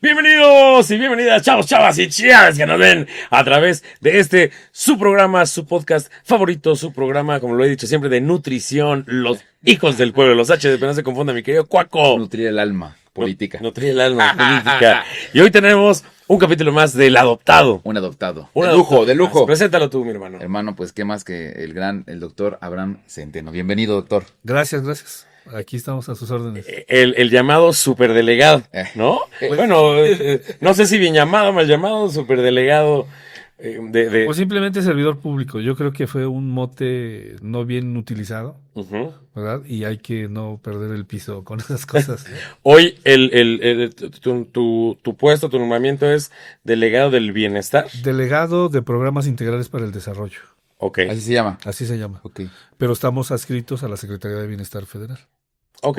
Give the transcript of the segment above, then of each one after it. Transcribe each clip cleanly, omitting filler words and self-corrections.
Bienvenidos y bienvenidas, chavos, chavas y chavas que nos ven a través de su programa, su podcast favorito, su programa, como lo he dicho siempre, de nutrición, los hijos del pueblo, los HDP, no se confunda, mi querido Cuaco. Nutrir el alma política. Nutrir el alma política. Y hoy tenemos un capítulo más del adoptado. Un adoptado. De lujo. Preséntalo tú, mi hermano. Hermano, pues qué más que el doctor Abraham Centeno. Bienvenido, doctor. Gracias. Aquí estamos a sus órdenes. El llamado superdelegado, ¿no? Bueno, no sé si bien llamado, mal llamado, superdelegado. Pues simplemente servidor público. Yo creo que fue un mote no bien utilizado, ¿verdad? Y hay que no perder el piso con esas cosas. Hoy tu puesto, tu nombramiento es delegado del bienestar. Delegado de Programas Integrales para el Desarrollo. Ok. Así se llama. Así se llama. Ok. Pero estamos adscritos a la Secretaría de Bienestar Federal. Ok.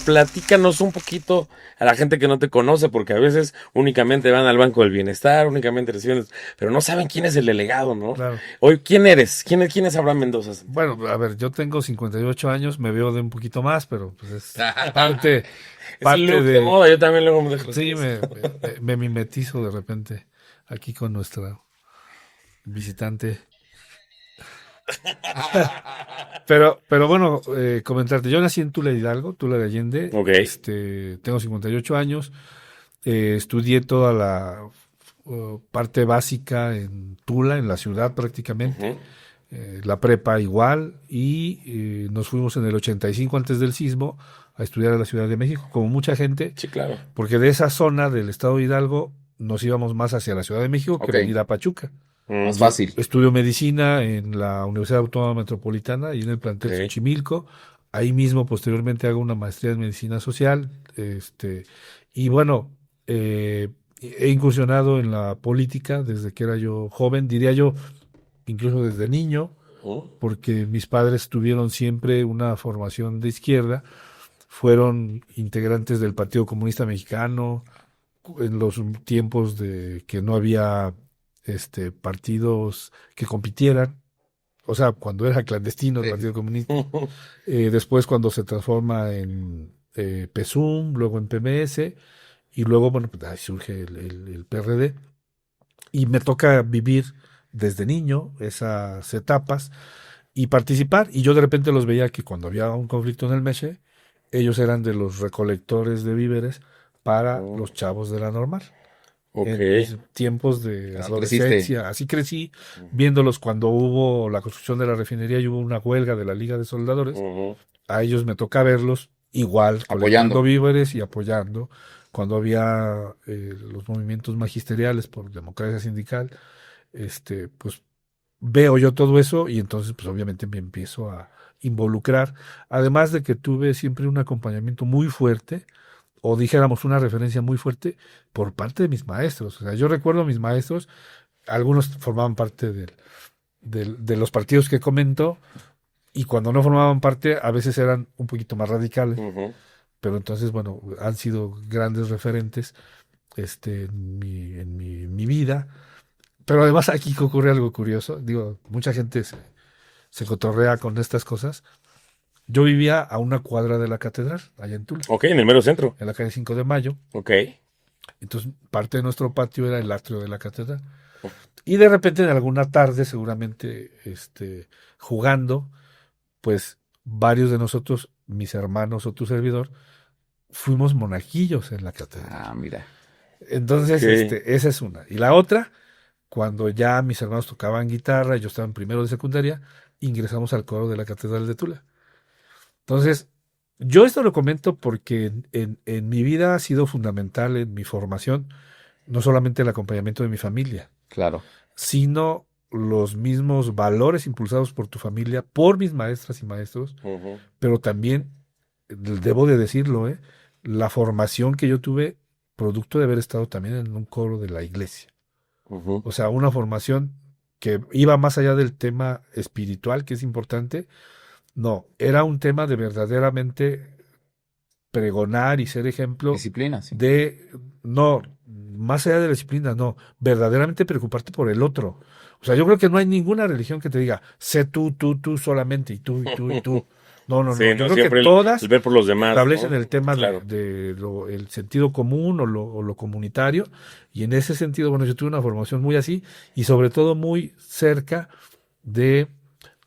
Platícanos un poquito a la gente que no te conoce, porque a veces únicamente van al Banco del Bienestar, únicamente reciben, pero no saben quién es el delegado, ¿no? Claro. Hoy, ¿quién eres? ¿Quién es Abraham Mendoza? Bueno, a ver, yo tengo 58 años, me veo de un poquito más, pero pues es parte de moda, yo también luego me dejo. Sí, me mimetizo de repente aquí con nuestra visitante. Pero bueno, comentarte, yo nací en Tula Hidalgo, Tula de Allende. Okay. Tengo 58 años, estudié toda la parte básica en Tula, en la ciudad prácticamente, la prepa igual, y nos fuimos en el 85 antes del sismo a estudiar a la Ciudad de México, como mucha gente. Sí, claro. Porque de esa zona del estado de Hidalgo nos íbamos más hacia la Ciudad de México que venir a Pachuca. Más fácil. Estudio medicina en la Universidad Autónoma Metropolitana y en el plantel Xochimilco. Ahí mismo posteriormente hago una maestría en medicina social. Y bueno, he incursionado en la política desde que era yo joven, diría yo, incluso desde niño, porque mis padres tuvieron siempre una formación de izquierda. Fueron integrantes del Partido Comunista Mexicano en los tiempos de que no había partidos que compitieran, o sea, cuando era clandestino el Partido Comunista. Después cuando se transforma en PSUM, luego en PMS, y luego, bueno, pues ahí surge el PRD. Y me toca vivir desde niño esas etapas y participar, y yo de repente los veía que cuando había un conflicto en el Meche, ellos eran de los recolectores de víveres para los chavos de la normal. En mis tiempos de adolescencia, así crecí, viéndolos cuando hubo la construcción de la refinería y hubo una huelga de la Liga de Soldadores. A ellos me toca verlos igual, colectando víveres y apoyando. Cuando había los movimientos magisteriales por democracia sindical, pues veo yo todo eso y entonces pues obviamente me empiezo a involucrar. Además de que tuve siempre un acompañamiento muy fuerte, o dijéramos una referencia muy fuerte por parte de mis maestros. O sea, yo recuerdo a mis maestros, algunos formaban parte de los partidos que comento, y cuando no formaban parte, a veces eran un poquito más radicales. Pero entonces, bueno, han sido grandes referentes en mi vida. Pero además aquí ocurre algo curioso. Digo, mucha gente se cotorrea con estas cosas. Yo vivía a una cuadra de la catedral, allá en Tula. Ok, en el mero centro. En la calle 5 de Mayo. Ok. Entonces, parte de nuestro patio era el atrio de la catedral. Y de repente, en alguna tarde, seguramente, jugando, pues, varios de nosotros, mis hermanos o tu servidor, fuimos monaguillos en la catedral. Ah, mira. Entonces, esa es una. Y la otra, cuando ya mis hermanos tocaban guitarra, yo estaba en primero de secundaria, ingresamos al coro de la catedral de Tula. Entonces, yo esto lo comento porque en mi vida ha sido fundamental en mi formación, no solamente el acompañamiento de mi familia, claro, sino los mismos valores impulsados por tu familia, por mis maestras y maestros, pero también, debo de decirlo, la formación que yo tuve producto de haber estado también en un coro de la iglesia. O sea, una formación que iba más allá del tema espiritual, que es importante. No, era un tema de verdaderamente pregonar y ser ejemplo. Disciplina, sí. No, más allá de la disciplina, no, verdaderamente preocuparte por el otro. O sea, yo creo que no hay ninguna religión que te diga, sé tú solamente, y tú. No. Sí, Yo no, creo siempre que todas el ver por los demás, establecen ¿no? el tema Claro. el sentido común o lo comunitario, y en ese sentido, bueno, yo tuve una formación muy así, y sobre todo muy cerca de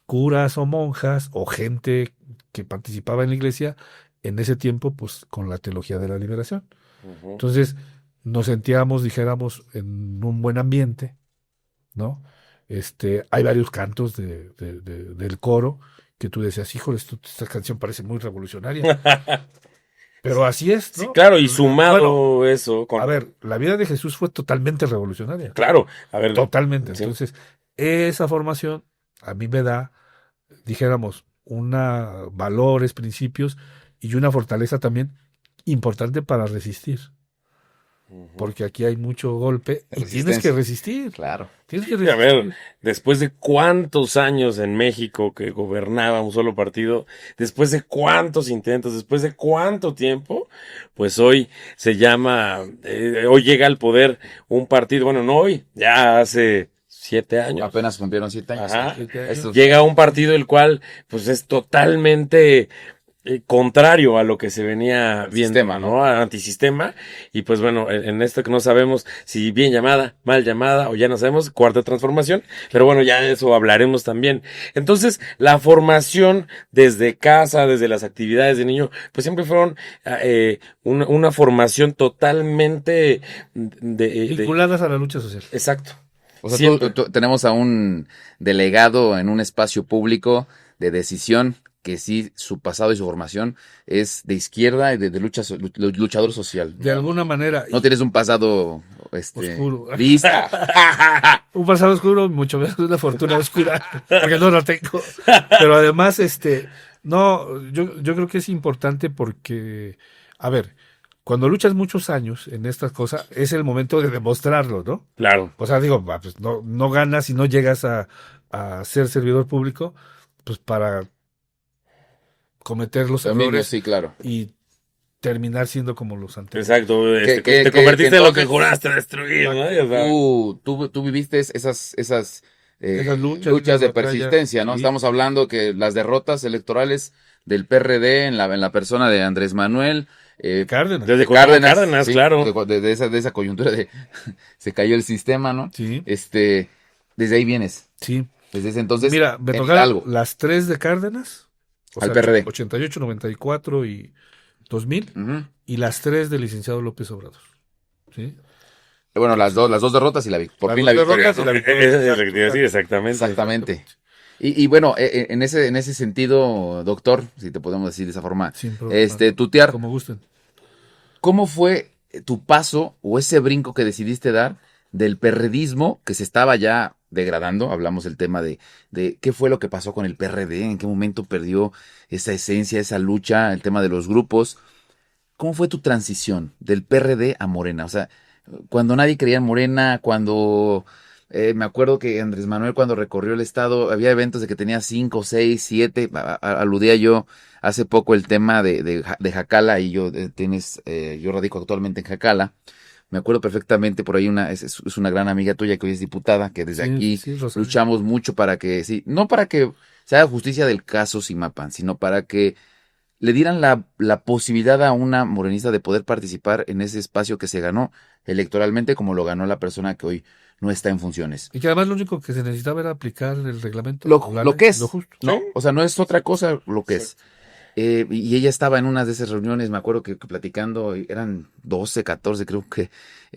curas o monjas o gente que participaba en la iglesia en ese tiempo, pues con la teología de la liberación. Ujú. Entonces, nos sentíamos, dijéramos, en un buen ambiente, ¿no? Hay varios cantos del coro que tú decías, híjole, esta canción parece muy revolucionaria, pero así es, Sí, ¿no? claro, y Bueno, sumado eso a con... ver, la vida de Jesús fue totalmente revolucionaria, Claro, a ver, totalmente. sí, Entonces, esa formación a mí me da, dijéramos, una valores, principios y una fortaleza también importante para resistir, ujú. porque aquí hay mucho golpe y tienes que Resistencia. resistir, Claro. tienes que Sí, a ver, resistir. después de cuántos años en México que gobernaba un solo partido, después de cuántos intentos, después de cuánto tiempo, pues hoy se llama, hoy llega al poder un partido, bueno, no hoy, ya hace 7 años. Apenas cumplieron 7 años. Sí. Ajá. 7 años. Llega un partido el cual, pues es totalmente contrario a lo que se venía viendo, Sistema, ¿no? ¿no? Antisistema. Y pues bueno, en esto que no sabemos si bien llamada, mal llamada, o ya no sabemos, cuarta transformación, pero bueno, ya de eso hablaremos también. Entonces, la formación desde casa, desde las actividades de niño, pues siempre fueron una formación totalmente Vinculadas a la lucha social. exacto. O sea, Siempre. tenemos a un delegado en un espacio público de decisión que sí, su pasado y su formación es de izquierda y de luchador social. De alguna manera, No tienes un pasado oscuro. vista. Un pasado oscuro, mucho menos una fortuna oscura, porque no la tengo. Pero además, no, yo creo que es importante porque, a ver, cuando luchas muchos años en estas cosas, es el momento de demostrarlo, ¿no? Claro. O sea, digo, pues no ganas y no llegas a ser servidor público, pues para cometer los Lo mismo, errores sí, claro. y terminar siendo como los anteriores. Exacto, Que te convertiste en lo que entonces juraste destruir, ¿no? Ya sabes. tú viviste esas Esas luchas, luchas de esas batallas, persistencia, ¿no? sí. Estamos hablando que las derrotas electorales del PRD en la persona de Andrés Manuel, Cárdenas. Desde de Cuauhtémoc Cárdenas, sí, claro. de esa coyuntura de se cayó el sistema, ¿no? Sí, Desde ahí vienes, sí. desde ese entonces Mira, me en tocaron Hidalgo, las tres de Cárdenas, o al sea, PRD. 88, 94 y 2000, Ujú. y las tres del licenciado López Obrador. ¿Sí? Bueno, las dos derrotas y por Las fin dos la victoria. derrotas y la Eso victoria. es lo que te iba a decir, exactamente. Exactamente. Y bueno, en ese sentido, doctor, si te podemos decir de esa forma, Sin problema. tutear, Como gusten. ¿cómo fue tu paso o ese brinco que decidiste dar del perredismo que se estaba ya degradando? Hablamos del tema de qué fue lo que pasó con el PRD, en qué momento perdió esa esencia, esa lucha, el tema de los grupos. ¿Cómo fue tu transición del PRD a Morena? O sea, cuando nadie creía en Morena, cuando me acuerdo que Andrés Manuel cuando recorrió el estado, había eventos de que tenía 5, 6, 7, aludía yo hace poco el tema de Jacala y yo radico actualmente en Jacala. Me acuerdo perfectamente por ahí es una gran amiga tuya que hoy es diputada, que desde aquí Sí, Rosario. luchamos mucho para que, sí, no para que se haga justicia del caso Simapan, sino para que le dieran la posibilidad a una morenista de poder participar en ese espacio que se ganó electoralmente como lo ganó la persona que hoy no está en funciones. Y que además lo único que se necesitaba era aplicar el reglamento. Lo que es, Lo justo. ¿no? Sí. O sea, no es otra cosa lo que es. Exacto. Y ella estaba en una de esas reuniones, me acuerdo que platicando, eran 12, 14 creo que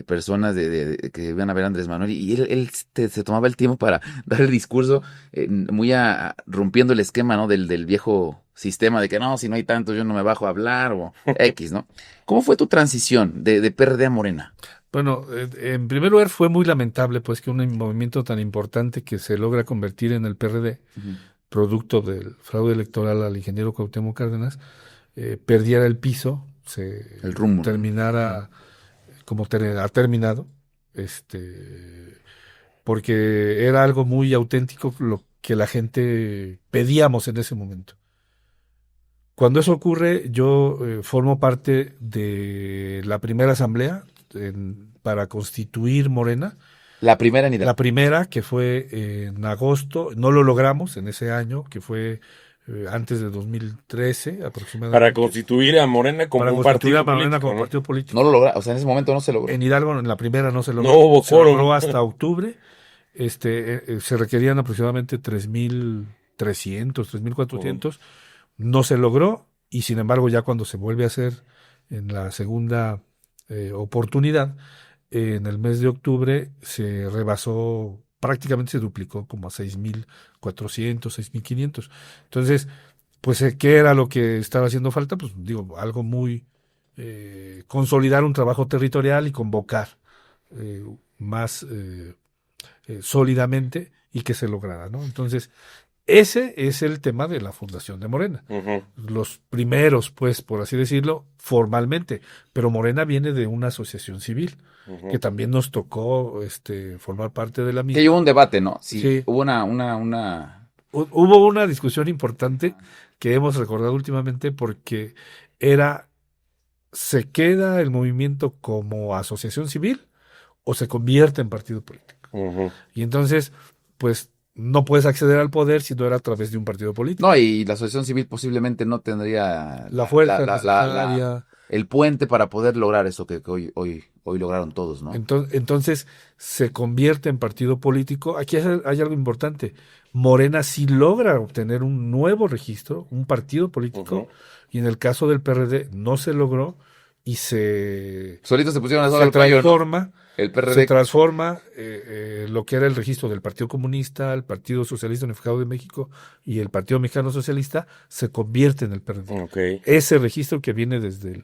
personas que iban a ver a Andrés Manuel y él se tomaba el tiempo para dar el discurso muy rompiendo el esquema, ¿no? Del viejo sistema de que no, si no hay tanto yo no me bajo a hablar o X, ¿no? ¿Cómo fue tu transición de PRD a Morena? Bueno, en primer lugar fue muy lamentable pues que un movimiento tan importante que se logra convertir en el PRD, producto del fraude electoral al ingeniero Cuauhtémoc Cárdenas, perdiera el piso, El rumbo, ¿no? terminara como ha terminado, porque era algo muy auténtico lo que la gente pedíamos en ese momento. Cuando eso ocurre, yo formo parte de la primera asamblea para constituir Morena. La primera en Hidalgo. La primera, que fue en agosto, no lo logramos en ese año, que fue antes de 2013 aproximadamente. Para constituir a Morena como Para un constituir partido a Morena político, como ¿no? partido político. No lo logra, o sea, en ese momento no se logró. En Hidalgo, en la primera no se logró. No hubo Se quórum. logró hasta octubre. Se requerían aproximadamente 3.300, 3.400. No se logró y sin embargo ya cuando se vuelve a hacer en la segunda oportunidad, en el mes de octubre se rebasó, prácticamente se duplicó como a 6.400, 6.500. Entonces, pues, ¿qué era lo que estaba haciendo falta? Pues digo, algo muy, consolidar un trabajo territorial y convocar más sólidamente y que se lograra, ¿no? Entonces, ese es el tema de la fundación de Morena. Ujú. Los primeros, pues, por así decirlo, formalmente, pero Morena viene de una asociación civil, que también nos tocó formar parte de la misma. Que hubo un debate, ¿no? Sí. Hubo una... Hubo una discusión importante que hemos recordado últimamente porque ¿se queda el movimiento como asociación civil o se convierte en partido político? Ujú. Y entonces, pues, no puedes acceder al poder si no era a través de un partido político. No, y la asociación civil posiblemente no tendría La fuerza necesaria. el puente para poder lograr eso que hoy lograron todos, ¿no? Entonces, se convierte en partido político. Aquí hay algo importante. Morena sí logra obtener un nuevo registro, un partido político, y en el caso del PRD no se logró y Solitos se pusieron a se sola al cuello, ¿no? transforma. El PRD. Se transforma lo que era el registro del Partido Comunista, el Partido Socialista Unificado de México y el Partido Mexicano Socialista, se convierte en el PRD. Ok. Ese registro que viene desde el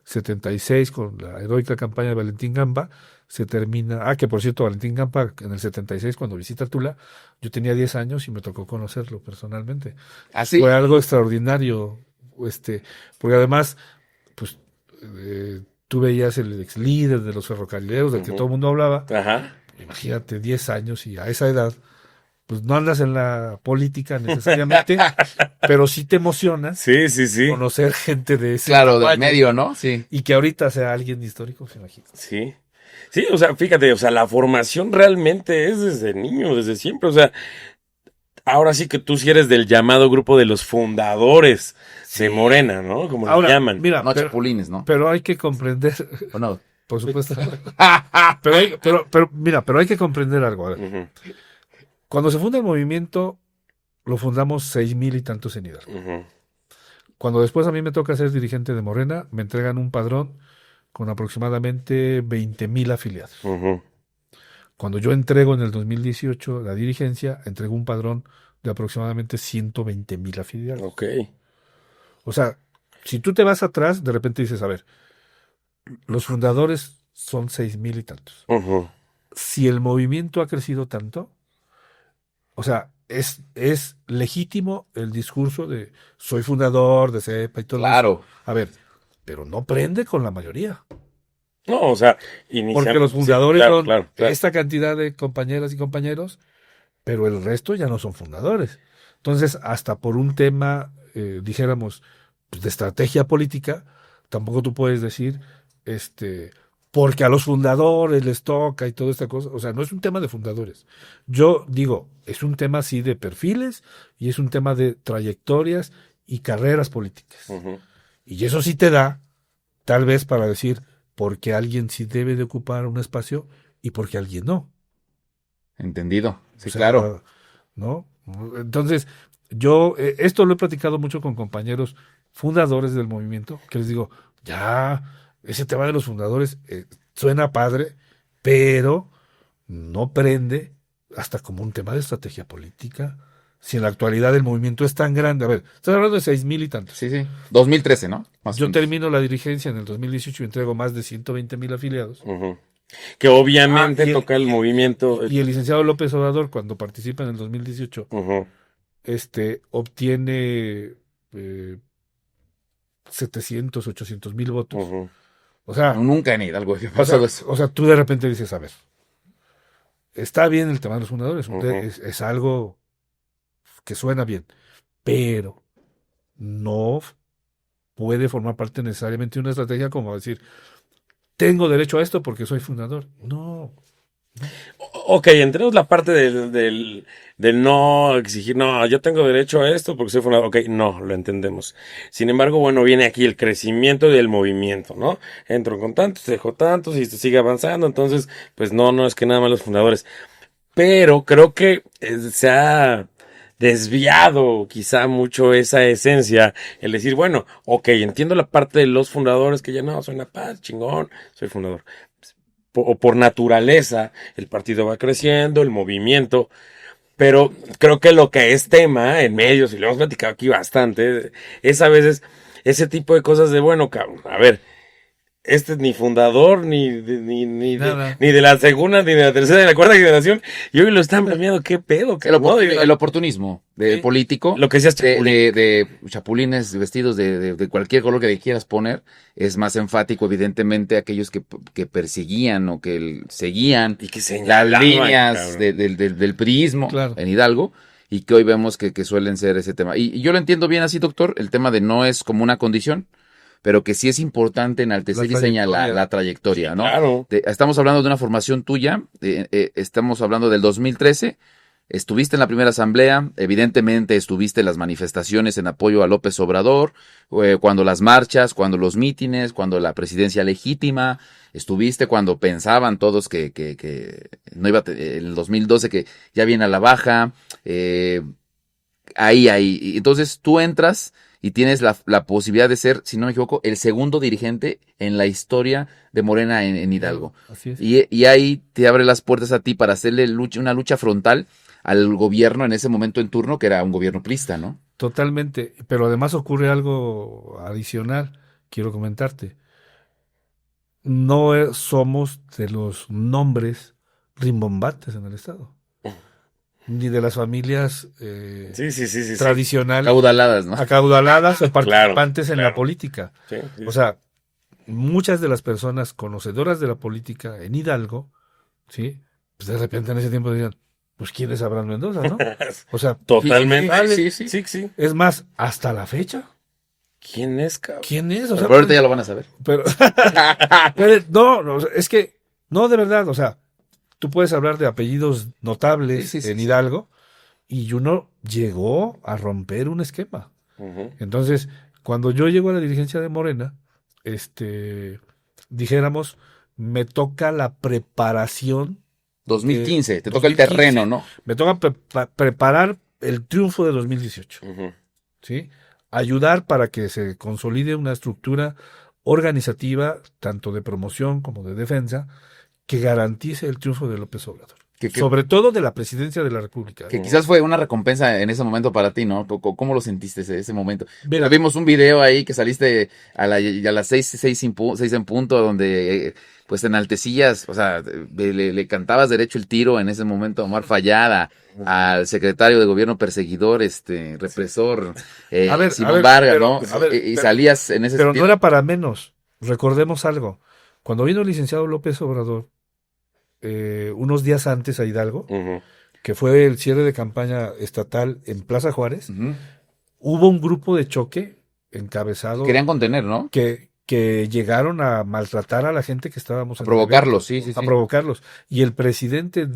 76 con la heroica campaña de Valentín Gamba, se termina. Que por cierto, Valentín Gamba en el 76, cuando visita Tula, yo tenía 10 años y me tocó conocerlo personalmente. Así. Fue algo extraordinario, porque además, pues, tú veías el ex líder de los ferrocarrileros, del que todo el mundo hablaba. Ajá. Imagínate, 10 años y a esa edad, pues no andas en la política necesariamente, pero sí te emociona Sí, sí, sí. conocer gente de ese Claro, del tamaño. medio, ¿no? Sí. Y que ahorita sea alguien histórico, pues imagínate. Sí. Sí, o sea, fíjate, o sea, la formación realmente es desde niño, desde siempre. O sea, ahora sí que tú sí eres del llamado grupo de los fundadores de Morena, ¿no? Como lo llaman. Mira, No chapulines, ¿no? pero hay que comprender, ¿O no? por supuesto. pero hay que comprender algo. A ver, Ujú, cuando se funda el movimiento, lo fundamos 6.000 y tantos en Hidalgo. ujú, Cuando después a mí me toca ser dirigente de Morena, me entregan un padrón con aproximadamente 20.000 afiliados. ujú. Cuando yo entrego en el 2018 la dirigencia, entrego un padrón de aproximadamente 120.000 afiliados. Ok. O sea, si tú te vas atrás, de repente dices, a ver, los fundadores son 6.000 y tantos. Ujú. Si el movimiento ha crecido tanto, o sea, es legítimo el discurso de soy fundador de CEPA y todo Claro. eso. A ver, pero no prende con la mayoría. No, o sea, Porque los sí, fundadores claro, son claro. esta cantidad de compañeras y compañeros, pero el resto ya no son fundadores. Entonces, hasta por un tema, dijéramos, pues, de estrategia política, tampoco tú puedes decir, porque a los fundadores les toca y toda esta cosa. O sea, no es un tema de fundadores. Yo digo, es un tema sí de perfiles y es un tema de trayectorias y carreras políticas. Ujú. Y eso sí te da, tal vez para decir, porque alguien sí debe de ocupar un espacio y porque alguien no. Entendido. Sí, O sea, claro. ¿no? Entonces, yo esto lo he platicado mucho con compañeros fundadores del movimiento, que les digo, ya, ese tema de los fundadores suena padre, pero no prende hasta como un tema de estrategia política. Si en la actualidad el movimiento es tan grande, a ver, estás hablando de 6.000 y tantos. Sí, sí. 2013, ¿no? Más o Yo menos. termino la dirigencia en el 2018 y entrego más de 120.000 afiliados. Ujú. Que obviamente y el- toca el movimiento. Y el licenciado López Obrador, cuando participa en el 2018, Ujú, obtiene 700, 800.000 votos. ujú. O sea, Nunca en Hidalgo había o pasado sea, eso. o sea, tú de repente dices, a ver, está bien el tema de los fundadores, Ujú. es algo que suena bien, pero no puede formar parte necesariamente de una estrategia como decir, tengo derecho a esto porque soy fundador. No. Ok, entremos la parte del no exigir, no, yo tengo derecho a esto porque soy fundador. Ok, no, lo entendemos. Sin embargo, bueno, viene aquí el crecimiento del movimiento, ¿no? Entro con tantos, dejo tantos y se sigue avanzando. Entonces, pues no es que nada más los fundadores. Pero creo que se ha desviado quizá mucho esa esencia, el decir, bueno, ok, entiendo la parte de los fundadores que ya no, soy una paz, chingón, soy fundador. O por naturaleza, el partido va creciendo, el movimiento, pero creo que lo que es tema en medios, y lo hemos platicado aquí bastante, es a veces ese tipo de cosas de, bueno, cabrón, a ver, este es ni fundador, Nada. ni de la segunda, ni de la tercera, ni de la cuarta generación, y hoy lo están premiando, qué pedo, El, cabrón. ¿No? el oportunismo de Sí. político, Lo que decías, Chapulín. de chapulines vestidos de cualquier color que le quieras poner, es más enfático, evidentemente, aquellos que perseguían o que seguían Y que las señalaban, líneas cabrón. del priismo Claro. en Hidalgo, y que hoy vemos que suelen ser ese tema. Y yo lo entiendo bien así, doctor, el tema de no es como una condición, pero que sí es importante enaltecer y señalar la trayectoria, ¿no? Claro. Estamos hablando de una formación tuya, estamos hablando del 2013, estuviste en la primera asamblea, evidentemente estuviste en las manifestaciones en apoyo a López Obrador, cuando las marchas, cuando los mítines, cuando la presidencia legítima, estuviste cuando pensaban todos que no iba en el 2012 que ya viene a la baja, ahí. Entonces tú entras y tienes la posibilidad de ser, si no me equivoco, el segundo dirigente en la historia de Morena en Hidalgo. Así es. Y ahí te abre las puertas a ti para hacerle una lucha frontal al gobierno en ese momento en turno, que era un gobierno priista, ¿no? Totalmente. Pero además ocurre algo adicional, quiero comentarte. No somos de los nombres rimbombantes en el Estado, ni de las familias Sí. tradicionales, Caudaladas, ¿no? acaudaladas o participantes en claro. la política. Sí. O sea, muchas de las personas conocedoras de la política en Hidalgo, ¿sí? Pues de repente en ese tiempo decían, pues ¿quién es Abraham Mendoza, no? O sea, Totalmente. Sí. es más, hasta la fecha, ¿Quién es, cabrón? ¿quién es? O Pero sea, ahorita ya lo van a saber. pero, no, es que, no, de verdad, o sea, tú puedes hablar de apellidos notables Sí. en Hidalgo y uno llegó a romper un esquema. Ujú. Entonces, cuando yo llego a la dirigencia de Morena, dijéramos, me toca la preparación, 2015, te toca el 2015. terreno, ¿no? me toca preparar el triunfo de 2018, Ujú. ¿sí? Ayudar para que se consolide una estructura organizativa, tanto de promoción como de defensa, que garantice el triunfo de López Obrador. Que Sobre todo de la presidencia de la República. Que quizás fue una recompensa en ese momento para ti, ¿no? ¿Cómo lo sentiste ese momento? Mira, Vimos un video ahí que saliste a las 6 en punto, donde pues te enaltecías, o sea, le cantabas derecho el tiro en ese momento a Omar Fayad, al secretario de gobierno perseguidor, represor, Simón Vargas, pero- ¿no? Y salías en ese Pero no sentido. era para menos. Recordemos algo. Cuando vino el licenciado López Obrador, unos días antes a Hidalgo, Ujú. que fue el cierre de campaña estatal en Plaza Juárez, Ujú. hubo un grupo de choque encabezado Querían contener, ¿no? que llegaron a maltratar a la gente que estábamos A en el provocarlos, evento, sí. a provocarlos. Y el presidente,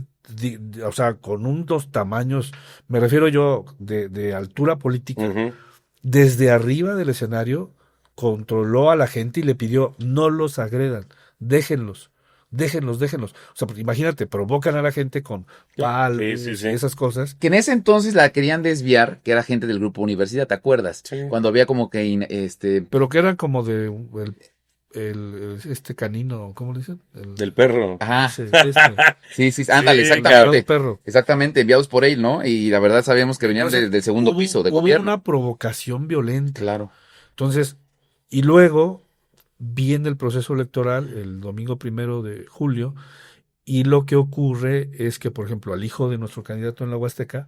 o sea, con unos tamaños, me refiero yo de altura política, Ujú. desde arriba del escenario, controló a la gente y le pidió, no los agredan, déjenlos. O sea, porque imagínate, provocan a la gente con palos Sí. y esas cosas. Que en ese entonces la querían desviar, que era gente del grupo Universidad, ¿te acuerdas? Sí. Cuando había como que Pero que eran como de este canino, ¿cómo le dicen? Del perro. ajá, Este, sí, ándale, Sí, exactamente. perro. Exactamente, enviados por él, ¿no? Y la verdad sabíamos que venían del segundo piso de hubo gobierno. una provocación violenta. Claro. Entonces, y luego viene el proceso electoral el domingo 1 de julio, y lo que ocurre es que, por ejemplo, al hijo de nuestro candidato en la Huasteca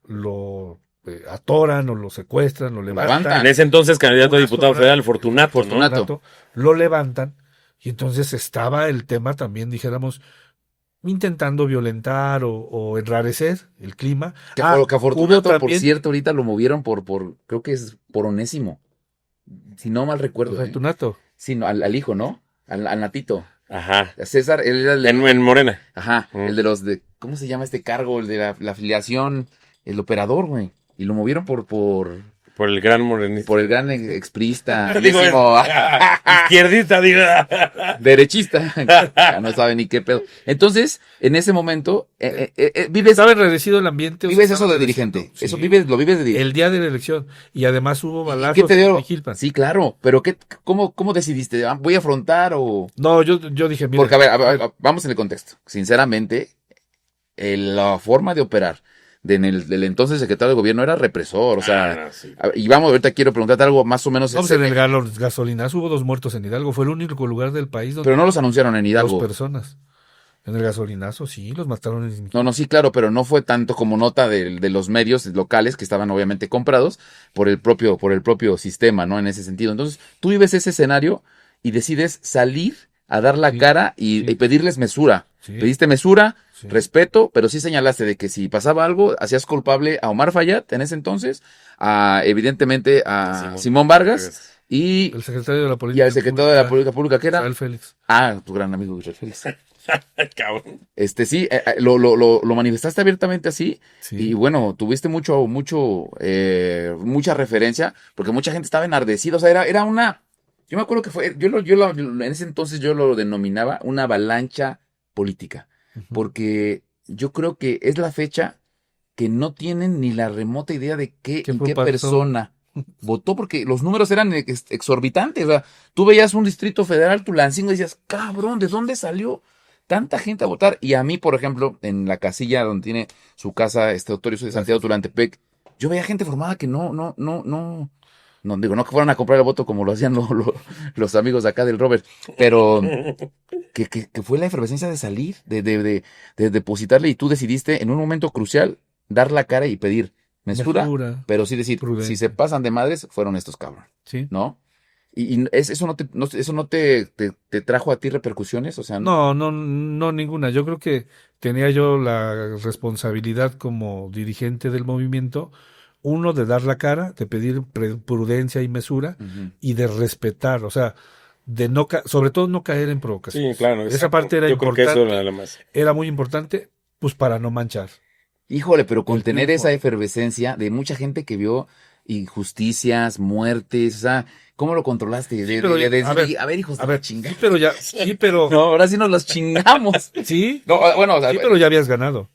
lo atoran o lo secuestran, lo levantan. En ese entonces, candidato a diputado federal, Fortunato, ¿no? Fortunato. Lo levantan, y entonces estaba el tema también, dijéramos, intentando violentar o enrarecer el clima. Que a Fortunato, hubo por también- cierto, ahorita lo movieron creo que es por Onésimo. Si no mal recuerdo. Fortunato. Sí, no, al hijo, ¿no? Al Natito. Ajá. A César, él era En Morena. ajá, Mm. el de los de ¿cómo se llama este cargo? El de la afiliación, el operador, güey. Y lo movieron Por el gran morenista. por el gran expriista, Digo, izquierdista, digo. derechista. Ya no sabe ni qué pedo. Entonces, en ese momento, vives, Estaba enredecido el ambiente. vives estaba eso de enredecido. dirigente. Sí. Lo vives de dirigente. El día de la elección. Y además hubo ¿Y balazos qué te dio? en Gilpan. Sí, claro. Pero ¿cómo decidiste? ¿Voy a afrontar o...? No, yo dije, mira. Porque, a ver, vamos en el contexto. Sinceramente, la forma de operar del entonces secretario de gobierno era represor, o sea, no, sí. y vamos, ahorita quiero preguntarte algo más o menos, Vamos en el gasolinazo hubo 2 muertos en Hidalgo. Fue el único lugar del país donde pero no los anunciaron en 2 Hidalgo. personas. En el gasolinazo, sí, los mataron en... No, sí, claro, pero no fue tanto como nota de los medios locales que estaban obviamente comprados por el propio sistema, ¿no? En ese sentido. Entonces, tú vives ese escenario y decides salir a dar la Sí, cara y pedirles mesura. Sí. Pediste mesura, Sí. respeto, pero sí señalaste de que si pasaba algo, hacías culpable a Omar Fayad en ese entonces, evidentemente a Simón Vargas y, El secretario de la y Política al secretario de la Política Pública, que era, Israel Félix. tu gran amigo Israel Félix. Cabrón. Sí, lo manifestaste abiertamente así. Sí. Y bueno, tuviste mucha referencia, porque mucha gente estaba enardecida. O sea, era una. Yo me acuerdo que fue. En ese entonces yo lo denominaba una avalancha política. Ujú. Porque yo creo que es la fecha que no tienen ni la remota idea de ¿Qué en qué pasó? persona votó, porque los números eran exorbitantes. O sea, tú veías un distrito federal, Tulancingo, y decías, cabrón, ¿de dónde salió tanta gente a votar? Y a mí, por ejemplo, en la casilla donde tiene su casa doctor, yo soy de Santiago Tulantepec, yo veía gente formada que no digo, no que fueran a comprar el voto como lo hacían los amigos de acá del Robert, pero que fue la efervescencia de salir, de depositarle, y tú decidiste en un momento crucial dar la cara y pedir mesura, pero sí decir, prudencia. si se pasan de madres, fueron estos cabrones, Sí. ¿no? Eso no te trajo a ti repercusiones, o sea, No, ninguna. Yo creo que tenía yo la responsabilidad como dirigente del movimiento, uno, de dar la cara, de pedir prudencia y mesura, Ujú. y de respetar, o sea, de no sobre todo no caer en provocaciones. Sí, claro. Esa exacto. parte era Yo creo importante. que eso era lo más. Era muy importante, pues para no manchar. Híjole, pero con El tener triunfo. esa efervescencia de mucha gente que vio injusticias, muertes, o sea, ¿cómo lo controlaste? pero, A ver, hijos de A la ver, chingada. sí, pero ya, sí, pero, No, ahora sí nos los chingamos. sí, No, bueno, o sea, sí, pero ya habías ganado.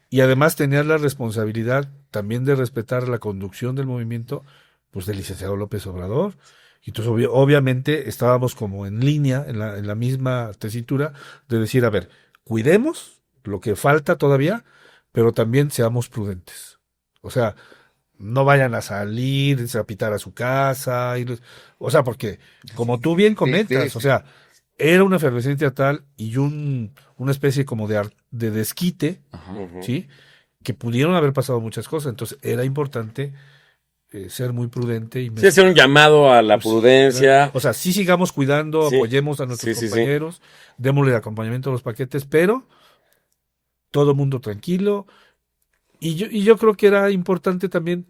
Y además tenías la responsabilidad también de respetar la conducción del movimiento, pues del licenciado López Obrador. Y entonces obviamente estábamos como en línea, en la misma tesitura, de decir, a ver, cuidemos lo que falta todavía, pero también seamos prudentes. O sea, no vayan a salir, a pitar a su casa, o sea, porque como tú bien comentas, sí. o sea, era una efervescencia tal y una especie como de desquite, Ajá. Ujú. ¿sí? Que pudieron haber pasado muchas cosas. Entonces era importante ser muy prudente y Sí, hacer un llamado a la pues, prudencia. o sea, sí sigamos cuidando, Sí. apoyemos a nuestros Sí, sí, sí. compañeros, démosle acompañamiento a los paquetes, pero todo mundo tranquilo. Y yo creo que era importante también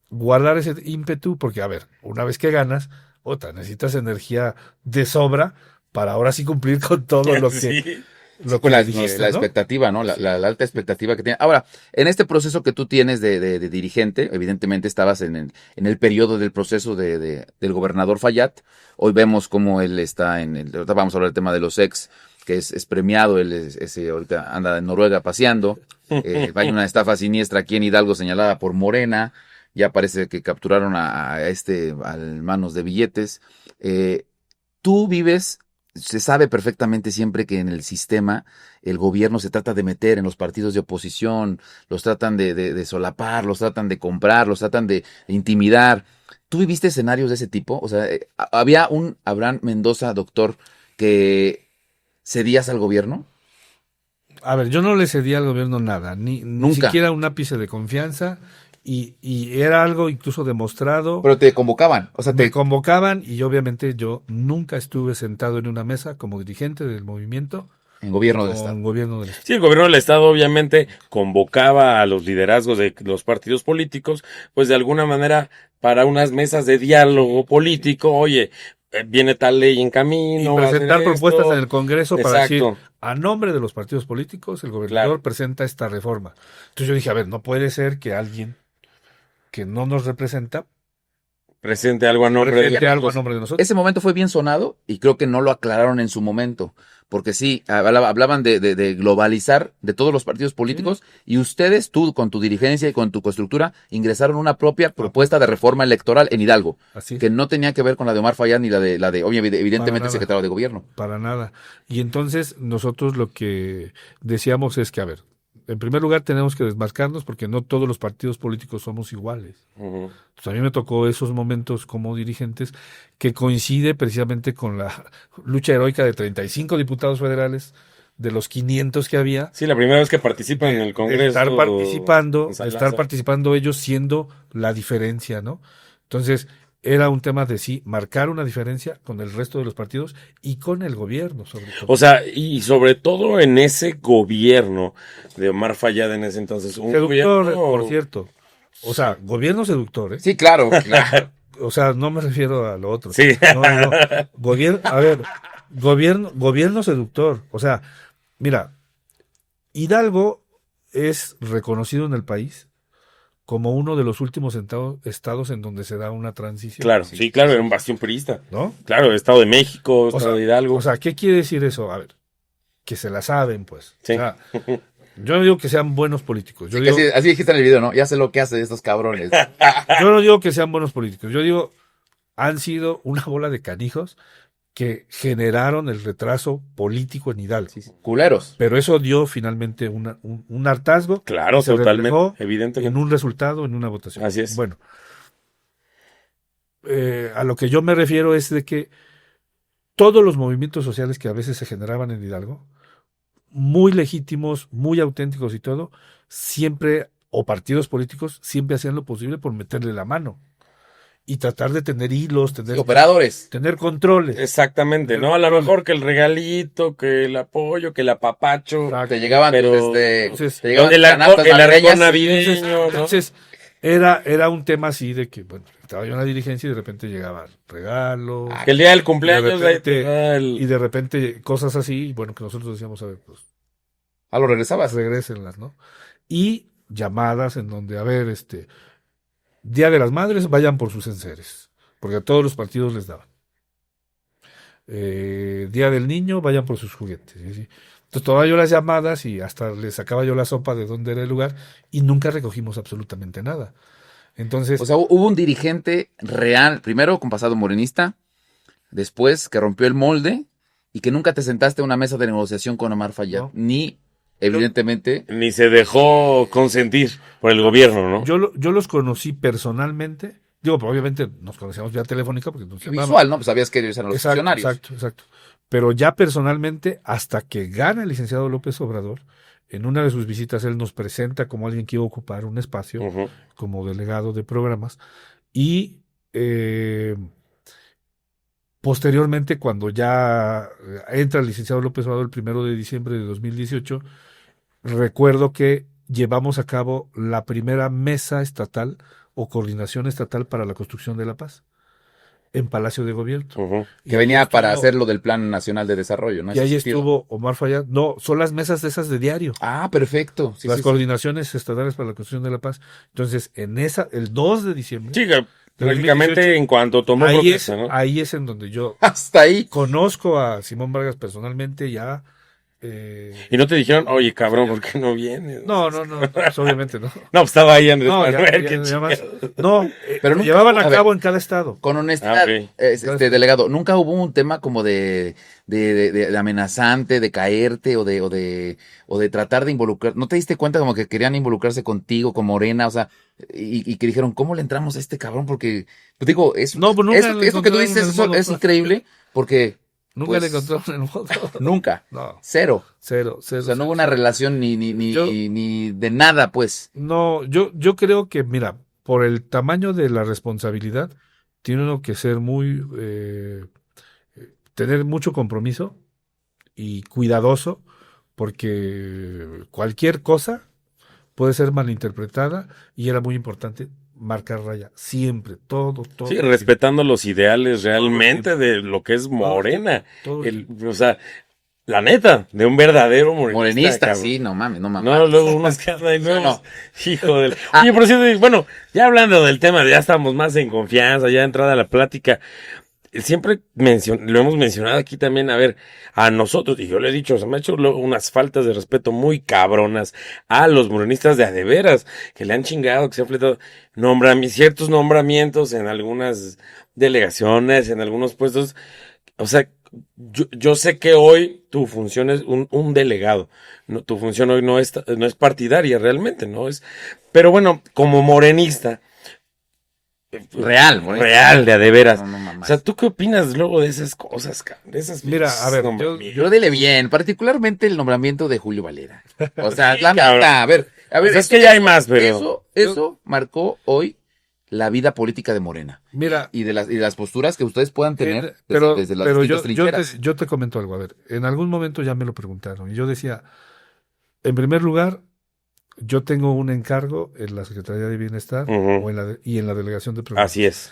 guardar ese ímpetu, porque, a ver, una vez que ganas, necesitas energía de sobra para ahora sí cumplir con todo lo que, Sí. lo Con que la dijiste, ¿no? expectativa, ¿no? La alta expectativa que tiene. Ahora, en este proceso que tú tienes de dirigente, evidentemente estabas en el periodo del proceso del gobernador Fayad. Hoy vemos cómo él está ahorita vamos a hablar del tema de los ex, que es premiado, él ahorita anda en Noruega paseando. Hay una estafa siniestra aquí en Hidalgo señalada por Morena. Ya parece que capturaron a manos de billetes. Tú vives. Se sabe perfectamente siempre que en el sistema el gobierno se trata de meter en los partidos de oposición, los tratan de solapar, los tratan de comprar, los tratan de intimidar. ¿Tú viviste escenarios de ese tipo? O sea, había un Abraham Mendoza, doctor, que cedías al gobierno. A ver, yo no le cedí al gobierno nada, ni Nunca. siquiera un ápice de confianza, y era algo incluso demostrado. Pero te convocaban, o sea, Me convocaban y obviamente yo nunca estuve sentado en una mesa como dirigente del movimiento en gobierno del con estado. gobierno del Estado. Sí, el gobierno del Estado obviamente convocaba a los liderazgos de los partidos políticos, pues de alguna manera para unas mesas de diálogo político. Oye, viene tal ley en camino. Y va a hacer presentar propuestas esto. en el Congreso para Exacto. decir, a nombre de los partidos políticos, el gobernador Claro. presenta esta reforma. Entonces yo dije, a ver, no puede ser que alguien que no nos representa Presente algo a nombre presente de algo a nombre de nosotros. Ese momento fue bien sonado y creo que no lo aclararon en su momento. Porque sí, hablaban de globalizar de todos los partidos políticos y ustedes, tú con tu dirigencia y con tu coestructura, ingresaron una propia propuesta de reforma electoral en Hidalgo, Así es. que no tenía que ver con la de Omar Fayad ni evidentemente Para el nada. secretario de gobierno. Para nada. Y entonces nosotros lo que decíamos es que, a ver, en primer lugar tenemos que desmarcarnos porque no todos los partidos políticos somos iguales. Ujú. Entonces, a mí me tocó esos momentos como dirigentes que coincide precisamente con la lucha heroica de 35 diputados federales de los 500 que había. Sí, la primera vez que participan en el Congreso. Estar en San Lázaro. participando ellos siendo la diferencia, ¿no? Entonces, era un tema de sí, marcar una diferencia con el resto de los partidos y con el gobierno, sobre todo. O sea, y sobre todo en ese gobierno de Omar Fayad en ese entonces. Un Seductor, gobierno... por cierto. O sea, gobierno seductor, ¿eh? Sí, claro, claro. O sea, no me refiero a lo otro. Sí. No. Gobierno seductor. O sea, mira, Hidalgo es reconocido en el país como uno de los últimos estados en donde se da una transición. Claro, sí, claro, era un bastión priista. ¿No? Claro, Estado de México, O Estado sea, de Hidalgo. O sea, ¿qué quiere decir eso? A ver, que se la saben, pues. Sí. O sea, yo no digo que sean buenos políticos. Yo, Sí, digo, así dijiste en el video, ¿no? Ya sé lo que hacen estos cabrones. yo no digo que sean buenos políticos. Yo digo, han sido una bola de canijos que generaron el retraso político en Hidalgo. Culeros. Pero eso dio finalmente un hartazgo. Claro, se totalmente, reflejó evidentemente. en un resultado, en una votación. Así es. Bueno, a lo que yo me refiero es de que todos los movimientos sociales que a veces se generaban en Hidalgo, muy legítimos, muy auténticos y todo, siempre, o partidos políticos, siempre hacían lo posible por meterle la mano y tratar de tener hilos, Sí, operadores. tener controles. Exactamente, ¿no? A lo mejor que el regalito, que el apoyo, que el apapacho. Exacto. Te llegaban, Pero- Entonces, te llegaban El canastas arco navideñas. navideño, ¿no? Entonces, era un tema así de que, bueno, estaba yo en la dirigencia y de repente llegaban regalos. Que el día del cumpleaños, de repente- ahí te da el- Y de repente cosas así, y bueno, que nosotros decíamos, a ver, pues Ah, lo regresabas. regrésenlas, ¿no? Y llamadas en donde, a ver, Día de las Madres, vayan por sus enseres, porque a todos los partidos les daban. Día del Niño, vayan por sus juguetes. ¿Sí? ¿Sí? Entonces tomaba yo las llamadas y hasta le sacaba yo la sopa de dónde era el lugar y nunca recogimos absolutamente nada. Entonces, O sea, hubo un dirigente real, primero con pasado morenista, después que rompió el molde y que nunca te sentaste a una mesa de negociación con Omar Fayad, No. ni, evidentemente, Ni se dejó consentir por el gobierno, ¿no? yo los conocí personalmente. Digo, pues, obviamente nos conocíamos vía telefónica porque nos llamaban. visual, ¿no? Pues sabías que ellos eran los Exacto, funcionarios. exacto. Pero ya personalmente, hasta que gana el licenciado López Obrador, en una de sus visitas él nos presenta como alguien que iba a ocupar un espacio Ujú. como delegado de programas y posteriormente cuando ya entra el licenciado López Obrador el 1 de diciembre de 2018, recuerdo que llevamos a cabo la primera mesa estatal o coordinación estatal para la construcción de la paz en Palacio de Gobierno. Ujú. Que venía para hacer lo del Plan Nacional de Desarrollo, ¿no? Y ahí Ese sentido. estuvo Omar Fayad. No, son las mesas de esas de diario. Ah, perfecto. Sí, Las sí, sí. coordinaciones estatales para la construcción de la paz. Entonces, el 2 de diciembre, Sí, que prácticamente 2018, en cuanto tomó ahí es, protesta, ¿no? ahí es en donde yo Hasta ahí. conozco a Simón Vargas personalmente ya. Y no te dijeron, oye, cabrón, ¿por qué no vienes? No, pues, obviamente no. No, pues estaba ahí Andrés No, Manuel, qué ya más. chingado. No, Pero lo nunca- llevaban a a ver. cabo en cada estado. Con honestidad, Ah, ok. delegado, nunca hubo un tema como de amenazante, de caerte o de tratar de involucrar. ¿No te diste cuenta como que querían involucrarse contigo, con Morena? O sea, y que dijeron, ¿cómo le entramos a este cabrón? Porque, pues digo, No, pues nunca eso le que tú encontraron dices el eso modo, es pues. increíble porque Nunca pues, le encontraron el modo. nunca, No, cero. cero. O sea, no hubo una relación Yo- ni de nada, pues. No, yo creo que, mira, por el tamaño de la responsabilidad, tiene uno que ser tener mucho compromiso y cuidadoso, porque cualquier cosa puede ser malinterpretada y era muy importante marcar raya, siempre, todo. Sí, respetando los ideales realmente de lo que es Morena. Todo O sea, la neta, de un verdadero Morenista, cabrón. sí, no mames. No, luego unos que andan ahí nuevos. No. Hijo del... Oye, por cierto, bueno, ya hablando del tema, ya estamos más en confianza, ya entrada la plática. Siempre lo hemos mencionado aquí también, a ver, a nosotros, y yo le he dicho, se me ha hecho unas faltas de respeto muy cabronas a los morenistas de a de veras, que le han chingado, que se han fletado ciertos nombramientos en algunas delegaciones, en algunos puestos. O sea, yo sé que hoy tu función es un delegado. No, tu función hoy no es partidaria realmente, ¿no? Pero bueno, como morenista, Real, güey. real, de a de veras. No, O sea, ¿tú qué opinas luego de esas cosas, cabrón? De esas Mira, a ver, yo dile bien, particularmente el nombramiento de Julio Valera. O sea, la cabrón. neta, a ver, Pues es que ya hay más, pero... Eso marcó hoy la vida política de Morena. Mira, Y de las posturas que ustedes puedan tener pero desde las yo, distintas trincheras. yo te comento algo. A ver, en algún momento ya me lo preguntaron y yo decía, en primer lugar, yo tengo un encargo en la Secretaría de Bienestar Ujú. y en la Delegación de Programación. Así es.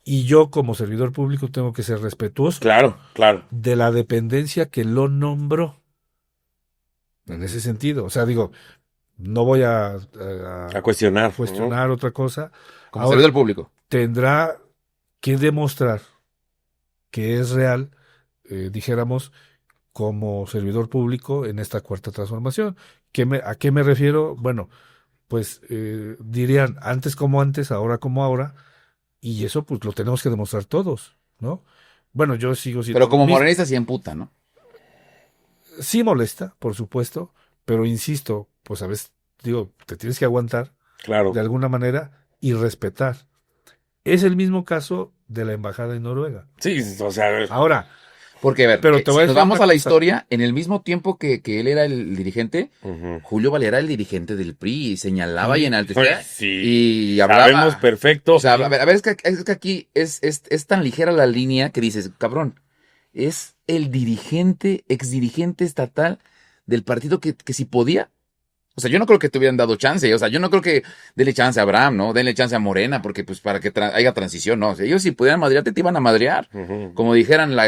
Y yo como servidor público tengo que ser respetuoso Claro. de la dependencia que lo nombró. En ese sentido, o sea, digo, no voy a cuestionar. cuestionar otra cosa. Como Ahora, servidor público. tendrá que demostrar que es real, dijéramos, como servidor público en esta cuarta transformación. ¿A qué me refiero? Bueno, pues dirían antes como antes, ahora como ahora, y eso pues lo tenemos que demostrar todos, ¿no? Bueno, yo sigo siendo... Pero como morenista sí emputa, ¿no? Sí molesta, por supuesto, pero insisto, pues a veces, digo, te tienes que aguantar Claro. de alguna manera y respetar. Es el mismo caso de la embajada en Noruega. Sí, o sea... Ahora, Porque, a ver, pero te voy a si nos decir vamos una a la cosa. historia, en el mismo tiempo que él era el dirigente, Ujú. Julio Valera era el dirigente del PRI y señalaba y enaltecía Sí, y hablaba. sabemos perfecto. O sea, a ver, es que aquí es tan ligera la línea que dices, cabrón, es el dirigente, exdirigente estatal del partido que si podía. O sea, yo no creo que te hubieran dado chance. O sea, yo no creo que denle chance a Abraham, ¿no? Denle chance a Morena, porque pues para que haya transición, ¿no? O sea, ellos si pudieran madrearte, te iban a madrear. Ujú. Como dijeran la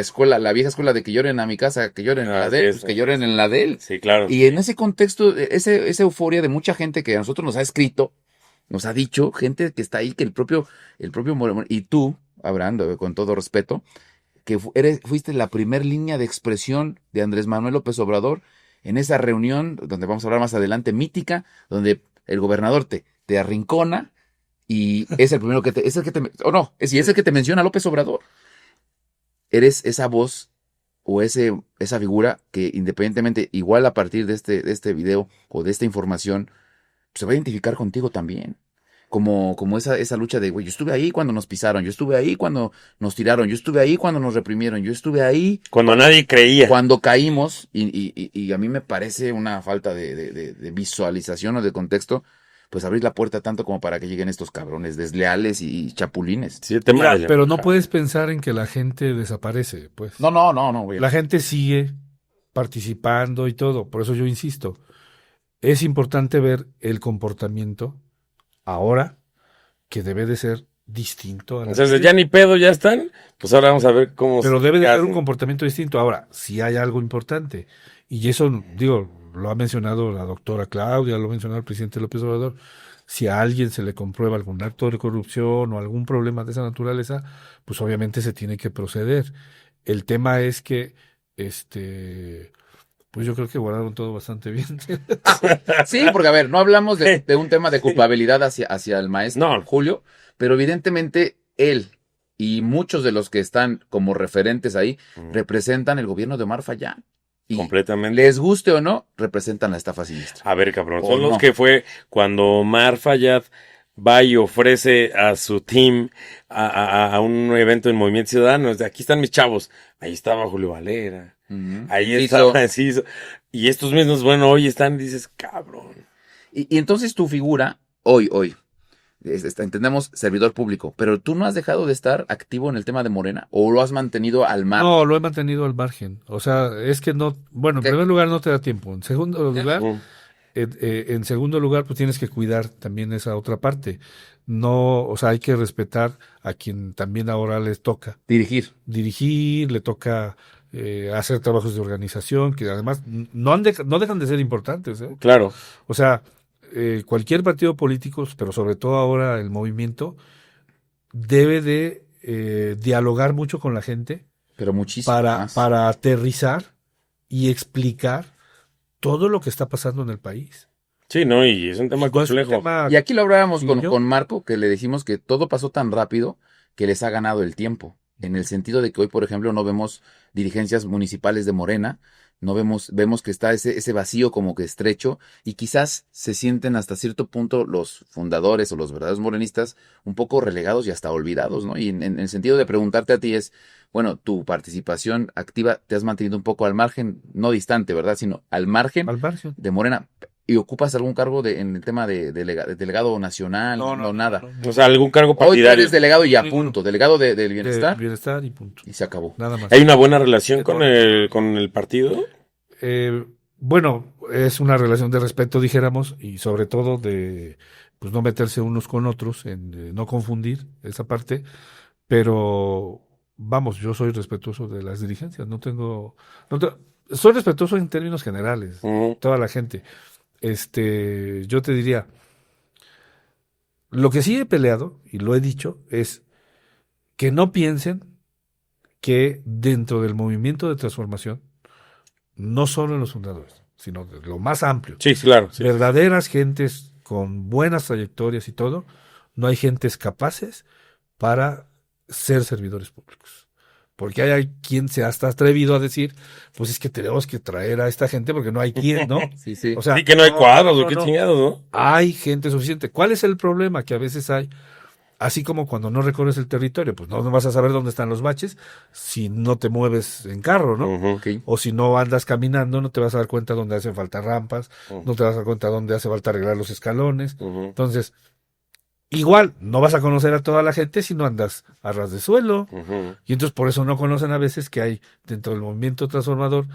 vieja escuela de que lloren a mi casa, que lloren en la Así de él, es. pues que lloren en la de él. Sí, claro. Y en ese contexto, esa euforia de mucha gente que a nosotros nos ha escrito, nos ha dicho, gente que está ahí, que el propio Moreno, y tú, Abraham, con todo respeto, que fuiste la primer línea de expresión de Andrés Manuel López Obrador en esa reunión, donde vamos a hablar más adelante, mítica, donde el gobernador te arrincona y es el primero que es el que te menciona López Obrador. Eres esa voz o esa figura que independientemente, igual a partir de este video o de esta información, se va a identificar contigo también. Como esa lucha de, güey, yo estuve ahí cuando nos pisaron, yo estuve ahí cuando nos tiraron, yo estuve ahí cuando nos reprimieron, yo estuve ahí Cuando nadie creía. cuando caímos, y a mí me parece una falta de visualización o de contexto, pues abrir la puerta tanto como para que lleguen estos cabrones desleales y chapulines. Sí, el tema Mira, de la pero no embajada. puedes pensar en que la gente desaparece, pues. No, güey. La gente sigue participando y todo. Por eso yo insisto, es importante ver el comportamiento ahora que debe de ser distinto. Entonces, ya ni pedo, ya están. Pues ahora vamos a ver cómo... Pero debe de haber un hacen. comportamiento distinto. Ahora, si hay algo importante, y eso, digo, lo ha mencionado la doctora Claudia, lo ha mencionado el presidente López Obrador, si a alguien se le comprueba algún acto de corrupción o algún problema de esa naturaleza, pues obviamente se tiene que proceder. El tema es que, pues yo creo que guardaron todo bastante bien. Sí, porque a ver, no hablamos de un tema de culpabilidad hacia el maestro No. Julio, pero evidentemente él y muchos de los que están como referentes ahí representan el gobierno de Omar Fayad. Y Completamente. les guste o no, representan la estafa siniestra. A ver, cabrón, O son los no. que fue cuando Omar Fayad va y ofrece a su team a un evento en Movimiento Ciudadano. Aquí están mis chavos. Ahí estaba Julio Valera. Ujú. Ahí Hizo- estaba Ciso. Y estos mismos, bueno, hoy están, dices, cabrón. Y entonces tu figura, hoy, entendemos servidor público, pero tú no has dejado de estar activo en el tema de Morena o lo has mantenido al mar. No, lo he mantenido al margen. O sea, es que no, bueno, en ¿Qué? primer lugar no te da tiempo. En segundo lugar, Mm. En segundo lugar, pues tienes que cuidar también esa otra parte. No, o sea, hay que respetar a quien también ahora les toca dirigir, le toca hacer trabajos de organización, que además no dejan de ser importantes, ¿eh? Claro. O sea, cualquier partido político, pero sobre todo ahora el movimiento, debe de dialogar mucho con la gente Pero muchísimo más. para aterrizar y explicar todo lo que está pasando en el país. Sí, no, y es un tema No es un complejo. tema- Y aquí lo hablábamos digo yo. con Marco, que le dijimos que todo pasó tan rápido que les ha ganado el tiempo. En el sentido de que hoy, por ejemplo, no vemos dirigencias municipales de Morena, no vemos que está ese vacío como que estrecho, y quizás se sienten hasta cierto punto los fundadores o los verdaderos morenistas un poco relegados y hasta olvidados, ¿no? Y en el sentido de preguntarte a ti es, bueno, tu participación activa te has mantenido un poco al margen, no distante, ¿verdad? Sino al margen Al margen. de Morena. ¿Y ocupas algún cargo en el tema de delegado nacional? No, nada. O sea, algún cargo Hoy tú partidario. eres delegado y a No. punto. Delegado del bienestar Bienestar y punto. y se acabó. Nada más. ¿Hay una buena relación con el partido? Bueno, es una relación de respeto, dijéramos, y sobre todo de pues no meterse unos con otros, en no confundir esa parte, pero vamos, yo soy respetuoso de las dirigencias, soy respetuoso en términos generales, Ujú. toda la gente. Yo te diría, lo que sí he peleado, y lo he dicho, es que no piensen que dentro del movimiento de transformación, no solo en los fundadores, sino de lo más amplio, Sí, claro. Sí. verdaderas gentes con buenas trayectorias y todo, no hay gentes capaces para ser servidores públicos. Porque hay quien se hasta atrevido a decir, pues es que tenemos que traer a esta gente porque no hay quien, ¿no? Sí, sí. O sea, Sí, que no hay cuadros, o qué chingados, ¿no? hay gente suficiente. ¿Cuál es el problema? Que a veces hay, así como cuando no recorres el territorio, pues no vas a saber dónde están los baches si no te mueves en carro, ¿no? Ujú. Ok. O si no andas caminando, no te vas a dar cuenta dónde hacen falta rampas, no te vas a dar cuenta dónde hace falta arreglar los escalones. Ujú. Entonces, igual, no vas a conocer a toda la gente si no andas a ras de suelo. Ujú. Y entonces por eso no conocen a veces que hay dentro del movimiento transformador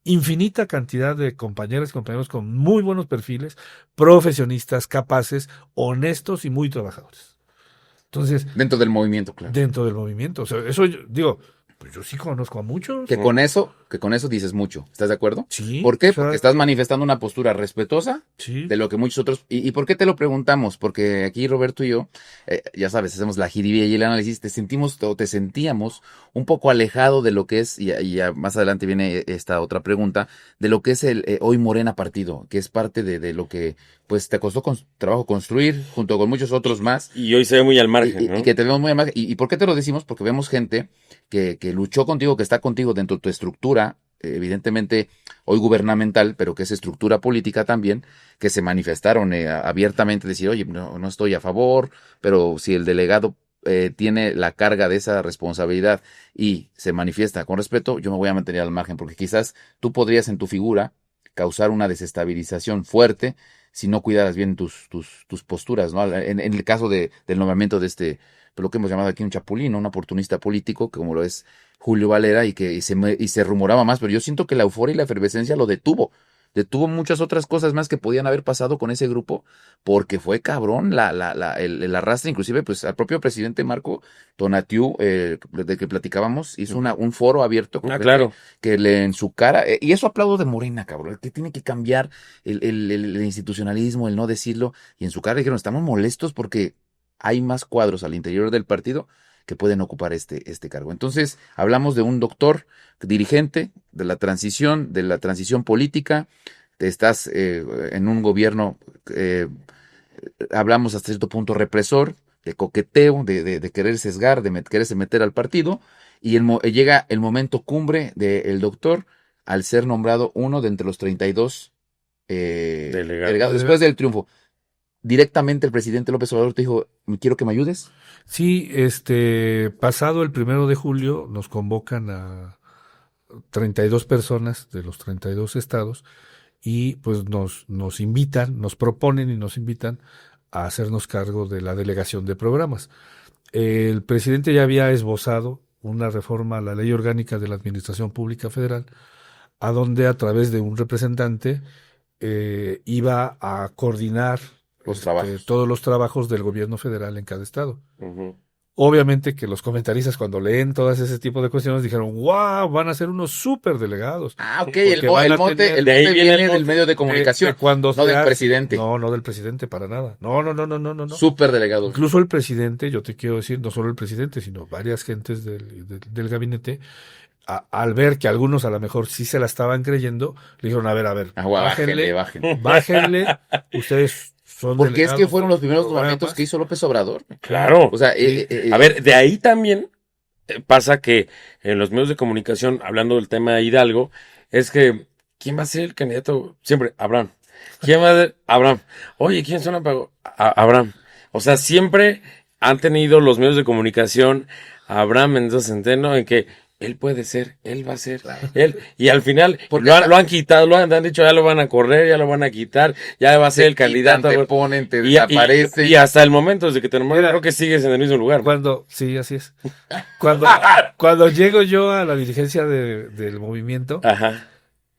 infinita cantidad de compañeras y compañeros con muy buenos perfiles, profesionistas, capaces, honestos y muy trabajadores. Entonces, Dentro del movimiento, claro. dentro del movimiento, o sea, eso digo, pues yo sí conozco a muchos. Que con eso dices mucho. ¿Estás de acuerdo? Sí. ¿Por qué? o sea, Porque estás manifestando una postura respetuosa sí. de lo que muchos otros. ¿Y por qué te lo preguntamos? Porque aquí Roberto y yo, ya sabes, hacemos la jiribilla y el análisis, te sentíamos un poco alejado de lo que es, y ya más adelante viene esta otra pregunta, de lo que es el hoy Morena Partido, que es parte de lo que pues te costó trabajo construir, junto con muchos otros más. Y hoy se ve muy al margen, ¿no? Y que te vemos muy al margen. ¿Y por qué te lo decimos? Porque vemos gente que luchó contigo, que está contigo dentro de tu estructura, evidentemente hoy gubernamental, pero que es estructura política también, que se manifestaron abiertamente, decir, oye, no estoy a favor, pero si el delegado tiene la carga de esa responsabilidad y se manifiesta con respeto, yo me voy a mantener al margen, porque quizás tú podrías en tu figura causar una desestabilización fuerte si no cuidaras bien tus posturas, ¿no? En el caso del nombramiento de lo que hemos llamado aquí un chapulín, ¿no? Un oportunista político, como lo es Julio Valera, y se rumoraba más, pero yo siento que la euforia y la efervescencia lo detuvo muchas otras cosas más que podían haber pasado con ese grupo, porque fue cabrón el arrastre, inclusive pues al propio presidente Marco Tonatiuh, de que platicábamos, hizo un foro abierto Claro. que le en su cara, y eso aplaudo de Morena, cabrón, que tiene que cambiar el institucionalismo, el no decirlo, y en su cara dijeron, estamos molestos porque hay más cuadros al interior del partido que pueden ocupar este cargo. Entonces, hablamos de un doctor dirigente de la transición política, estás en un gobierno, hablamos hasta cierto punto represor, de coqueteo, de querer sesgar, de quererse meter al partido, y llega el momento cumbre del doctor al ser nombrado uno de entre los 32 delegados después del triunfo. Directamente el presidente López Obrador te dijo, quiero que me ayudes. Sí, pasado el 1 de julio nos convocan a 32 personas de los 32 estados y pues nos invitan, nos proponen y nos invitan a hacernos cargo de la delegación de programas. El presidente ya había esbozado una reforma a la Ley Orgánica de la Administración Pública Federal, a donde a través de un representante iba a coordinar Los trabajos. todos los trabajos del gobierno federal en cada estado. Ujú. Obviamente que los comentaristas cuando leen todas ese tipo de cuestiones dijeron, wow, van a ser unos súper delegados. Ah, ok, Porque el van a mote, tener- el de ahí mote viene el viene del mote. medio de comunicación, cuando no se del hace- presidente. No del presidente, para nada. No. Súper delegado. Incluso el presidente, yo te quiero decir, no solo el presidente, sino varias gentes del gabinete, al ver que algunos a lo mejor sí se la estaban creyendo, le dijeron, a ver, Bájenle. bájenle, ustedes son Porque es que delegados, fueron los primeros programas. momentos que hizo López Obrador. Claro. O sea, A ver, de ahí también pasa que en los medios de comunicación, hablando del tema de Hidalgo, es que, ¿quién va a ser el candidato? Siempre, Abraham. ¿Quién va a ser? Abraham. Oye, ¿quién suena para Abraham? O sea, siempre han tenido los medios de comunicación a Abraham Mendoza Centeno en que él puede ser, él va a ser, él. Y al final Porque lo han quitado, han dicho, ya lo van a correr, ya lo van a quitar, ya va a ser el candidato. Te ponen, te Y- desaparece. Y hasta el momento, desde que te nombraron, Mira, creo que sigues en el mismo lugar. Sí, así es. Cuando llego yo a la dirigencia del movimiento, Ajá.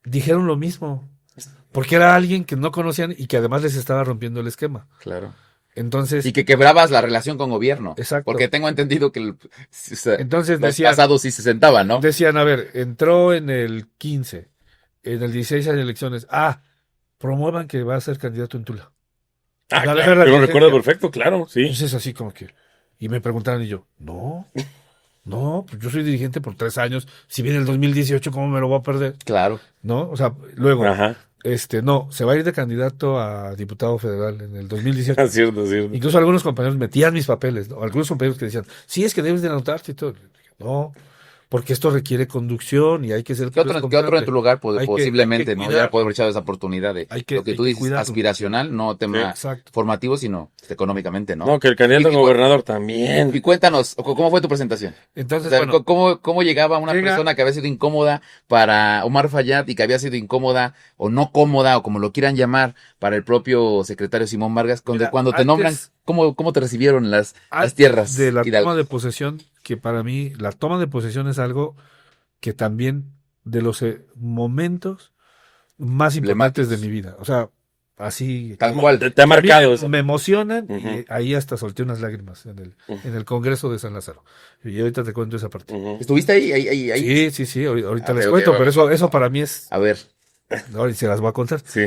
dijeron lo mismo. Porque era alguien que no conocían y que además les estaba rompiendo el esquema. Claro. Entonces, Y que quebrabas la relación con gobierno. Exacto. Porque tengo entendido que o sea, Entonces los decían- pasados sí se sentaban, ¿no? decían, a ver, entró en el 15, en el 16 hay elecciones. Promuevan que va a ser candidato en Tula. Ah, La claro, verdad, yo lo la recuerdo gente- perfecto, claro, sí. Entonces así como que... Y me preguntaron y yo, no, pues yo soy dirigente por 3 años. Si viene el 2018, ¿cómo me lo voy a perder? Claro. ¿No? O sea, luego, Ajá. no, se va a ir de candidato a diputado federal en el 2018. Cierto, cierto. Incluso algunos compañeros metían mis papeles, ¿no? Algunos compañeros que decían, sí, es que debes de anotarte y todo. Dije, no, porque esto requiere conducción y hay que ser ¿Qué otro en tu lugar Hay que- posiblemente, hay que no? cuidar. Ya puede haber echado esa oportunidad de Hay que- lo que hay tú que dices, cuidarlo. aspiracional, no tema Exacto. formativo, sino económicamente, ¿no? No, que el candidato a Y- gobernador Y también. cuéntanos, ¿cómo fue tu presentación? O Entonces, sea, bueno, ¿cómo llegaba una Llega- persona que había sido incómoda para Omar Fayad y que había sido incómoda o no cómoda o como lo quieran llamar para el propio secretario Simón Vargas? Cuando Mira, te nombran, antes- ¿cómo te recibieron las antes tierras? de la Hidalgo? toma de posesión, que para mí la toma de posesión es algo que también de los momentos más importantes de mi vida. O sea, así Tal cual. Te ha marcado a mí eso. me emocionan Ujú. y ahí hasta solté unas lágrimas en el Congreso de San Lázaro. Y ahorita te cuento esa parte. Ujú. ¿Estuviste ahí? Sí, ahorita Ah, les ok, cuento, ok. pero eso para mí es, A ver, ahora se las voy a contar. Sí.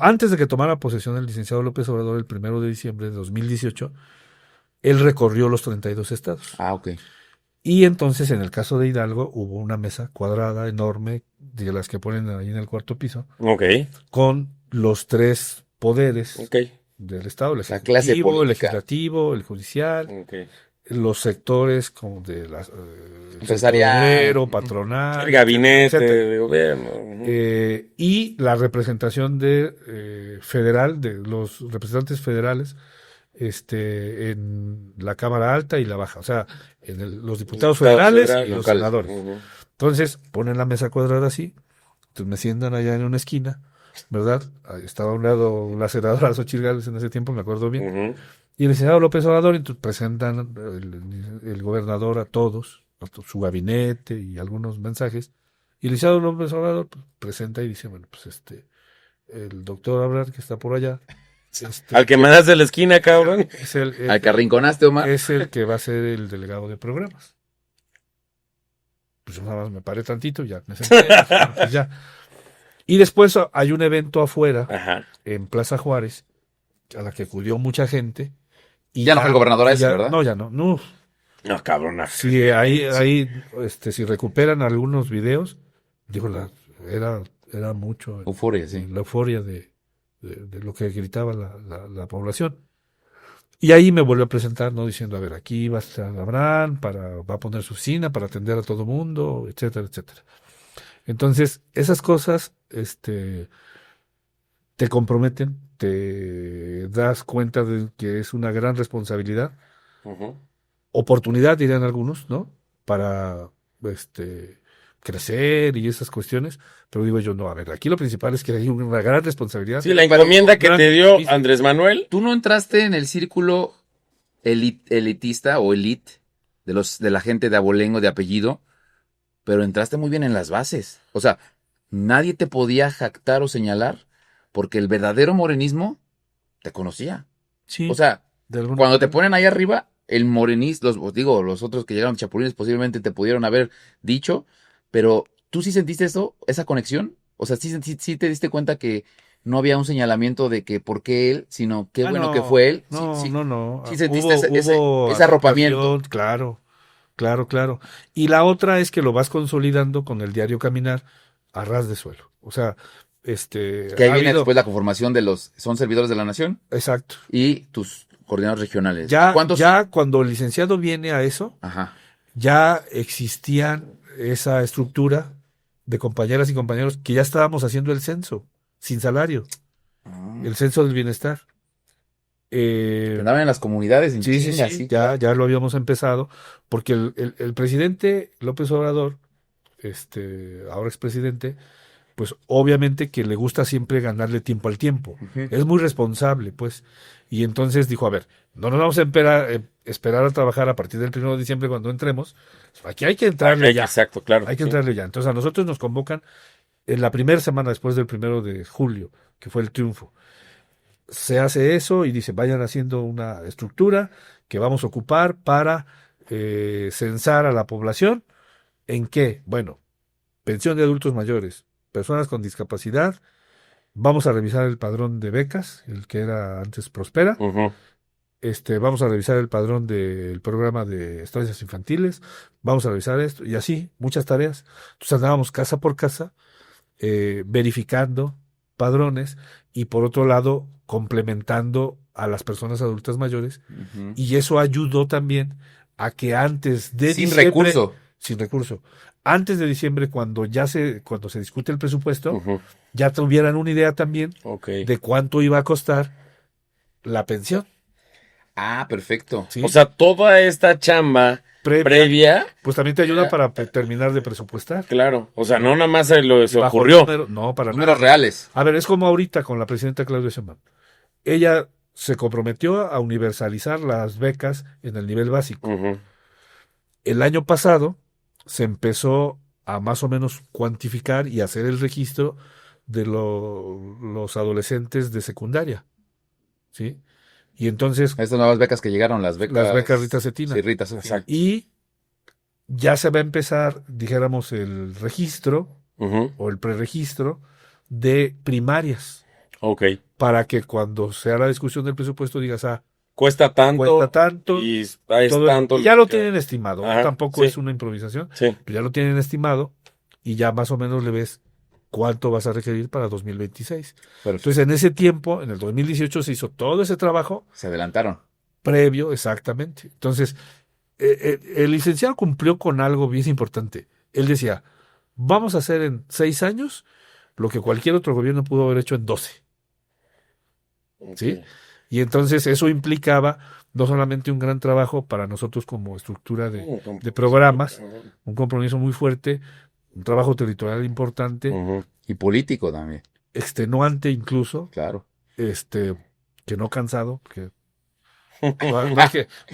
Antes de que tomara posesión el licenciado López Obrador el 1 de diciembre de 2018, él recorrió los 32 estados. ok. Y entonces, en el caso de Hidalgo, hubo una mesa cuadrada enorme, de las que ponen ahí en el cuarto piso, Ok, con los 3 poderes ok, del Estado, el La clase ejecutivo, el política. legislativo, el judicial, ok. los sectores como de la Empresarial. patronal, El gabinete etcétera. de gobierno. Ujú. Y la representación federal, de los representantes federales, en la Cámara Alta y la Baja, o sea, los diputados federales y los locales. senadores. Ujú. Entonces, ponen la mesa cuadrada así, entonces me sientan allá en una esquina, ¿verdad? Ahí estaba a un lado la senadora Xochitl Gálvez en ese tiempo, me acuerdo bien, Ujú. y el senador López Obrador, entonces presentan el gobernador a todos, a su gabinete y algunos mensajes, y el senador López Obrador pues, presenta y dice, bueno, pues el doctor Abraham que está por allá, Al que me das de la esquina, cabrón. es el, Al que arrinconaste, Omar. es el que va a ser el delegado de programas. Pues yo nada más me paré tantito, ya me senté, pues ya. Y después hay un evento afuera, Ajá. en Plaza Juárez, a la que acudió mucha gente. Y Ya no fue el gobernador a ese, ya- ¿verdad? No, ya no. No. No, cabrón. No. Sí, ahí, si recuperan algunos videos, digo, era mucho Euforia, sí. la euforia de lo que gritaba la población. Y ahí me volvió a presentar, ¿no? Diciendo, a ver, aquí va a estar Abraham, va a poner su oficina para atender a todo mundo, etcétera, etcétera. Entonces, esas cosas, te comprometen, te das cuenta de que es una gran responsabilidad, Ujú. oportunidad, dirían algunos, ¿no? Para, crecer y esas cuestiones. Pero digo yo, no, a ver, aquí lo principal es que hay una gran responsabilidad. Sí, la encomienda que gran- te dio Andrés Manuel. ¿Tú no entraste en el círculo elitista o elite de la gente de abolengo de apellido, pero entraste muy bien en las bases? O sea, nadie te podía jactar o señalar porque el verdadero morenismo te conocía. Sí, O sea, de alguna cuando te manera. ponen ahí arriba, el morenismo, los otros que llegaron chapulines posiblemente te pudieron haber dicho, pero ¿tú sí sentiste eso, esa conexión? O sea, sí te diste cuenta que no había un señalamiento de que por qué él, sino qué bueno que fue él. Sí, No, sí, no, no. sí sentiste Hubo ese arropamiento. aceptación, claro, claro, claro. Y la otra es que lo vas consolidando con el diario caminar a ras de suelo. O sea, Que ahí ha viene habido, después la conformación son servidores de la nación exacto. y tus coordinadores regionales. Ya, ¿Cuántos? ya cuando el licenciado viene a eso, Ajá. ya existían esa estructura de compañeras y compañeros que ya estábamos haciendo el censo, sin salario, el censo del bienestar. Que Eh, andaban en las comunidades en sí, sí, chinga, sí, sí, ya, claro. ya lo habíamos empezado, porque el presidente López Obrador, ahora expresidente, pues obviamente que le gusta siempre ganarle tiempo al tiempo. Ujú. Es muy responsable, pues. Y entonces dijo, a ver, no nos vamos a esperar a trabajar a partir del 1 de diciembre cuando entremos. Aquí hay que entrarle ya. Exacto, claro. Hay que sí. entrarle ya. Entonces a nosotros nos convocan en la primera semana después del 1 de julio, que fue el triunfo. Se hace eso y dice, vayan haciendo una estructura que vamos a ocupar para censar a la población. ¿En qué? Bueno, pensión de adultos mayores, personas con discapacidad. Vamos a revisar el padrón de becas, el que era antes Prospera. Ujú. Vamos a revisar el padrón del programa de estancias infantiles. Vamos a revisar esto y así, muchas tareas. Entonces andábamos casa por casa verificando padrones y por otro lado complementando a las personas adultas mayores Ujú. y eso ayudó también a que antes de Sin diciembre, recurso. sin recurso, antes de diciembre cuando se discute el presupuesto, Ujú. ya tuvieran una idea también Ok. de cuánto iba a costar la pensión, Ah, perfecto. ¿sí? O sea, toda esta chamba previa, pues también te ayuda para terminar de presupuestar. claro. O sea, no nada más se Bajo ocurrió. no, para nada. Números reales. A ver, es como ahorita con la presidenta Claudia Sheinbaum. Ella se comprometió a universalizar las becas en el nivel básico. Ujú. El año pasado se empezó a más o menos cuantificar y hacer el registro de los adolescentes de secundaria, ¿sí? Y entonces Estas nuevas becas que llegaron, las becas Rita Cetina. Sí, Rita Cetina. Exacto. Y ya se va a empezar, dijéramos, el registro Ujú. o el preregistro de primarias, Ok. para que cuando sea la discusión del presupuesto digas, Cuesta tanto. cuesta tanto, Y es todo- tanto. y ya lo tienen estimado, Ajá, tampoco sí. es una improvisación, Sí. pero ya lo tienen estimado y ya más o menos le ves cuánto vas a requerir para 2026. Pero Entonces, en ese tiempo, en el 2018, se hizo todo ese trabajo se adelantaron. previo, exactamente. Entonces, el licenciado cumplió con algo bien importante. Él decía, vamos a hacer en 6 años lo que cualquier otro gobierno pudo haber hecho en 12. ¿Sí? Y entonces eso implicaba no solamente un gran trabajo para nosotros como estructura de programas, un compromiso muy fuerte, un trabajo territorial importante, Ujú. Y político también, extenuante incluso, claro. que no cansado, que no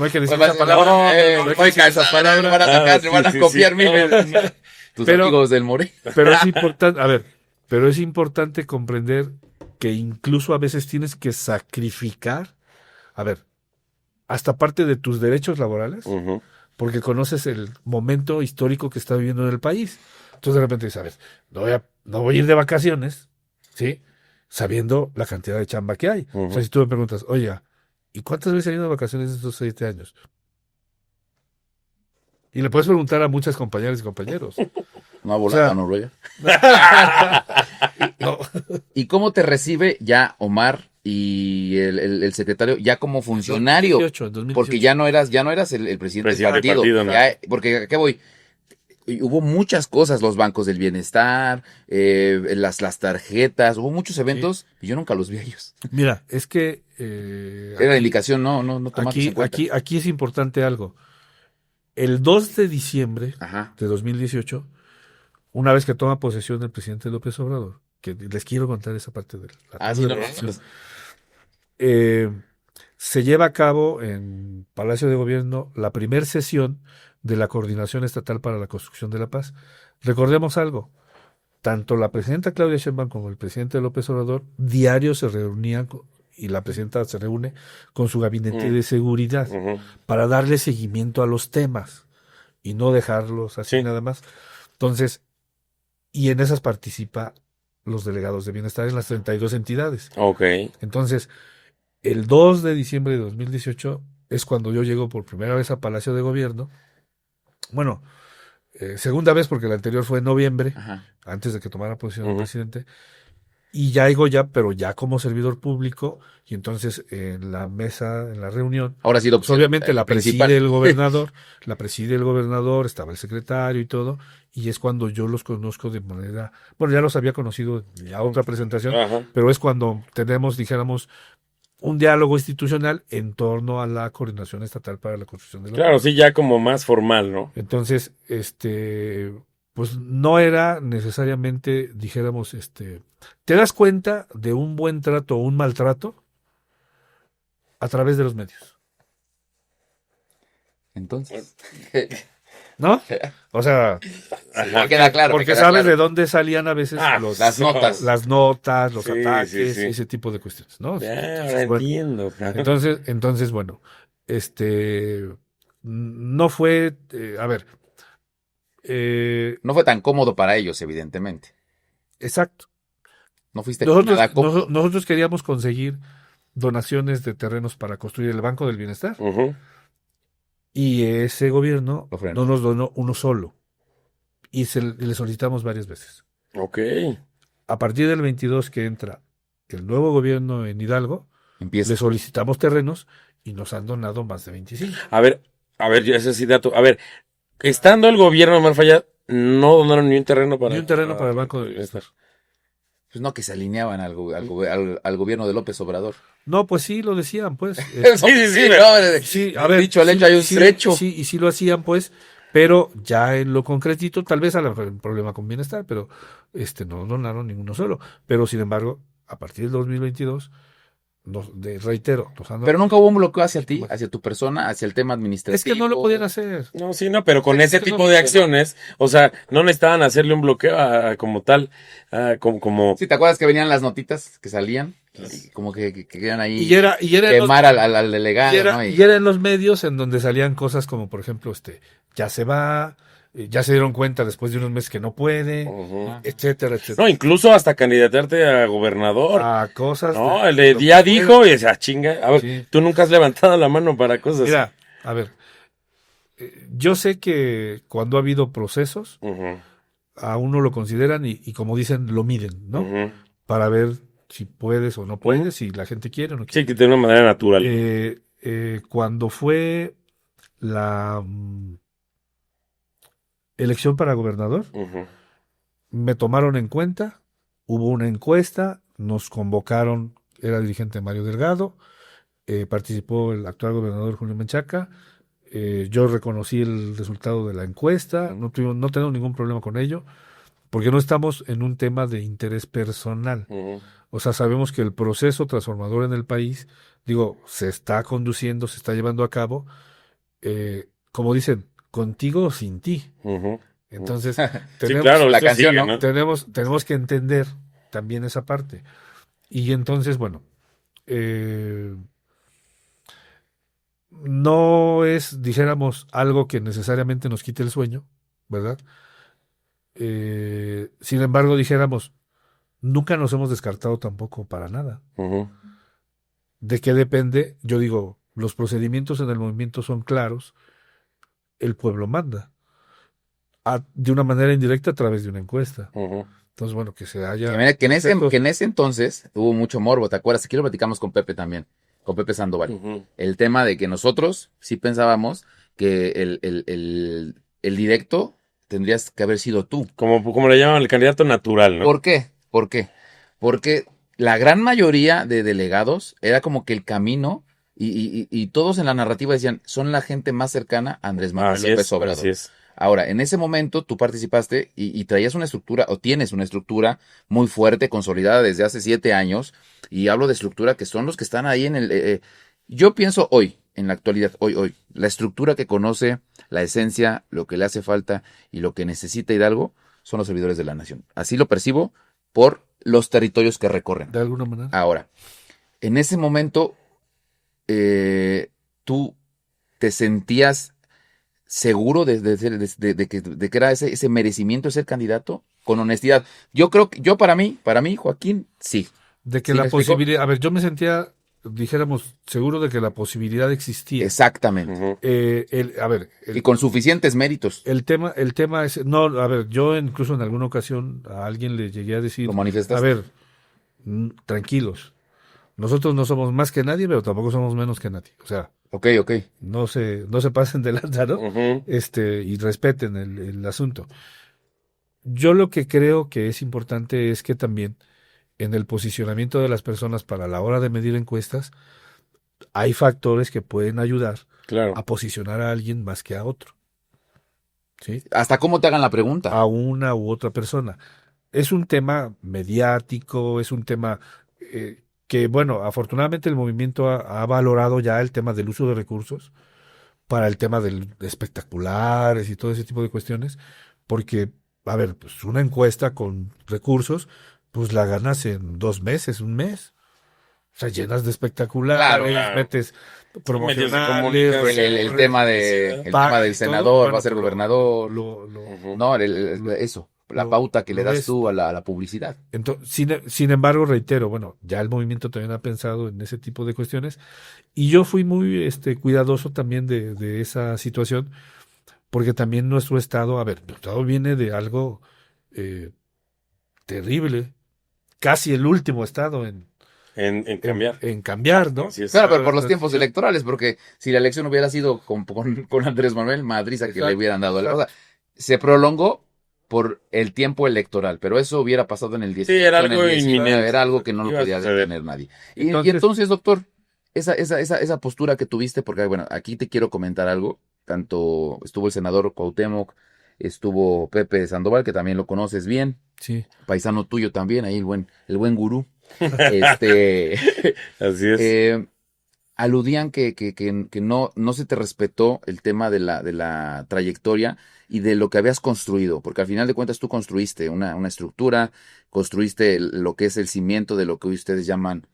hay que decir esa No, palabra, no hay que decir esa me palabra, van a atacar, Ah, me van a sí, sí, copiar sí. tus Pero- amigos del More. pero es importante, a ver, pero es importante comprender que incluso a veces tienes que sacrificar, a ver, hasta parte de tus derechos laborales, Ujú. porque conoces el momento histórico que está viviendo en el país. Entonces de repente dices, a ver, no voy a ir de vacaciones, ¿sí? Sabiendo la cantidad de chamba que hay. O sea, Ujú. si tú me preguntas, oye, ¿y cuántas veces he ido de vacaciones estos 7 años? Y le puedes preguntar a muchas compañeras y compañeros. No ha O volado sea- a Noruega. No. ¿Y cómo te recibe ya Omar y el secretario ya como funcionario? 2018. Porque ya no eras el presidente del Presidente del partido. partido, ¿no? Ya, porque ¿a qué voy? Y hubo muchas cosas, los bancos del bienestar, las tarjetas, hubo muchos eventos y yo nunca los vi a ellos. Mira, es que Era la indicación, no tomarlos aquí, en cuenta. aquí es importante algo. El 2 de diciembre Ajá. de 2018, una vez que toma posesión el presidente López Obrador, que les quiero contar esa parte de la Ah, sí, no, posesión, se lleva a cabo en Palacio de Gobierno la primera sesión de la Coordinación Estatal para la Construcción de la Paz. Recordemos algo, tanto la presidenta Claudia Sheinbaum como el presidente López Obrador diario se reunían y la presidenta se reúne con su gabinete de seguridad para darle seguimiento a los temas y no dejarlos así nada más. Entonces, y en esas participa los delegados de bienestar en las 32 entidades. Ok. Entonces, el 2 de diciembre de 2018 es cuando yo llego por primera vez a Palacio de Gobierno. Bueno, segunda vez porque la anterior fue en noviembre, antes de que tomara posición el presidente. Y ya pero ya como servidor público, y entonces en la mesa, en la reunión, ahora sí, pues obviamente la principal. preside el gobernador, estaba el secretario y todo, y es cuando yo los conozco de manera, bueno, ya los había conocido en la otra presentación, pero es cuando tenemos, dijéramos, un diálogo institucional en torno a la coordinación estatal para la construcción de la Claro, sí, ya como más formal, ¿no? Entonces, pues no era necesariamente, dijéramos, te das cuenta de un buen trato o un maltrato a través de los medios. Entonces, ¿No? O sea, queda claro. porque sabes de dónde salían a veces las notas. Las notas, los Sí, ataques, sí. ese tipo de cuestiones, ¿no? Ya, ahora Bueno, entiendo. entonces, bueno, no fue, a ver, no fue tan cómodo para ellos, evidentemente. exacto. No fuiste nada cómodo. Nosotros queríamos conseguir donaciones de terrenos para construir el Banco del Bienestar. Y ese gobierno no nos donó uno solo. Y le solicitamos varias veces. Ok. A partir del 22 que entra el nuevo gobierno en Hidalgo, le solicitamos terrenos y nos han donado más de 25. A ver, ese sí dato. A ver, estando el gobierno de Marfaya, no donaron ni un terreno para el Banco del Bienestar. Pues no, que se alineaban al gobierno de López Obrador. No, pues sí, lo decían, pues. Sí, a ver, dicho al hecho hay un trecho. Sí, y sí lo hacían, pues, pero ya en lo concretito, tal vez a lo mejor hay un problema con bienestar, pero no donaron ninguno solo. Pero, sin embargo, a partir del 2022, reitero, pero nunca hubo un bloqueo hacia ti, hacia tu persona, hacia el tema administrativo. Es que no lo podían hacer. No, sí, no, pero con ese tipo de acciones, o sea, no necesitaban hacerle un bloqueo como tal, como... Sí, ¿te acuerdas que venían las notitas que salían? Como que querían ahí y era quemar al delegado, ¿no? Y era en los medios en donde salían cosas como, por ejemplo, ya se va, ya se dieron cuenta después de unos meses que no puede, etcétera, etcétera. No, incluso hasta candidatarte a gobernador. A cosas. No, ya dijo y decía, chinga. A ver, tú nunca has levantado la mano para cosas. Mira, a ver, yo sé que cuando ha habido procesos, a uno lo consideran y como dicen, lo miden, ¿no? Para ver si puedes o no puedes, si la gente quiere o no quiere. Sí, que de una manera natural. Cuando fue la elección para gobernador, me tomaron en cuenta, hubo una encuesta, nos convocaron, era dirigente Mario Delgado, participó el actual gobernador Julio Menchaca, yo reconocí el resultado de la encuesta, no tengo ningún problema con ello, porque no estamos en un tema de interés personal. O sea, sabemos que el proceso transformador en el país, se está conduciendo, se está llevando a cabo, como dicen, contigo o sin ti. Entonces, tenemos, sí, claro, la canción, sigue, ¿no? tenemos que entender también esa parte. Y entonces, bueno, no es, dijéramos, algo que necesariamente nos quite el sueño, ¿verdad? Sin embargo, dijéramos, nunca nos hemos descartado tampoco para nada. ¿De qué depende? Yo digo, los procedimientos en el movimiento son claros, el pueblo manda. De una manera indirecta a través de una encuesta. Entonces, bueno, que se haya... Que en ese entonces hubo mucho morbo, ¿te acuerdas? Aquí lo platicamos con Pepe también, con Pepe Sandoval. El tema de que nosotros sí pensábamos que el directo tendrías que haber sido tú. Como le llaman el candidato natural, ¿no? ¿Por qué? Porque la gran mayoría de delegados era como que el camino y todos en la narrativa decían, son la gente más cercana a Andrés Manuel López Obrador. Así es. Ahora, en ese momento tú participaste y traías una estructura, o tienes una estructura muy fuerte, consolidada desde hace 7 años, y hablo de estructura que son los que están ahí en el... yo pienso hoy, en la actualidad, hoy, la estructura que conoce, la esencia, lo que le hace falta y lo que necesita Hidalgo, son los servidores de la nación. Así lo percibo por los territorios que recorren. De alguna manera. Ahora, en ese momento, tú te sentías seguro de que era ese merecimiento de ser candidato con honestidad. Yo creo que, para mí, Joaquín, sí. De que ¿Sí la me explico? posibilidad, a ver, yo me sentía, dijéramos, seguro de que la posibilidad existía. Exactamente. Ujú. A ver, Y con suficientes méritos. el tema es, no, a ver, yo incluso en alguna ocasión a alguien le llegué a decir, ¿Lo manifestaste? a ver, tranquilos, nosotros no somos más que nadie, pero tampoco somos menos que nadie. O sea, Ok. no se pasen de lanza, ¿no? Ujú. Y respeten el asunto. Yo lo que creo que es importante es que también en el posicionamiento de las personas para la hora de medir encuestas, hay factores que pueden ayudar Claro. a posicionar a alguien más que a otro. ¿Sí? Hasta cómo te hagan la pregunta. A una u otra persona. Es un tema mediático, es un tema que, bueno, afortunadamente el movimiento ha valorado ya el tema del uso de recursos para el tema de espectaculares y todo ese tipo de cuestiones, porque, a ver, pues una encuesta con recursos, pues la ganas en 2 meses, un mes. O sea, llenas de espectaculares, Claro. metes Medios de promocionales, comunicación. El tema del y senador, todo, va a bueno, ser pero gobernador. Ujú. No, eso, la pauta que le das tú a la publicidad. Entonces, sin embargo, reitero, bueno, ya el movimiento también ha pensado en ese tipo de cuestiones y yo fui muy cuidadoso también de esa situación, porque también nuestro estado, a ver, nuestro estado viene de algo terrible, casi el último estado En cambiar. en cambiar, ¿no? Así es. Claro, pero por los tiempos electorales, porque si la elección hubiera sido con Andrés Manuel, Madrid, a que le Exacto, hubieran dado la exacto. cosa. Se prolongó por el tiempo electoral, pero eso hubiera pasado en el 18. Sí, era en el algo 19, inminente. era algo que no lo Iba a podía suceder. detener nadie. Y Entonces- entonces, doctor, esa postura que tuviste, porque bueno, aquí te quiero comentar algo. Tanto estuvo el senador Cuauhtémoc, estuvo Pepe Sandoval, que también lo conoces bien, Sí. paisano tuyo también, ahí el buen gurú. Este, Así es. aludían que no se te respetó el tema de la trayectoria y de lo que habías construido, porque al final de cuentas tú construiste una estructura, construiste lo que es el cimiento de lo que hoy ustedes llaman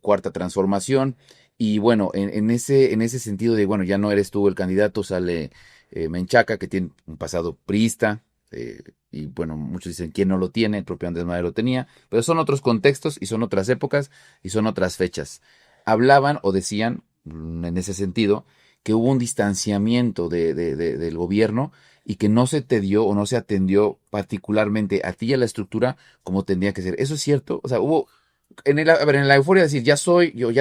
cuarta transformación, y bueno, en ese sentido de, bueno, ya no eres tú el candidato, sale Menchaca, que tiene un pasado priista, y bueno, muchos dicen quién no lo tiene, el propio Andrés Manuel lo tenía, pero son otros contextos y son otras épocas y son otras fechas. Hablaban o decían, en ese sentido, que hubo un distanciamiento del gobierno y que no se te dio o no se atendió particularmente a ti y a la estructura como tendría que ser. ¿Eso es cierto? O sea, hubo, en la euforia de decir, ya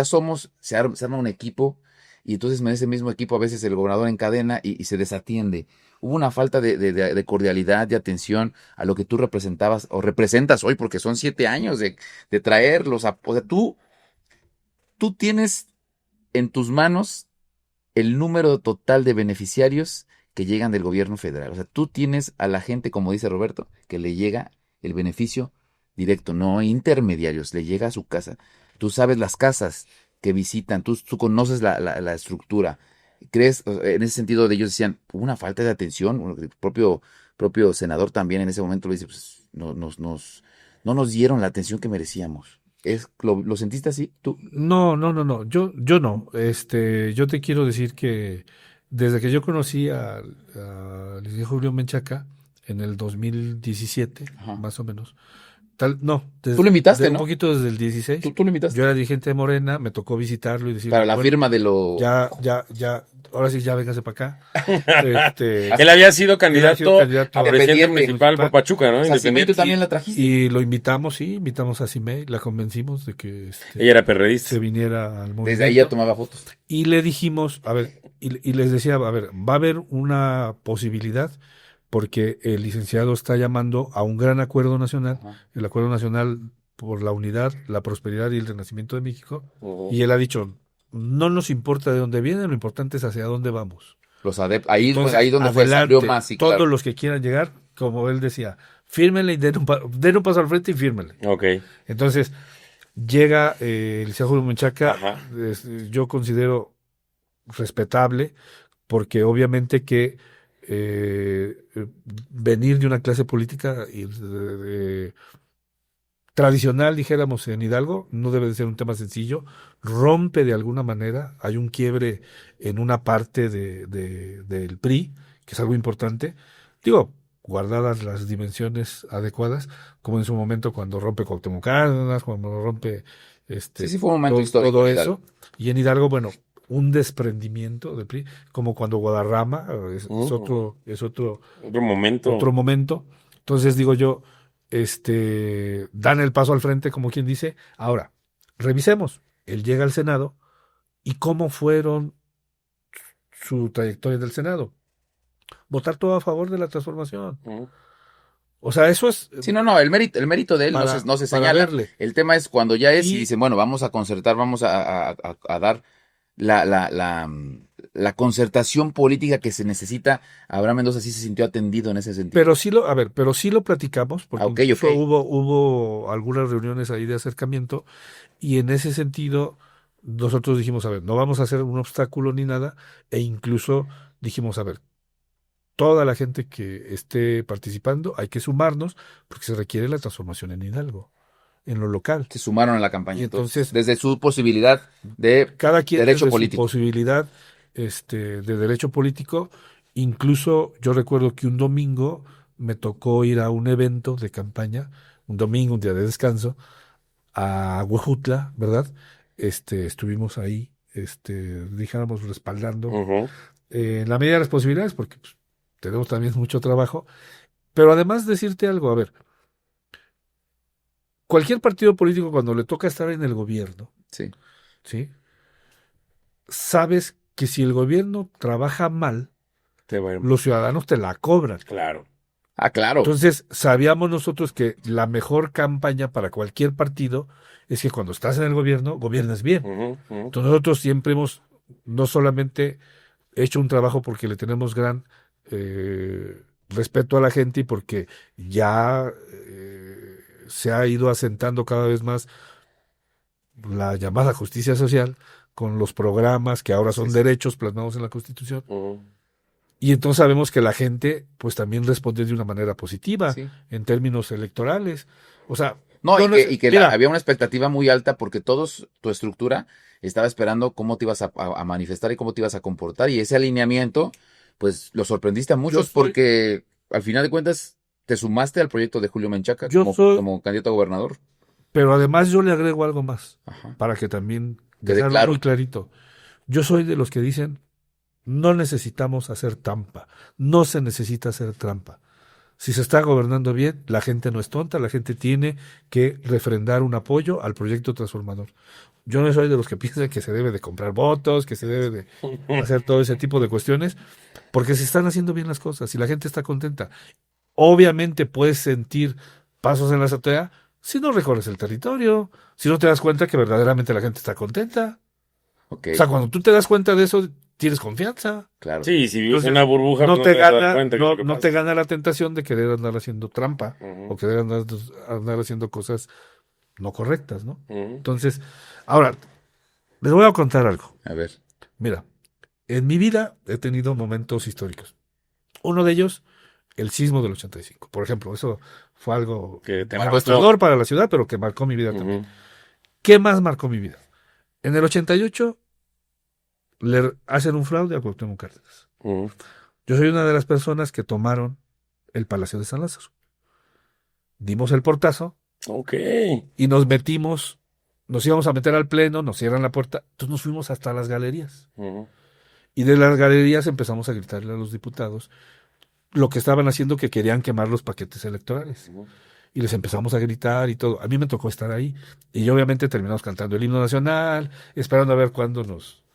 somos, se arma un equipo y entonces en ese mismo equipo a veces el gobernador encadena y se desatiende. Hubo una falta de cordialidad, de atención a lo que tú representabas o representas hoy, porque son 7 años de traerlos o sea, tú tienes en tus manos el número total de beneficiarios que llegan del gobierno federal. O sea, tú tienes a la gente, como dice Roberto, que le llega el beneficio directo, no intermediarios, le llega a su casa. Tú sabes las casas que visitan, tú conoces la estructura. ¿Crees? En ese sentido de ellos decían, hubo una falta de atención, el propio senador también en ese momento lo dice, pues no nos dieron la atención que merecíamos. ¿Lo sentiste así tú? No. Yo no. Yo te quiero decir que desde que yo conocí al licenciado Julio Menchaca en el 2017, Ajá. más o menos. Tú lo invitaste, un ¿no? poquito desde el 16. Tú lo invitaste. Yo era dirigente de Morena, me tocó visitarlo y decirle, Para la bueno, firma de lo... ya, ahora sí, ya véngase para acá. Él había sido candidato a presidente Independiente. municipal por Pachuca, ¿no? O sea, Simei, Independiente. tú también la trajiste. Y lo invitamos a Simei, la convencimos de que Ella era perredista. se viniera al movimiento. Desde ahí ya tomaba fotos. Y le dijimos, a ver, y les decía, a ver, va a haber una posibilidad porque el licenciado está llamando a un gran acuerdo nacional, Ajá. el Acuerdo Nacional por la Unidad, la Prosperidad y el Renacimiento de México, Ujú. y él ha dicho, no nos importa de dónde viene, lo importante es hacia dónde vamos. Los adeptos. Ahí Entonces, donde fue, adelante, salió más. Sí, todos claro. los que quieran llegar, como él decía, fírmenle y den un paso al frente y fírmenle. Ok. Entonces, llega el licenciado Julio Menchaca, Ajá. yo considero respetable, porque obviamente que venir de una clase política tradicional, dijéramos, en Hidalgo, no debe de ser un tema sencillo, rompe de alguna manera, hay un quiebre en una parte del PRI, que es algo importante, digo, guardadas las dimensiones adecuadas, como en su momento cuando rompe Cuauhtémoc Cárdenas, cuando rompe Sí, fue un momento histórico. todo eso, y en Hidalgo, bueno, un desprendimiento del PRI, como cuando Guadarrama, es otro momento. otro momento. Entonces digo yo, dan el paso al frente, como quien dice. Ahora, revisemos. Él llega al Senado y cómo fueron su trayectoria del Senado. Votar todo a favor de la transformación. O sea, eso es. Sí, no, el mérito de él no se señala. Verle. El tema es cuando ya es y dicen, bueno, vamos a concertar, vamos a dar la concertación política que se necesita. Abraham Mendoza sí se sintió atendido en ese sentido. Pero sí lo platicamos, porque Okay. hubo algunas reuniones ahí de acercamiento, y en ese sentido nosotros dijimos, a ver, no vamos a hacer un obstáculo ni nada, e incluso dijimos, a ver, toda la gente que esté participando, hay que sumarnos, porque se requiere la transformación en Hidalgo, en lo local. Se sumaron a la campaña. Y entonces, desde su posibilidad de cada quien derecho desde político. su posibilidad de derecho político. Incluso yo recuerdo que un domingo me tocó ir a un evento de campaña, un domingo, un día de descanso, a Huejutla, ¿verdad? Estuvimos ahí, dijéramos, respaldando en la medida de las posibilidades, porque pues, tenemos también mucho trabajo. Pero además decirte algo, a ver, cualquier partido político cuando le toca estar en el gobierno, sí, sabes que si el gobierno trabaja mal, los ciudadanos te la cobran. Claro. Ah, claro. Entonces, sabíamos nosotros que la mejor campaña para cualquier partido es que cuando estás en el gobierno, gobiernes bien. Entonces, nosotros siempre hemos no solamente hecho un trabajo porque le tenemos gran respeto a la gente y porque ya se ha ido asentando cada vez más la llamada justicia social con los programas que ahora son derechos plasmados en la Constitución. Y entonces sabemos que la gente pues también responde de una manera positiva en términos electorales. O sea, había una expectativa muy alta porque tu estructura estaba esperando cómo te ibas a manifestar y cómo te ibas a comportar, y ese alineamiento pues lo sorprendiste a muchos porque al final de cuentas te sumaste al proyecto de Julio Menchaca como candidato a gobernador. Pero además yo le agrego algo más para que también dejarlo muy clarito. Yo soy de los que dicen: no necesitamos hacer trampa, no se necesita hacer trampa. Si se está gobernando bien, la gente no es tonta, la gente tiene que refrendar un apoyo al proyecto transformador. Yo no soy de los que piensan que se debe de comprar votos, que se debe de hacer todo ese tipo de cuestiones, porque se están haciendo bien las cosas y la gente está contenta. Obviamente puedes sentir pasos en la azotea si no recorres el territorio, si no te das cuenta que verdaderamente la gente está contenta. O sea, cuando tú te das cuenta de eso, tienes confianza. Claro. Sí, si vives en una burbuja, no te te gana la tentación de querer andar haciendo trampa o querer andar haciendo cosas no correctas, ¿no? Entonces, ahora, les voy a contar algo. A ver. Mira, en mi vida he tenido momentos históricos. Uno de ellos, el sismo del 85. Por ejemplo, eso fue algo que devastador para la ciudad, pero que marcó mi vida también. ¿Qué más marcó mi vida? En el 88 le hacen un fraude a Cuauhtémoc Cárdenas. Yo soy una de las personas que tomaron el Palacio de San Lázaro. Dimos el portazo. Y nos íbamos a meter al pleno, nos cierran la puerta, entonces nos fuimos hasta las galerías. Y de las galerías empezamos a gritarle a los diputados lo que estaban haciendo, que querían quemar los paquetes electorales. Y les empezamos a gritar y todo. A mí me tocó estar ahí. Y obviamente terminamos cantando el himno nacional, esperando a ver cuándo nos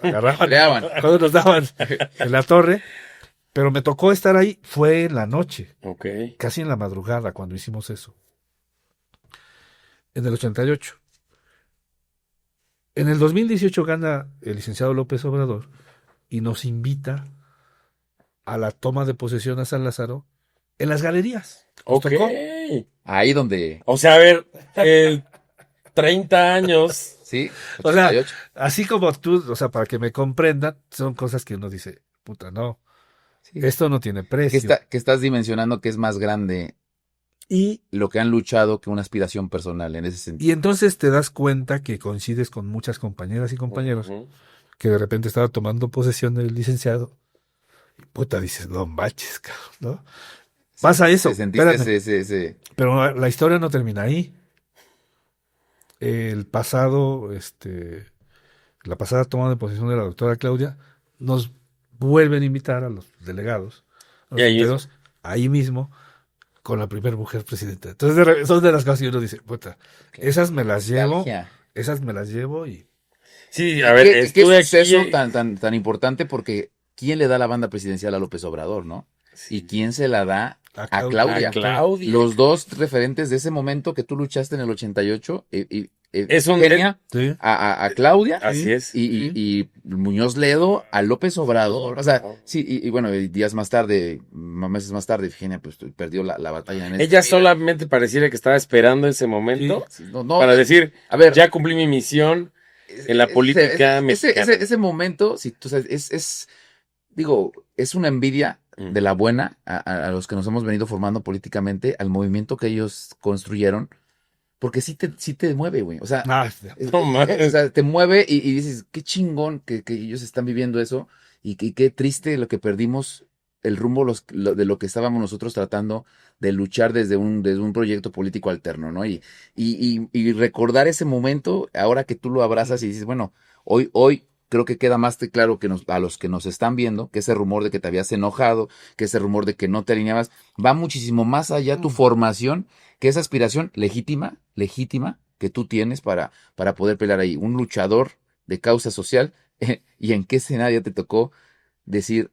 agarraban, cuándo nos daban en la torre. Pero me tocó estar ahí, fue en la noche, casi en la madrugada cuando hicimos eso. En el 88. En el 2018 gana el licenciado López Obrador y nos invita a la toma de posesión a San Lázaro en las galerías. Nos tocó. Ahí donde... O sea, a ver, 30 años. Sí, 88. O sea, así como tú, o sea, para que me comprendan, son cosas que uno dice, puta, no. Sí. Esto no tiene precio. Que estás dimensionando que es más grande Y, lo que han luchado que una aspiración personal en ese sentido. y entonces te das cuenta que coincides con muchas compañeras y compañeros Ujú. que de repente estaba tomando posesión del licenciado. Y puta, dices, no manches, cabrón, ¿no? Pasa eso, Sentiste espérame. ese. Pero la historia no termina ahí. El pasado, la pasada toma de posesión de la doctora Claudia, nos vuelven a invitar a los delegados, a Y los ahí es- enteros, ahí mismo, con la primera mujer presidenta. Entonces, son de las cosas que uno dice, puta, esas me las llevo, Nostalgia. esas me las llevo y Sí, a ver, ¿Qué estuve suceso aquí. tan importante? Porque ¿quién le da la banda presidencial a López Obrador, no? ¿Y quién se la da a a Claudia. Claudia? A Claudia. Los dos referentes de ese momento que tú luchaste en el 88, Es un- Kenia Sí, a Claudia Así es. y Muñoz Ledo a López Obrador. O sea, sí, y bueno, y días más tarde, meses más tarde, Ifigenia pues perdió la batalla en ese. Ella solamente pareciera que estaba esperando ese momento Sí, no, para decir, a ver, ya cumplí mi misión en la política mexicana. ese momento, si tú sabes, digo, es una envidia de la buena a los que nos hemos venido formando políticamente, al movimiento que ellos construyeron, porque sí te mueve, güey. O sea, Ah, No mames. o sea, te mueve y dices, qué chingón que ellos están viviendo eso y qué triste lo que perdimos el rumbo de lo que estábamos nosotros tratando de luchar desde un proyecto político alterno, ¿no? Y recordar ese momento, ahora que tú lo abrazas y dices, bueno, hoy creo que queda más claro que a los que nos están viendo, que ese rumor de que te habías enojado, que ese rumor de que no te alineabas, va muchísimo más allá tu formación, que esa aspiración legítima que tú tienes para poder pelear ahí. Un luchador de causa social, y en qué escenario te tocó decir,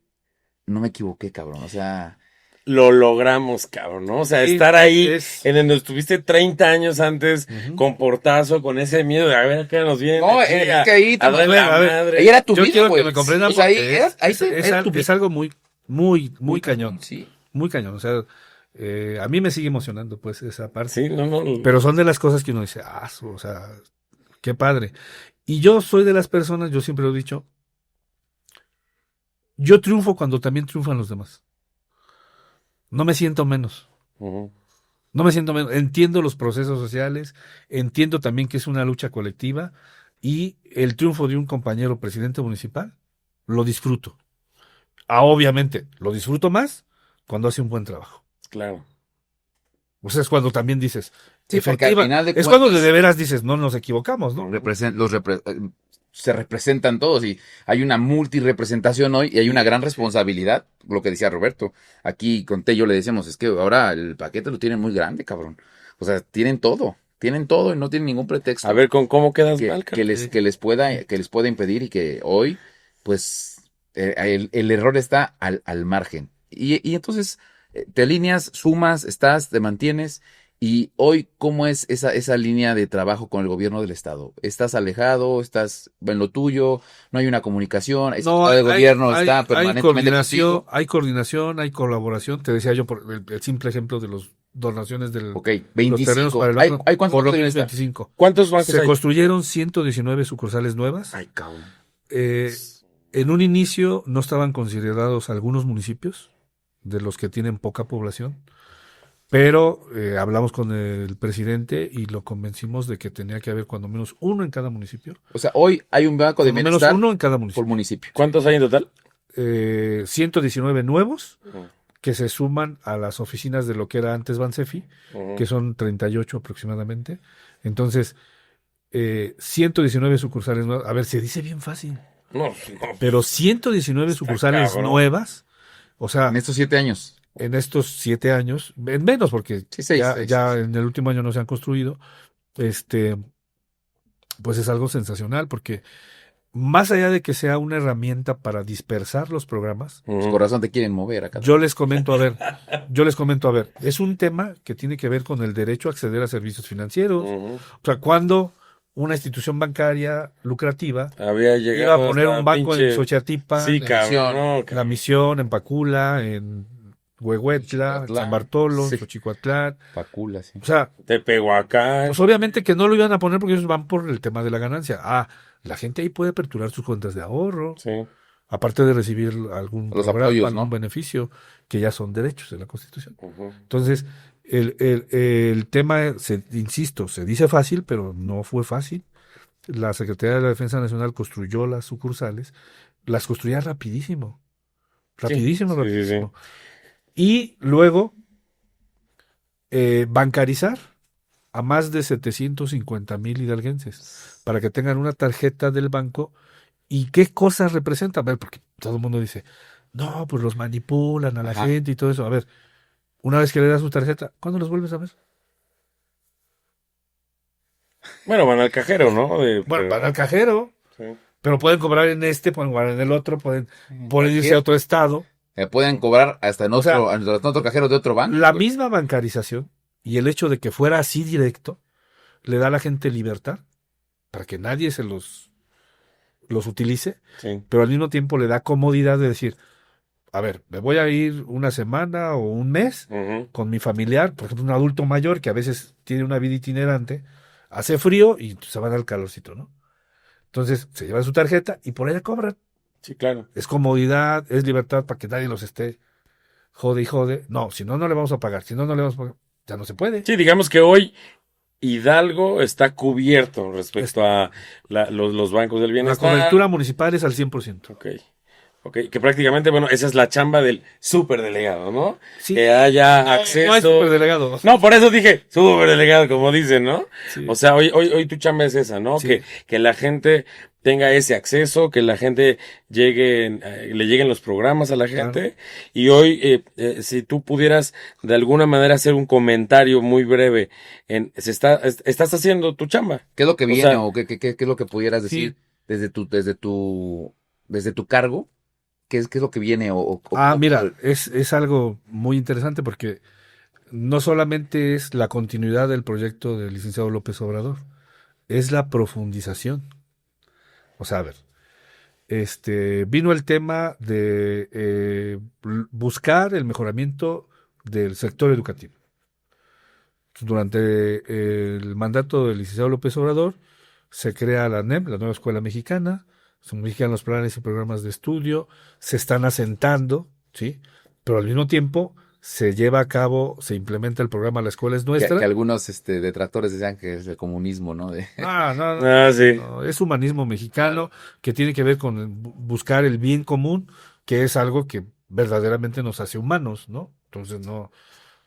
no me equivoqué, cabrón. O sea, Lo logramos, cabrón, ¿no? O sea, Sí, estar ahí es- en donde estuviste 30 años antes, Ujú. con portazo, con ese miedo de a ver qué nos viene. no, aquí es que ahí a dar la a ver, madre. ahí era tu yo vida, quiero güey. que me comprendan O sea, ahí porque era es algo muy, muy, muy cañón. Sí. Muy cañón. O sea, a mí me sigue emocionando, pues, esa parte. Sí, no. Pero son de las cosas que uno dice, o sea, qué padre. Y yo soy de las personas, yo siempre lo he dicho, yo triunfo cuando también triunfan los demás. No me siento menos. Ujú. No me siento menos. Entiendo los procesos sociales, entiendo también que es una lucha colectiva y el triunfo de un compañero presidente municipal lo disfruto. Obviamente, lo disfruto más cuando hace un buen trabajo. Claro. O sea, es cuando también dices, Sí, porque al final de es cuando cuentas de veras dices, no nos equivocamos, ¿no? se representan todos y hay una multirepresentación hoy y hay una gran responsabilidad, lo que decía Roberto. Aquí con Tello le decíamos, es que ahora el paquete lo tienen muy grande, cabrón. O sea, tienen todo y no tienen ningún pretexto A ver, ¿con cómo quedas que, mal, que cabrón? les, que les pueda impedir y que hoy, pues, el error está al margen. Y entonces te alineas, sumas, te mantienes. Y hoy, ¿cómo es esa línea de trabajo con el gobierno del estado? ¿Estás alejado? ¿Estás en lo tuyo? ¿No hay una comunicación? No, ¿El gobierno está hay permanentemente contigo? hay coordinación, hay colaboración. Te decía yo por el simple ejemplo de las donaciones de Ok, los terrenos 25. para el ¿Hay, banco. hay cuántos Por lo bancos menos están? 25. ¿Cuántos bancos Se hay? construyeron 119 sucursales nuevas. Ay, cabrón. En un inicio no estaban considerados algunos municipios de los que tienen poca población, pero hablamos con el presidente y lo convencimos de que tenía que haber cuando menos uno en cada municipio. O sea, hoy hay un banco de Cuando menos bienestar uno en cada por municipio. municipio. ¿Cuántos hay en total? 119 nuevos Ujú. que se suman a las oficinas de lo que era antes Bansefi, Ujú. que son 38 aproximadamente. Entonces, 119 sucursales nuevas. A ver, se dice bien fácil. No. Pero 119 Está sucursales cabrón. nuevas, o sea, En estos 7 años. en estos 7 años, en menos porque Sí, seis, ya, seis. ya en el último año no se han construido, pues es algo sensacional porque más allá de que sea una herramienta para dispersar los programas, Su Ujú. corazón te quieren mover acá. yo les comento a ver, es un tema que tiene que ver con el derecho a acceder a servicios financieros. Ujú. O sea, cuando una institución bancaria lucrativa Había iba llegado a poner hasta un banco en pinche- Xochatipa, Sí, en cabrón. No, La cabrón. Misión, en Pacula, en Huehuetla, en Xochicuatlán. San Bartolo, Sí. en Xochicuatlán. Pacula, sí. O sea, Tepehuacán. pues obviamente que no lo iban a poner porque ellos van por el tema de la ganancia. La gente ahí puede aperturar sus cuentas de ahorro. Sí. aparte de recibir algún Los programa, apoyos, algún ¿no? beneficio, que ya son derechos de la Constitución. Ujú. Entonces, el tema, insisto, se dice fácil, pero no fue fácil. La Secretaría de la Defensa Nacional construyó las sucursales, las construía rapidísimo, rapidísimo, Sí, sí, sí. rapidísimo. Y luego, bancarizar a más de 750,000 hidalguenses para que tengan una tarjeta del banco. ¿Y qué cosas representa? A ver, porque todo el mundo dice, no, pues los manipulan a la Ajá. gente y todo eso. A ver, una vez que le das su tarjeta, ¿cuándo los vuelves a ver? Bueno, van al cajero, ¿no? Bueno, van al cajero, Sí. pero pueden cobrar en este, pueden cobrar en el otro, pueden irse a otro estado. Pueden cobrar hasta en O sea, otro cajero de otro banco. La misma bancarización y el hecho de que fuera así directo le da a la gente libertad para que nadie se los utilice, Sí. pero al mismo tiempo le da comodidad de decir, a ver, me voy a ir una semana o un mes Ujú. con mi familiar, por ejemplo, un adulto mayor que a veces tiene una vida itinerante, hace frío y se van al calorcito, ¿no? Entonces se llevan su tarjeta y por ella cobran. Sí, claro. Es comodidad, es libertad para que nadie los esté jode y jode. No, si no, no le vamos a pagar. Si no, no le vamos a pagar. Ya no se puede. Sí, digamos que hoy Hidalgo está cubierto respecto a los bancos del La bienestar. cobertura municipal es al 100%. Ok. Ok, que prácticamente, bueno, esa es la chamba del superdelegado, ¿no? Sí. Que haya No hay acceso. superdelegado. No, por eso dije superdelegado, como dicen, ¿no? Sí. O sea, hoy tu chamba es esa, ¿no? Sí. Que la gente tenga ese acceso, que la gente le lleguen los programas a la gente. Y hoy, si tú pudieras de alguna manera hacer un comentario muy breve, estás haciendo tu chamba. ¿Qué es lo que O viene sea, o qué es lo que pudieras decir desde tu cargo? ¿Qué es lo que viene Mira, es algo muy interesante porque no solamente es la continuidad del proyecto del licenciado López Obrador, es la profundización. O sea, a ver, vino el tema de buscar el mejoramiento del sector educativo. Durante el mandato del licenciado López Obrador se crea la NEM, la Nueva Escuela Mexicana, se modifican los planes y programas de estudio, se están asentando, ¿sí? Pero al mismo tiempo se lleva a cabo, se implementa el programa La Escuela es Nuestra. Que algunos detractores decían que es el comunismo, ¿no? No, sí. no, es humanismo mexicano que tiene que ver con buscar el bien común, que es algo que verdaderamente nos hace humanos, ¿no? Entonces no,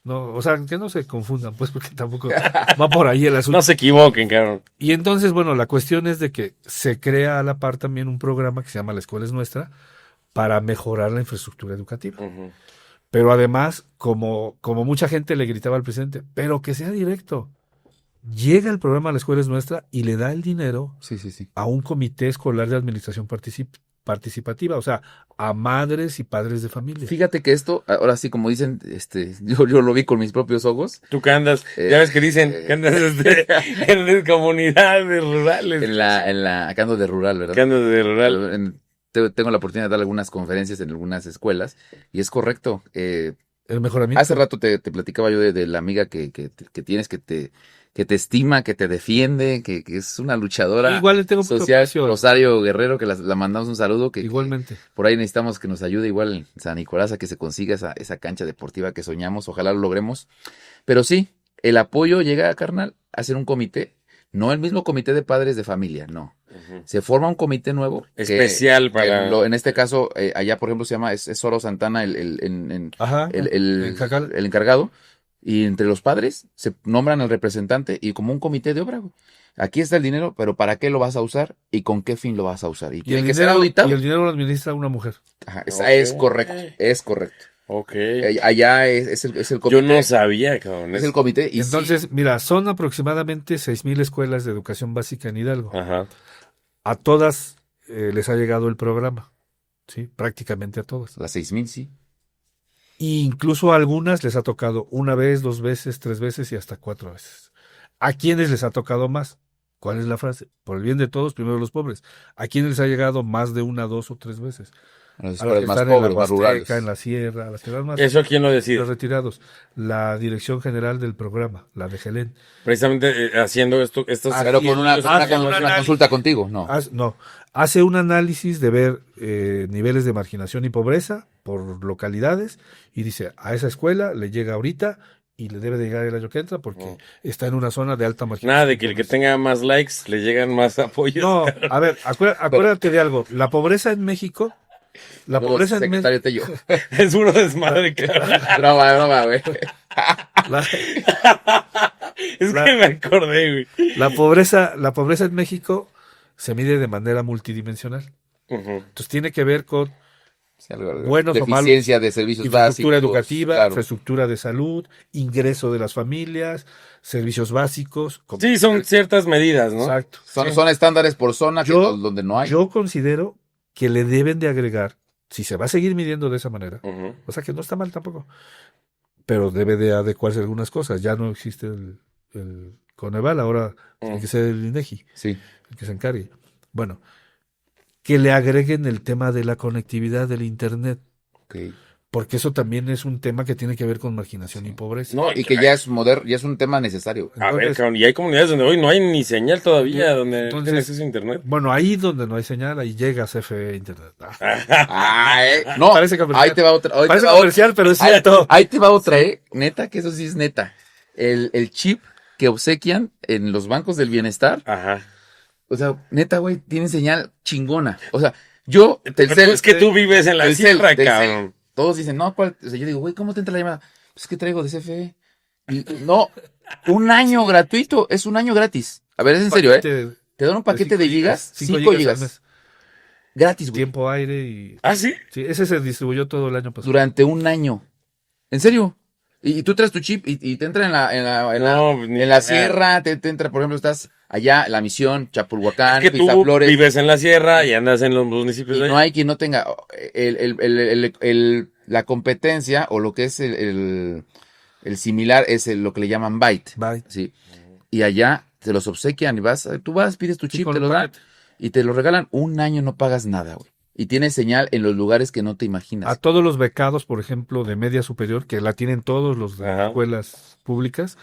o sea, que no se confundan, pues, porque tampoco va por ahí el asunto. No se equivoquen, cabrón. Y entonces, bueno, la cuestión es de que se crea a la par también un programa que se llama La Escuela es Nuestra para mejorar la infraestructura educativa. Ujú. Pero además, como mucha gente le gritaba al presidente, pero que sea directo. Llega el programa La Escuela es Nuestra y le da el dinero Sí. a un comité escolar de administración participativa, o sea, a madres y padres de familia. Fíjate que esto, ahora sí, como dicen, yo lo vi con mis propios ojos. Tú que andas, ya ves que dicen que andas en comunidades rurales. Acá ando de rural, ¿verdad? Que andas de rural. Tengo la oportunidad de dar algunas conferencias en algunas escuelas y es correcto. El mejoramiento. Hace rato te platicaba yo de la amiga que tienes que te estima, que te defiende, que es una luchadora Igual le tengo social, preocupación. Rosario Guerrero, que la mandamos un saludo. Igualmente. Por ahí necesitamos que nos ayude igual San Nicolás a que se consiga esa cancha deportiva que soñamos, ojalá lo logremos. Pero sí, el apoyo llega, carnal, a hacer un comité, no el mismo comité de padres de familia, no. Ujú. Se forma un comité nuevo. Especial para... en este caso, allá por ejemplo se llama, es Soro Santana Ajá, el Jacal. encargado. Y entre los padres se nombran al representante y como un comité de obra, güey. Aquí está el dinero, pero ¿para qué lo vas a usar y con qué fin lo vas a usar? Y tiene que ser auditado. Y el dinero lo administra una mujer. Ajá, Ok. es correcto, es correcto. Ok. Allá es el comité. Yo no sabía, cabrón. Es el comité. Y Entonces, mira, son aproximadamente 6,000 escuelas de educación básica en Hidalgo. Ajá. A todas les ha llegado el programa, ¿sí? Prácticamente a todas. las 6,000, sí. Y incluso a algunas les ha tocado una vez, 2 veces, 3 veces y hasta 4 veces. ¿A quiénes les ha tocado más? ¿Cuál es la frase? Por el bien de todos, primero los pobres. ¿A quiénes les ha llegado más de 1, 2 o 3 veces? Las A los que escuelas más están en la pobres, más rurales. Huasteca, en la sierra, a las ciudades más ¿Eso quién lo decide? los retirados. La dirección general del programa, la de Gelén. Precisamente haciendo estos... Pero con una Hacen un consulta análisis. contigo, no. No, hace un análisis de ver niveles de marginación y pobreza por localidades y dice, a esa escuela le llega ahorita y le debe de llegar el año que entra porque está en una zona de alta marginación. Nada de que el que tenga más likes le llegan más apoyos. No, a ver, acuérdate de algo. La pobreza en México, Secretario Tello. Es uno desmadre, cabrón. Broma, güey. Es que me acordé, güey. La pobreza en México se mide de manera multidimensional. Ujú. Entonces tiene que ver con Sí, algo de buenos o malos, deficiencia de servicios infraestructura básicos. educativa, Claro. infraestructura de salud, ingreso de las familias, servicios básicos. Sí, son ciertas medidas, ¿no? Exacto. Son estándares por zona donde no hay. Yo considero que le deben de agregar, si se va a seguir midiendo de esa manera, Ujú. o sea que no está mal tampoco, pero debe de adecuarse a algunas cosas. Ya no existe el Coneval, ahora tiene que ser el INEGI Sí. el que se encargue. Bueno, que le agreguen el tema de la conectividad del Internet, Ok. porque eso también es un tema que tiene que ver con marginación y pobreza. No, Y que ya es moderno, ya es un tema necesario. a ver, Entonces, cabrón, y hay comunidades donde hoy no hay ni señal todavía, donde Entonces- tiene acceso a internet. bueno, ahí donde no hay señal, ahí llega CFE Internet. No, Parece comercial. ahí te va otra. Parece comercial, pero es Ahí, cierto. ahí te va otra, neta, que eso sí es neta. El chip que obsequian en los bancos del bienestar, Ajá. o sea, neta, güey, tiene señal chingona. O sea, yo, Telcel, Es que tú vives en la Telcel, sierra, Telcel. cabrón. Todos dicen, no, ¿cuál? O sea, yo digo, güey, ¿cómo te entra la llamada? Pues es que traigo de CFE. Y, no, un año gratuito, es un año gratis. A ver, es en serio, Te dan un paquete de gigas, 5 al gigas. mes. Gratis, güey. Tiempo, aire y... ¿Ah, sí? Sí, ese se distribuyó todo el año pasado. Durante un año. ¿En serio? Y tú traes tu chip y te entra No, ni en la idea. sierra, te entra, por ejemplo, estás allá, La Misión, Chapulhuacán, Es que tú Pizaflores, vives en la sierra y andas en los municipios y de ahí. no hay quien no tenga la competencia o lo que es el similar es lo que le llaman Byte. Bye. Sí. Y allá te los obsequian y tú vas, pides tu Sí, chip, con te lo el dan paquete. y te lo regalan un año, no pagas nada, güey. Y tienes señal en los lugares que no te imaginas. A todos los becados, por ejemplo, de media superior, que la tienen todos los de Ajá. escuelas públicas,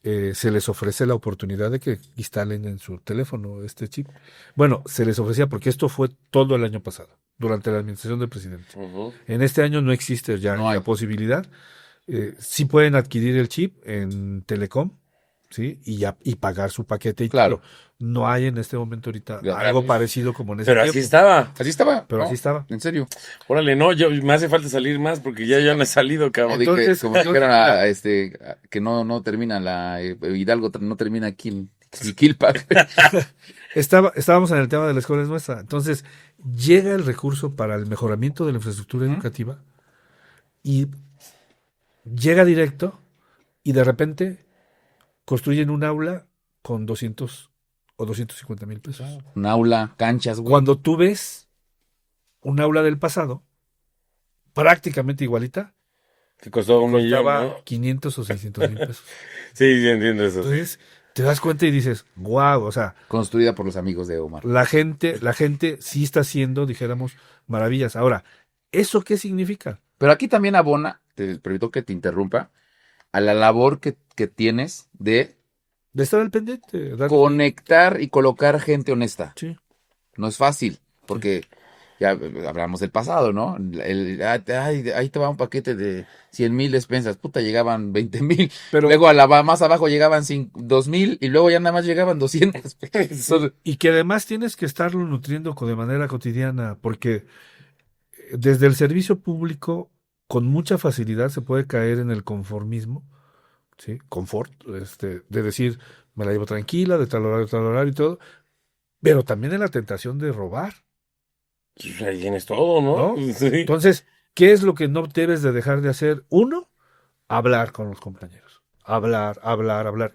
se les ofrece la oportunidad de que instalen en su teléfono este chip. Bueno, se les ofrecía porque esto fue todo el año pasado, durante la administración del presidente. Ujú. En este año no existe ya No hay. la posibilidad. Sí pueden adquirir el chip en Telecom, ¿sí? Y pagar su paquete y Claro. todo. No hay en este momento ahorita Ya, algo ya. parecido como en ese Pero tiempo. así estaba. Así estaba. Pero ¿no? así estaba. En serio. Órale, no, me hace falta salir más porque ya no he salido, Como cabrón. Entonces, como dijeron que no termina Hidalgo, no termina aquí en Xiquilpa. Estábamos en el tema de la escuela es nuestra. Entonces, llega el recurso para el mejoramiento de la infraestructura educativa y llega directo y de repente construyen un aula con 200 o 250,000 pesos. Un aula, canchas, güey. Cuando tú ves un aula del pasado, prácticamente igualita, Que costó 1,000,000, costaba ¿no? 500 o 600,000 pesos. Sí, sí, entiendo eso. Entonces, te das cuenta y dices, wow, o sea, Construida por los amigos de Omar. la gente sí está haciendo, dijéramos, maravillas. Ahora, ¿eso qué significa? Pero aquí también abona, te permito que te interrumpa, a la labor que tienes de De estar al pendiente. conectar y colocar gente honesta. Sí. No es fácil, porque ya hablamos del pasado, ¿no? Ahí te va un paquete de 100,000 despensas. Puta, llegaban 20,000. Pero, Luego más abajo llegaban 2,000 y luego ya nada más llegaban 200. Entonces, y que además tienes que estarlo nutriendo de manera cotidiana, porque desde el servicio público, con mucha facilidad se puede caer en el conformismo, ¿sí? Confort, de decir, me la llevo tranquila, de tal horario y todo, pero también en la tentación de robar, Pues ahí tienes todo, ¿no? ¿no? Sí. Entonces, ¿qué es lo que no debes de dejar de hacer? Uno, hablar con los compañeros. Hablar.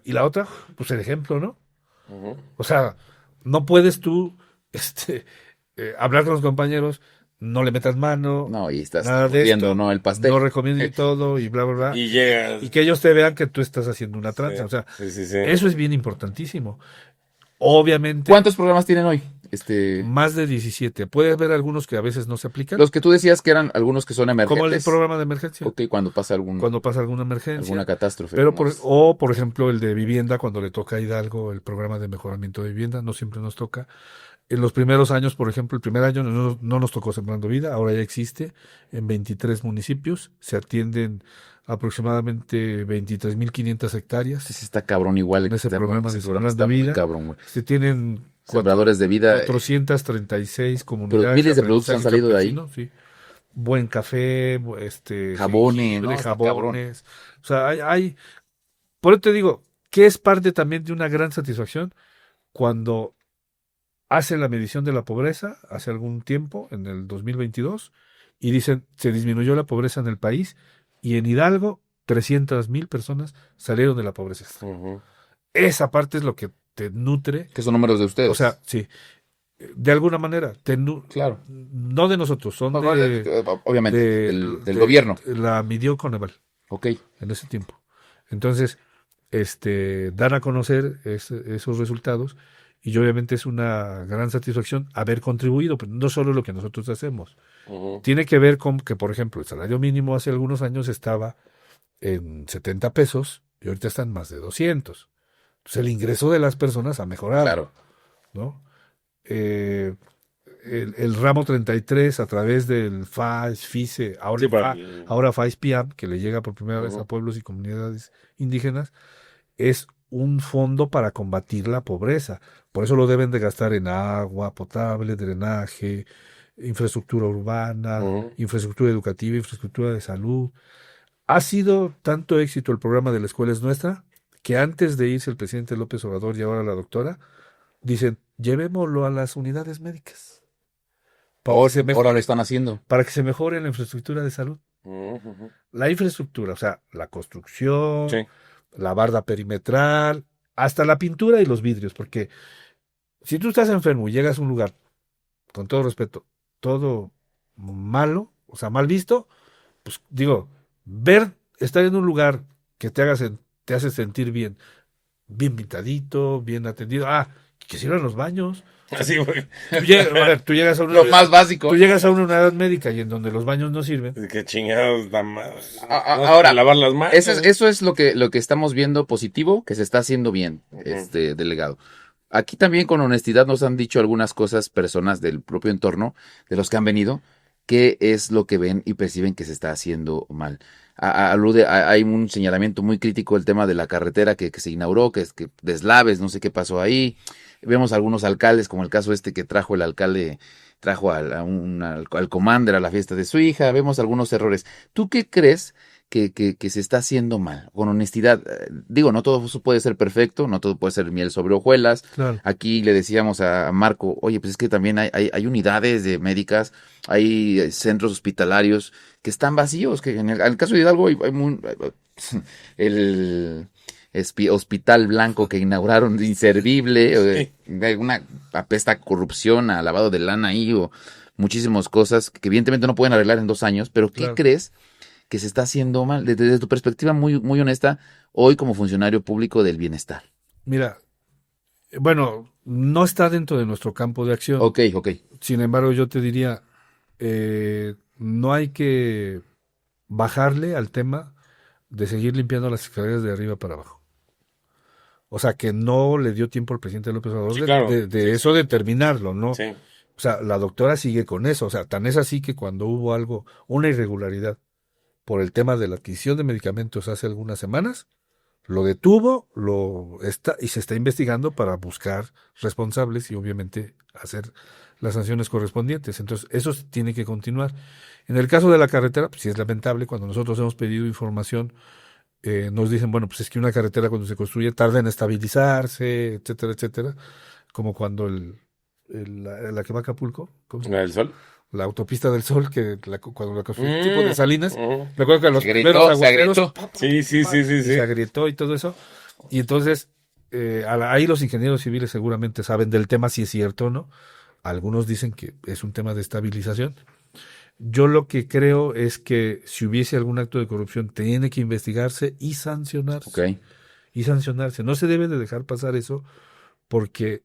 Y la otra, pues el ejemplo, ¿no? Ujú. O sea, no puedes tú hablar con los compañeros, no le metas mano, no, y estás Nada de viendo, esto. ¿no? El pastel. no recomiendes y todo, y bla, bla, bla. Y llegas. Y que ellos te vean que tú estás haciendo una tranza. Sí, O sea, sí, sí, sí. eso es bien importantísimo. Obviamente, ¿Cuántos programas tienen hoy? más de 17. Puede haber algunos que a veces no se aplican, Los que tú decías que eran algunos que son como emergentes. el programa de emergencia, Ok, cuando pasa cuando pasa alguna emergencia. alguna catástrofe. Pero ¿no? por ejemplo, el de vivienda, cuando le toca a Hidalgo el programa de mejoramiento de vivienda, no siempre nos toca. En los primeros años, por ejemplo, el primer año no nos tocó Sembrando Vida, ahora ya existe en 23 municipios, se atienden aproximadamente 23.500 hectáreas. Sí, está cabrón igual. En ese programa de Sembrando está muy Vida. cabrón, güey. Se tienen Sembradores de vida. 436 comunidades. Pero miles de productos han salido de ahí. Sí. Buen café, jabones, jengibre, ¿no? jabones. O sea, por eso te digo, que es parte también de una gran satisfacción cuando hacen la medición de la pobreza hace algún tiempo, en el 2022, y dicen, se disminuyó la pobreza en el país, y en Hidalgo, 300,000 personas salieron de la pobreza. Ujú. Esa parte es lo que te nutre. Que son números de ustedes. O sea, sí, de alguna manera, claro. no de nosotros, son obviamente, del gobierno. La midió Coneval. Ok. En ese tiempo. Entonces, dan a conocer esos resultados, y obviamente es una gran satisfacción haber contribuido, pero no solo lo que nosotros hacemos. Ujú. Tiene que ver con que, por ejemplo, el salario mínimo hace algunos años estaba en 70 pesos y ahorita está en más de 200. Entonces el ingreso de las personas ha mejorado. Claro. ¿No? El ramo 33 a través del FAES, FICE, ahora FAES PIAM, que le llega por primera vez a pueblos y comunidades indígenas, es un fondo para combatir la pobreza. Por eso lo deben de gastar en agua potable, drenaje, infraestructura urbana, infraestructura educativa, infraestructura de salud. Ha sido tanto éxito el programa de La Escuela es Nuestra, que antes de irse el presidente López Obrador y ahora la doctora, dicen, llevémoslo a las unidades médicas. Ahora lo están haciendo. Para que se mejore la infraestructura de salud. Ujú. La infraestructura, o sea, la construcción, Sí. la barda perimetral, hasta la pintura y los vidrios, porque si tú estás enfermo y llegas a un lugar, con todo respeto, todo malo, o sea, mal visto, pues digo, estar en un lugar que te hace sentir bien pintadito, bien atendido, que sirvan los baños. Así, güey. Tú llegas a Lo más básico. Tú llegas a una unidad médica y en donde los baños no sirven. Qué chingados da más. Ahora, lavar las manos. Eso es lo que estamos viendo positivo, que se está haciendo bien, delegado. Aquí también con honestidad nos han dicho algunas cosas personas del propio entorno, de los que han venido, qué es lo que ven y perciben que se está haciendo mal. Hay un señalamiento muy crítico del tema de la carretera que se inauguró, que deslaves, no sé qué pasó ahí. Vemos algunos alcaldes, como el caso que trajo el alcalde, trajo al commander a la fiesta de su hija. Vemos algunos errores. ¿Tú qué crees que se está haciendo mal? Con honestidad, digo, no todo eso puede ser perfecto, no todo puede ser miel sobre hojuelas. Claro. Aquí le decíamos a Marco, oye, pues es que también hay unidades de médicas, hay centros hospitalarios que están vacíos, que en el caso de Hidalgo hay el hospital blanco que inauguraron inservible, hay una apesta a corrupción, a lavado de lana ahí, o muchísimas cosas que evidentemente no pueden arreglar en 2 años, pero ¿qué Claro. crees que se está haciendo mal? Desde tu perspectiva muy, muy honesta, hoy como funcionario público del bienestar. Mira, bueno, no está dentro de nuestro campo de acción. Ok. Sin embargo, yo te diría, no hay que bajarle al tema de seguir limpiando las escaleras de arriba para abajo. O sea, que no le dio tiempo al presidente López Obrador Sí, claro. de eso determinarlo, ¿no? Sí. O sea, la doctora sigue con eso. O sea, tan es así que cuando hubo una irregularidad por el tema de la adquisición de medicamentos hace algunas semanas, lo detuvo, y se está investigando para buscar responsables y obviamente hacer las sanciones correspondientes. Entonces, eso tiene que continuar. En el caso de la carretera, pues sí es lamentable, cuando nosotros hemos pedido información, nos dicen, bueno, pues es que una carretera cuando se construye tarda en estabilizarse, etcétera, etcétera, como cuando la que va a Acapulco, ¿cómo se llama? ¿La del sol? La autopista del Sol, cuando la construyó, tipo de Salinas, Ujú. recuerdo que los Se agrietó, primeros se aguaceros, agrietó. Sí. se agrietó y todo eso, y entonces ahí los ingenieros civiles seguramente saben del tema, si es cierto o no. Algunos dicen que es un tema de estabilización. Yo lo que creo es que si hubiese algún acto de corrupción, tiene que investigarse y sancionarse. Ok. Y sancionarse. No se debe de dejar pasar eso, porque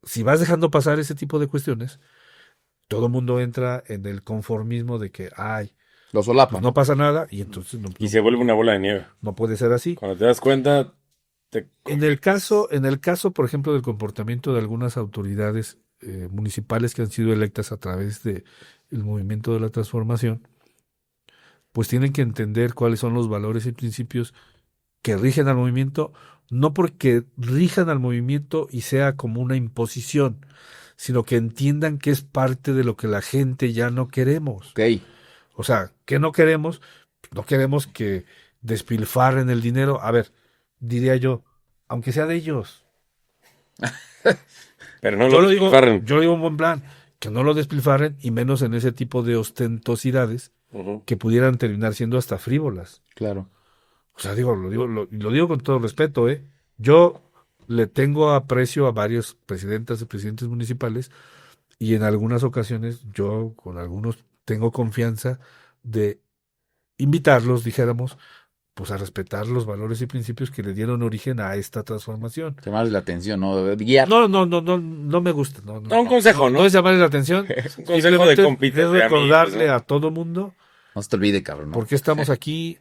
si vas dejando pasar ese tipo de cuestiones, todo el mundo entra en el conformismo de que, Lo solapan. pues no pasa nada, y entonces Y se vuelve una bola de nieve. no puede ser así. Cuando te das cuenta, En el caso, por ejemplo, del comportamiento de algunas autoridades municipales que han sido electas a través de el movimiento de la transformación, pues tienen que entender cuáles son los valores y principios que rigen al movimiento, no porque rijan al movimiento y sea como una imposición, sino que entiendan que es parte de lo que la gente ya no queremos. Ok. O sea, ¿qué no queremos? No queremos que despilfarren el dinero. A ver, diría yo, aunque sea de ellos. Pero no Yo lo lo digo, despilfarren. yo lo digo en buen plan, que no lo despilfarren y menos en ese tipo de ostentosidades Ujú. que pudieran terminar siendo hasta frívolas. Claro. O sea, lo digo con todo respeto, ¿eh? Yo le tengo aprecio a varios presidentas y presidentes municipales y en algunas ocasiones yo con algunos tengo confianza de invitarlos, dijéramos, pues a respetar los valores y principios que le dieron origen a esta transformación. Llamarles la atención, ¿no? Guiar. No me gusta. No, un consejo, ¿no? No es llamarle la atención. Es un consejo de simplemente compita. es de recordarle amigos, ¿no? a todo mundo No se te olvide, cabrón, ¿no? por qué estamos aquí.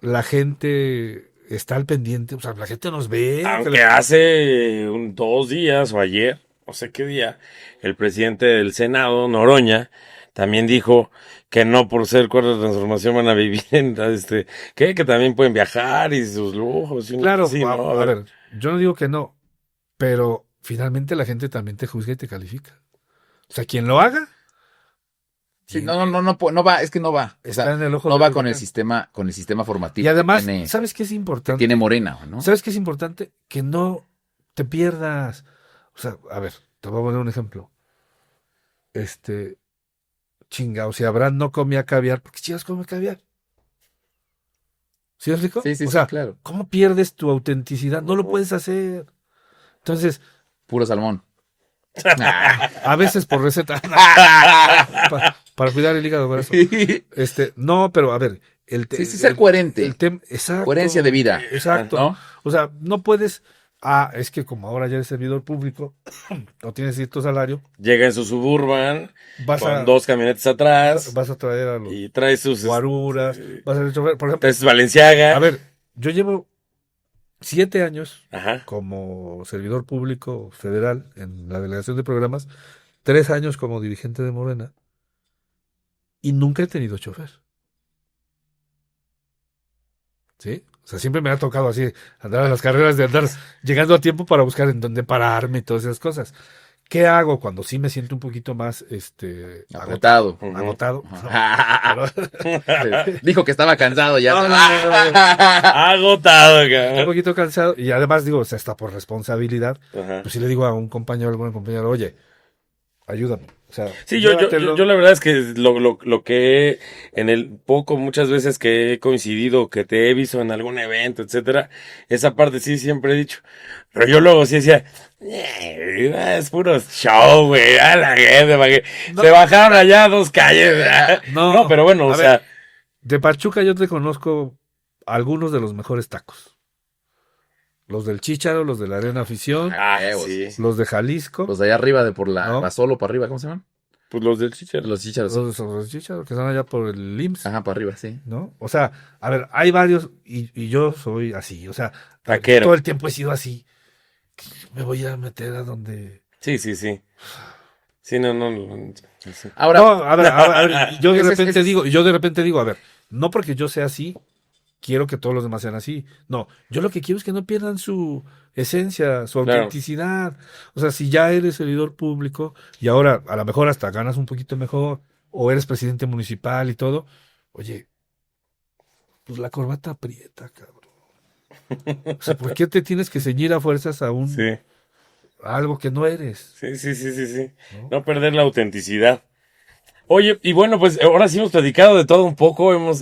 La gente está al pendiente, o sea, la gente nos ve. Aunque hace 2 días o ayer, no sé qué día, el presidente del Senado, Noroña, también dijo que no por ser cuarta transformación van a vivir en que también pueden viajar y sus lujos. Y Claro, sí, ¿no? a ver, yo no digo que no, pero finalmente la gente también te juzga y te califica. O sea, quien lo haga, Sí, no va, es que no va. O está sea, en el ojo no del va huracán. con el sistema formativo Y además, que ¿sabes qué es importante? tiene Morena, ¿no? ¿Sabes qué es importante? Que no te pierdas. O sea, a ver, te voy a poner un ejemplo. Chingao, si Abraham no comía caviar, ¿por qué chingas come caviar? ¿Sí me explico? Sí, O sea, claro. ¿cómo pierdes tu autenticidad? No lo puedes hacer. Entonces, Puro salmón. a veces por receta, para cuidar el hígado graso. No, pero a ver, Sí, ser coherente. Exacto. Coherencia de vida. Exacto. ¿No? O sea, no puedes. Es que como ahora ya eres servidor público, no tienes cierto salario, Llega en su Suburban, vas con a 2 camionetas atrás, vas a traer a los y trae sus guaruras, vas a ser chofer. Por ejemplo, trae sus Balenciaga. a ver, yo llevo 7 años Ajá. como servidor público federal en la delegación de programas, 3 años como dirigente de Morena y nunca he tenido chofer. ¿Sí? O sea, siempre me ha tocado así andar a las carreras de andar llegando a tiempo para buscar en dónde pararme y todas esas cosas. ¿Qué hago cuando sí me siento un poquito más Agotado. Ujú. agotado? Dijo que estaba cansado ya. No. Agotado, Un cabrón. poquito cansado y además digo, o sea, hasta por responsabilidad, Ajá. pues si le digo a un compañero o alguna compañera, oye, ayúdame. O sea, Sí, yo llévatelo. la verdad es que lo que en el poco, muchas veces que he coincidido, que te he visto en algún evento, etcétera, esa parte sí siempre he dicho. Pero yo luego sí decía, es puro show, güey, a la gente, para que No. se bajaron allá 2 calles, ¿verdad? No, No, pero bueno, a o ver, sea, de Pachuca yo te conozco algunos de los mejores tacos. Los del Chícharo, los de la Arena Afición, sí, los de Jalisco, Los de allá arriba, de por la ¿No? Basolo para arriba, ¿cómo se llaman? pues los del Chicharo. Los chícharos. los Chícharo, que están allá por el IMSS, Ajá, para arriba, sí. ¿no? O sea, a ver, hay varios y yo soy así, o sea, Taquero. todo el tiempo he sido así. Me voy a meter a donde... Sí. Sí, no. Sí. Ahora, No, a ver, yo de Ese es- repente ese es- digo, a ver, no porque yo sea así, quiero que todos los demás sean así. No, yo lo que quiero es que no pierdan su esencia, su Claro. autenticidad. O sea, si ya eres servidor público y ahora a lo mejor hasta ganas un poquito mejor o eres presidente municipal y todo, oye, pues la corbata aprieta, cabrón. O sea, ¿por qué te tienes que ceñir a fuerzas a Sí. a algo que no eres? Sí. ¿No? No perder la autenticidad. Oye, y bueno, pues ahora sí hemos platicado de todo un poco, hemos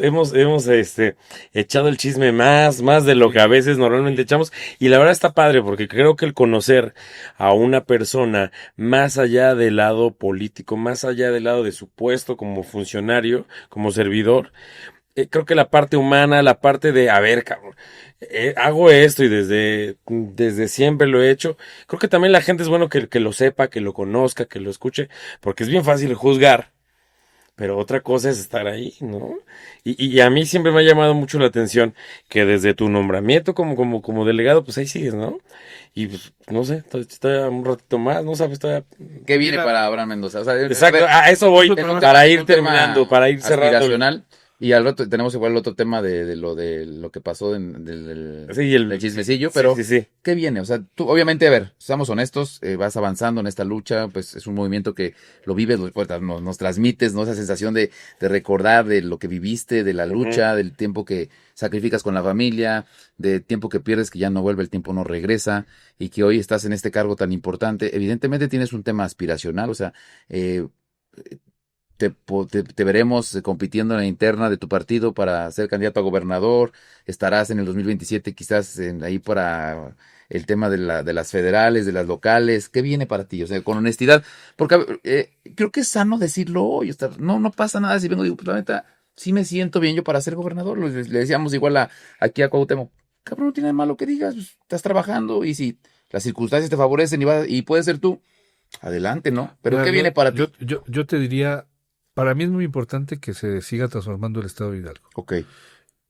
echado el chisme más de lo que a veces normalmente echamos, y la verdad está padre, porque creo que el conocer a una persona más allá del lado político, más allá del lado de su puesto como funcionario, como servidor, creo que la parte humana, la parte de, a ver, cabrón, hago esto y desde siempre lo he hecho, creo que también la gente es bueno que lo sepa, que lo conozca, que lo escuche, porque es bien fácil juzgar. pero otra cosa es estar ahí, ¿no? Y a mí siempre me ha llamado mucho la atención que desde tu nombramiento como delegado, pues ahí sigues, ¿no? Y pues, no sé, todavía un ratito más, no sabes, todavía... ¿Qué viene para Abraham Mendoza? O sea, Exacto, a eso voy, para ir terminando, para ir cerrando. Aspiracional. Y al rato tenemos igual el otro tema de lo que pasó Sí, del chismecillo, pero sí. ¿qué viene? O sea, tú, obviamente, a ver, seamos honestos, vas avanzando en esta lucha, pues es un movimiento que lo vives, nos transmites, ¿no? Esa sensación de recordar de lo que viviste, de la lucha, del tiempo que sacrificas con la familia, del tiempo que pierdes, que ya no vuelve, el tiempo no regresa, y que hoy estás en este cargo tan importante. Evidentemente tienes un tema aspiracional, o sea, te veremos compitiendo en la interna de tu partido para ser candidato a gobernador, estarás en el 2027 quizás ahí para el tema de las federales, de las locales. ¿Qué viene para ti? O sea, con honestidad, porque creo que es sano decirlo hoy, no pasa nada si vengo y digo, pues la neta, sí me siento bien yo para ser gobernador. Le decíamos igual aquí a Cuauhtémoc, cabrón, no tiene de malo que digas, pues, estás trabajando y si las circunstancias te favorecen y puedes ser tú, adelante, ¿no? Pero Mira, ¿qué viene para ti? yo te diría, para mí es muy importante que se siga transformando el estado de Hidalgo. Ok.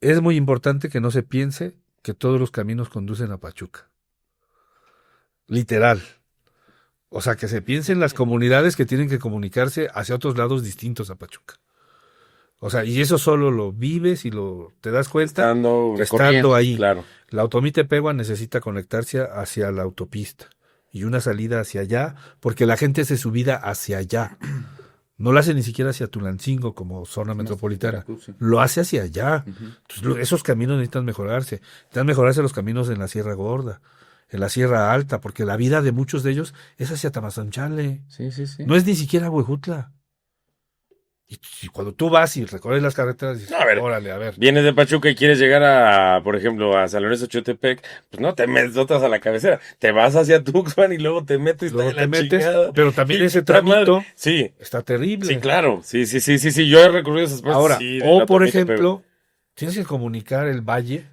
Es muy importante que no se piense que todos los caminos conducen a Pachuca. Literal. O sea, que se piense en las comunidades que tienen que comunicarse hacia otros lados distintos a Pachuca. O sea, y eso solo lo vives y te das cuenta estando ahí. Claro. La automita Tepehua necesita conectarse hacia la autopista y una salida hacia allá, porque la gente hace su vida hacia allá. No lo hace ni siquiera hacia Tulancingo como zona metropolitana. Sí. Lo hace hacia allá. Uh-huh. Entonces, esos caminos necesitan mejorarse. Necesitan mejorarse los caminos en la Sierra Gorda, en la Sierra Alta, porque la vida de muchos de ellos es hacia Tamazunchale. Sí. No es ni siquiera Huejutla. Y cuando tú vas y recorres las carreteras, dices, A ver, órale, a ver. Vienes de Pachuca y quieres llegar por ejemplo, a San Lorenzo Chotepec, pues no te metes otras a la cabecera, te vas hacia Tuxpan y luego te metes Luego está te de la metes, chingada. pero también Y ese puta madre. tramito Sí, está terrible. sí, claro, sí, yo he recorrido esas partes. Ahora, sí, o por automita, ejemplo, tienes que comunicar el valle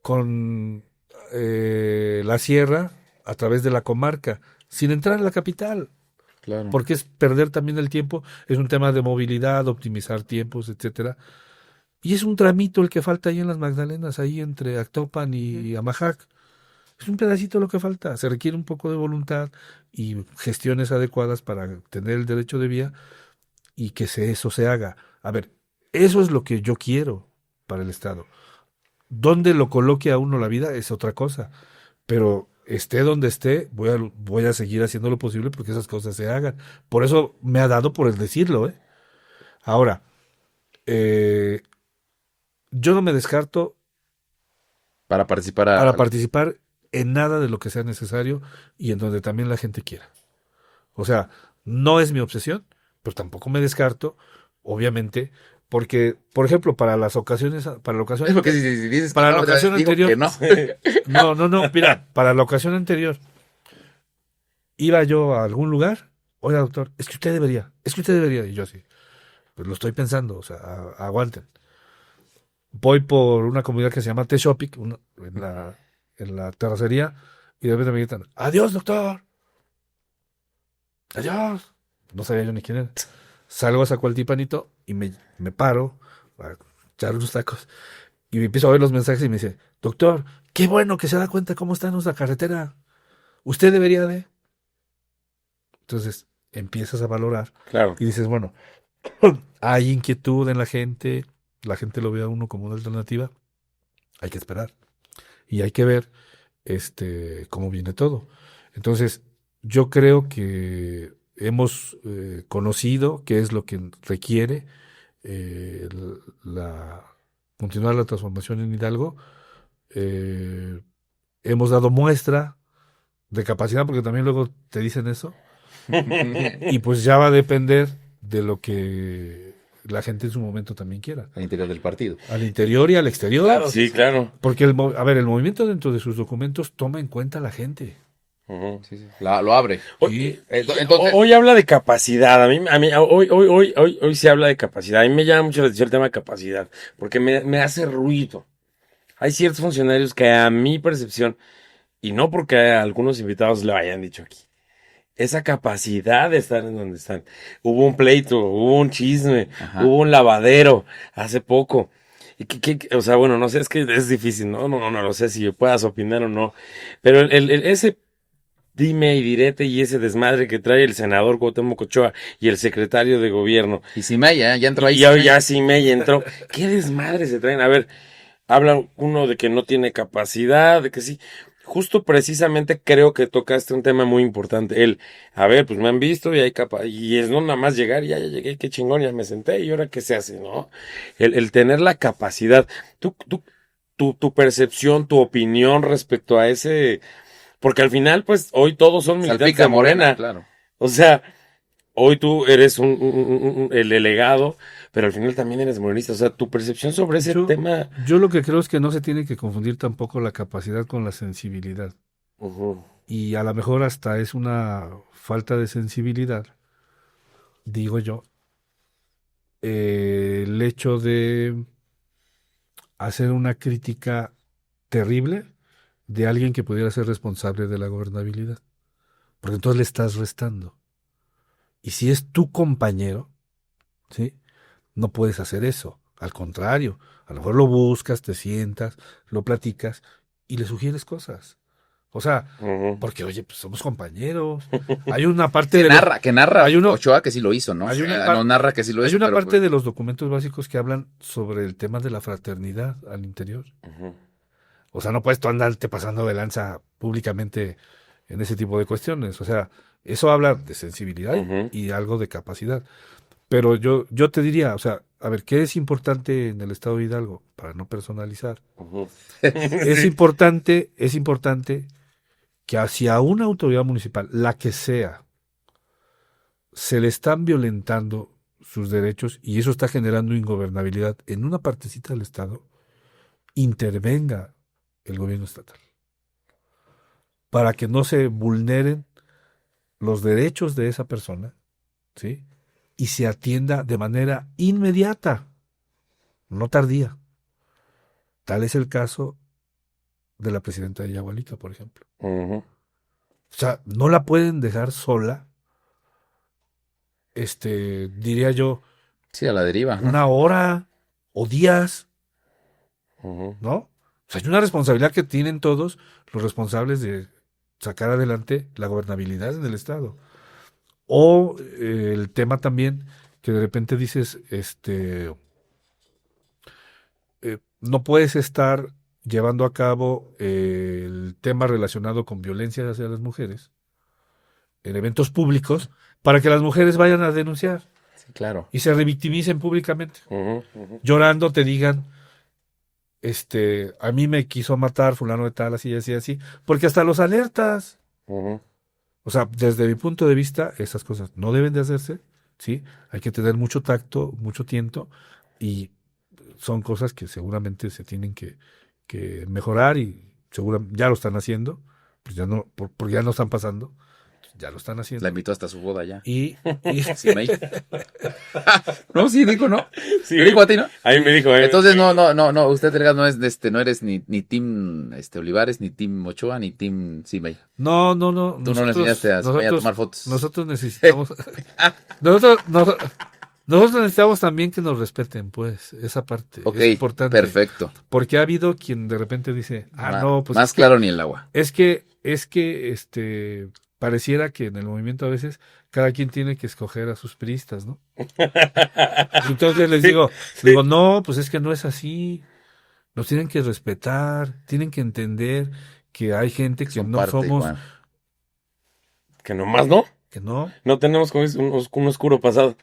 con la sierra a través de la comarca, sin entrar en la capital. Claro. Porque es perder también el tiempo, es un tema de movilidad, optimizar tiempos, etcétera. Y es un tramito el que falta ahí en las Magdalenas, ahí entre Actopan y Amajac. Es un pedacito lo que falta. Se requiere un poco de voluntad y gestiones adecuadas para tener el derecho de vía y que eso se haga. A ver, eso es lo que yo quiero para el Estado. Dónde lo coloque a uno la vida es otra cosa. Pero esté donde esté, voy a seguir haciendo lo posible porque esas cosas se hagan. Por eso me ha dado por el decirlo, ¿eh? Ahora, yo no me descarto Para participar para participar en nada de lo que sea necesario y en donde también la gente quiera. O sea, no es mi obsesión, pero tampoco me descarto, obviamente, porque, por ejemplo, para la ocasión, es porque si dices para que la ocasión digo anterior, que no. no, mira, para la ocasión anterior, iba yo a algún lugar, oiga, doctor, es que usted debería, y yo así, pues lo estoy pensando, o sea, aguanten. Voy por una comunidad que se llama Texopic, en la terracería, y de repente me gritan, adiós, doctor, adiós. No sabía yo ni quién era. Salgo a Zacualtipanito y me paro a echar unos tacos y me empiezo a ver los mensajes y me dice, doctor, qué bueno que se da cuenta cómo está nuestra carretera. Usted debería de... Entonces empiezas a valorar Claro. y dices, bueno, hay inquietud en la gente lo ve a uno como una alternativa, hay que esperar y hay que ver cómo viene todo. Entonces, yo creo que hemos conocido qué es lo que requiere continuar la transformación en Hidalgo. Hemos dado muestra de capacidad, porque también luego te dicen eso, y pues ya va a depender de lo que la gente en su momento también quiera. Al interior del partido. Al interior y al exterior. Claro, sí, claro. Porque el movimiento dentro de sus documentos toma en cuenta a la gente. Uh-huh. Sí. Lo abre. Entonces, hoy habla de capacidad. Hoy se habla de capacidad. A mí me llama mucho la atención el tema de capacidad, porque me hace ruido. Hay ciertos funcionarios que a mi percepción, y no porque a algunos invitados lo hayan dicho aquí, esa capacidad de estar en donde están. Hubo un pleito, hubo un chisme, Ajá. hubo un lavadero hace poco. Y o sea, bueno, no sé, es que es difícil, no lo sé si puedas opinar o no. Pero ese dime y direte y ese desmadre que trae el senador Cuauhtémoc Ochoa y el secretario de gobierno. Y Simei, ya entró ahí. Y ya sí me entró. ¿Qué desmadre se traen? A ver, habla uno de que no tiene capacidad, de que sí. Justo precisamente creo que tocaste un tema muy importante. A ver, pues me han visto y hay y es no nada más llegar, ya llegué, qué chingón, ya me senté y ahora qué se hace, ¿no? El tener la capacidad. Tu percepción, tu opinión respecto a ese, porque al final, pues, hoy todos son militantes Salpica de Morena. claro. O sea, hoy tú eres el delegado, pero al final también eres morenista. O sea, tu percepción sobre ese tema. Yo lo que creo es que no se tiene que confundir tampoco la capacidad con la sensibilidad. Ujú. Y a lo mejor hasta es una falta de sensibilidad, digo yo, el hecho de hacer una crítica terrible de alguien que pudiera ser responsable de la gobernabilidad. Porque entonces le estás restando. Y si es tu compañero, ¿sí? No puedes hacer eso. Al contrario, a lo mejor lo buscas, te sientas, lo platicas y le sugieres cosas. O sea, Ujú. porque oye, pues somos compañeros. Hay una parte Que narra hay uno- Ochoa que sí lo hizo, ¿no? hay una No narra que sí lo hay hizo, una pero parte pues, de los documentos básicos que hablan sobre el tema de la fraternidad al interior. Ujú. O sea, no puedes tú andarte pasando de lanza públicamente en ese tipo de cuestiones. O sea, eso habla de sensibilidad Ujú. y algo de capacidad. Pero yo te diría, o sea, a ver, ¿qué es importante en el estado de Hidalgo? Para no personalizar. Ujú. Es Sí. importante que hacia una autoridad municipal, la que sea, se le están violentando sus derechos y eso está generando ingobernabilidad en una partecita del estado, intervenga el gobierno estatal para que no se vulneren los derechos de esa persona, ¿sí? Y se atienda de manera inmediata, no tardía. Tal es el caso de la presidenta de Yagualica, por ejemplo. Ujú. O sea, no la pueden dejar sola, diría yo, sí, a la deriva. Ajá. una hora o días, Ujú. ¿no? O sea, hay una responsabilidad que tienen todos los responsables de sacar adelante la gobernabilidad en el Estado. O el tema también que de repente dices, no puedes estar llevando a cabo el tema relacionado con violencia hacia las mujeres en eventos públicos para que las mujeres vayan a denunciar Sí, claro. y se revictimicen públicamente. Ujú. Ujú. Llorando te digan, a mí me quiso matar fulano de tal, así, así, así, porque hasta los alertas. Ujú. O sea, desde mi punto de vista, esas cosas no deben de hacerse, ¿sí? Hay que tener mucho tacto, mucho tiento y son cosas que seguramente se tienen que mejorar y seguramente ya lo están haciendo, pues ya no, porque ya no están pasando, ya lo están haciendo. La invitó hasta su boda ya. Y Simei. No, sí, dijo, ¿no? Sí, Me dijo a ti, ¿no? ahí me dijo, Entonces, no, usted, delegado, no es no eres ni team Olivares, ni team Ochoa, ni team Simei. no, Tú no le enseñaste a Simei a tomar fotos. nosotros necesitamos, nosotros necesitamos también que nos respeten, pues, esa parte Ok, es importante. perfecto. Porque ha habido quien de repente dice, no, pues más es que- claro ni el agua. es que, pareciera que en el movimiento a veces cada quien tiene que escoger a sus priistas, ¿no? Entonces les digo, no, pues es que no es así. Nos tienen que respetar, tienen que entender que hay gente que Son no parte, somos, Juan. que nomás no. que no, No tenemos como un oscuro pasado.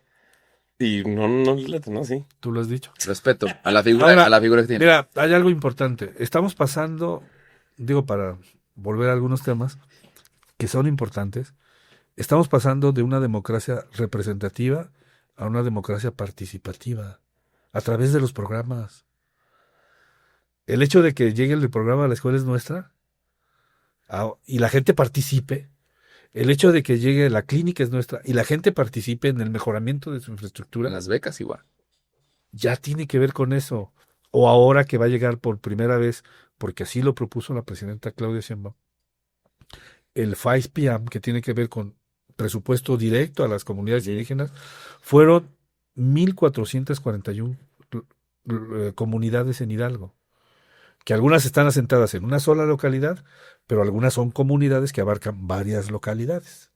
Y no les late, ¿no? Sí. tú lo has dicho. Respeto a la figura, Ahora, a la figura que tiene. Mira, hay algo importante. Estamos pasando, digo, para volver a algunos temas que son importantes, estamos pasando de una democracia representativa a una democracia participativa a través de los programas. El hecho de que llegue el programa a la escuela es nuestra y la gente participe, el hecho de que llegue la clínica es nuestra y la gente participe en el mejoramiento de su infraestructura, Las becas igual. ya tiene que ver con eso. O ahora que va a llegar por primera vez, porque así lo propuso la presidenta Claudia Sheinbaum, el FAIS-PIAM, que tiene que ver con presupuesto directo a las comunidades indígenas, fueron 1,441 comunidades en Hidalgo, que algunas están asentadas en una sola localidad, pero algunas son comunidades que abarcan varias localidades.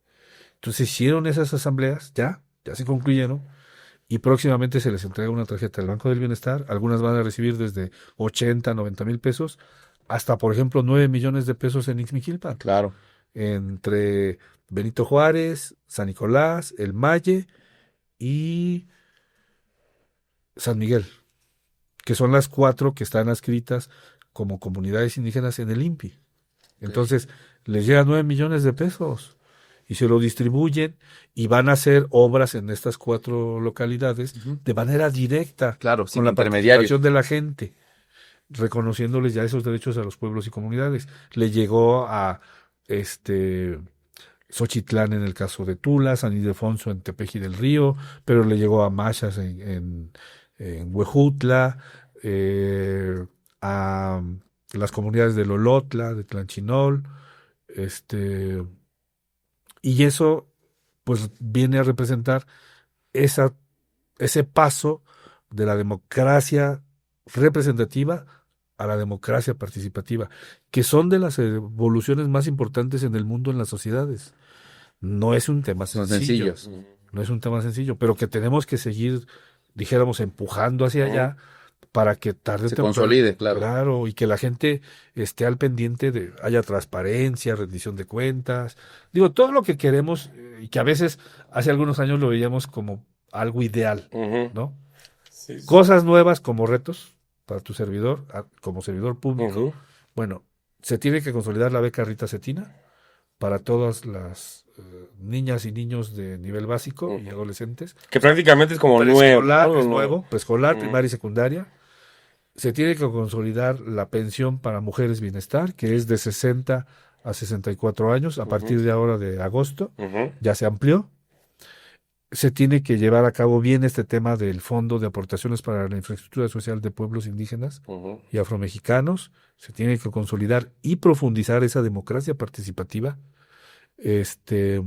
Entonces hicieron esas asambleas, ya se concluyeron, y próximamente se les entrega una tarjeta del Banco del Bienestar. Algunas van a recibir desde 80, 90 mil pesos, hasta, por ejemplo, 9 millones de pesos en Ixmiquilpan. Claro. Entre Benito Juárez, San Nicolás, El Malle y San Miguel, que son las 4 que están adscritas como comunidades indígenas en el INPI. Entonces, les llegan 9 millones de pesos y se lo distribuyen y van a hacer obras en estas 4 localidades de manera directa, Claro, con la participación de la gente, reconociéndoles ya esos derechos a los pueblos y comunidades. Le llegó a Xochitlán en el caso de Tula, San Ildefonso en Tepeji del Río, pero le llegó a Machas en Huejutla, a las comunidades de Lolotla, de Tlanchinol, y eso pues viene a representar ese paso de la democracia representativa a la democracia participativa, que son de las evoluciones más importantes en el mundo en las sociedades. No es un tema sencillo. No es un tema sencillo, pero que tenemos que seguir, dijéramos, empujando hacia allá para que tarde se consolide, claro. Claro, y que la gente esté al pendiente de haya transparencia, rendición de cuentas. Digo, todo lo que queremos y que a veces hace algunos años lo veíamos como algo ideal, ¿no? Sí. Cosas nuevas como retos para tu servidor, como servidor público. Bueno, se tiene que consolidar la beca Rita Cetina para todas las niñas y niños de nivel básico y adolescentes. Que prácticamente es como nuevo, preescolar, primaria y secundaria. Se tiene que consolidar la pensión para mujeres bienestar, que es de 60 a 64 años, a partir de ahora de agosto, ya se amplió. Se tiene que llevar a cabo bien este tema del Fondo de Aportaciones para la Infraestructura Social de Pueblos Indígenas y Afromexicanos. Se tiene que consolidar y profundizar esa democracia participativa, que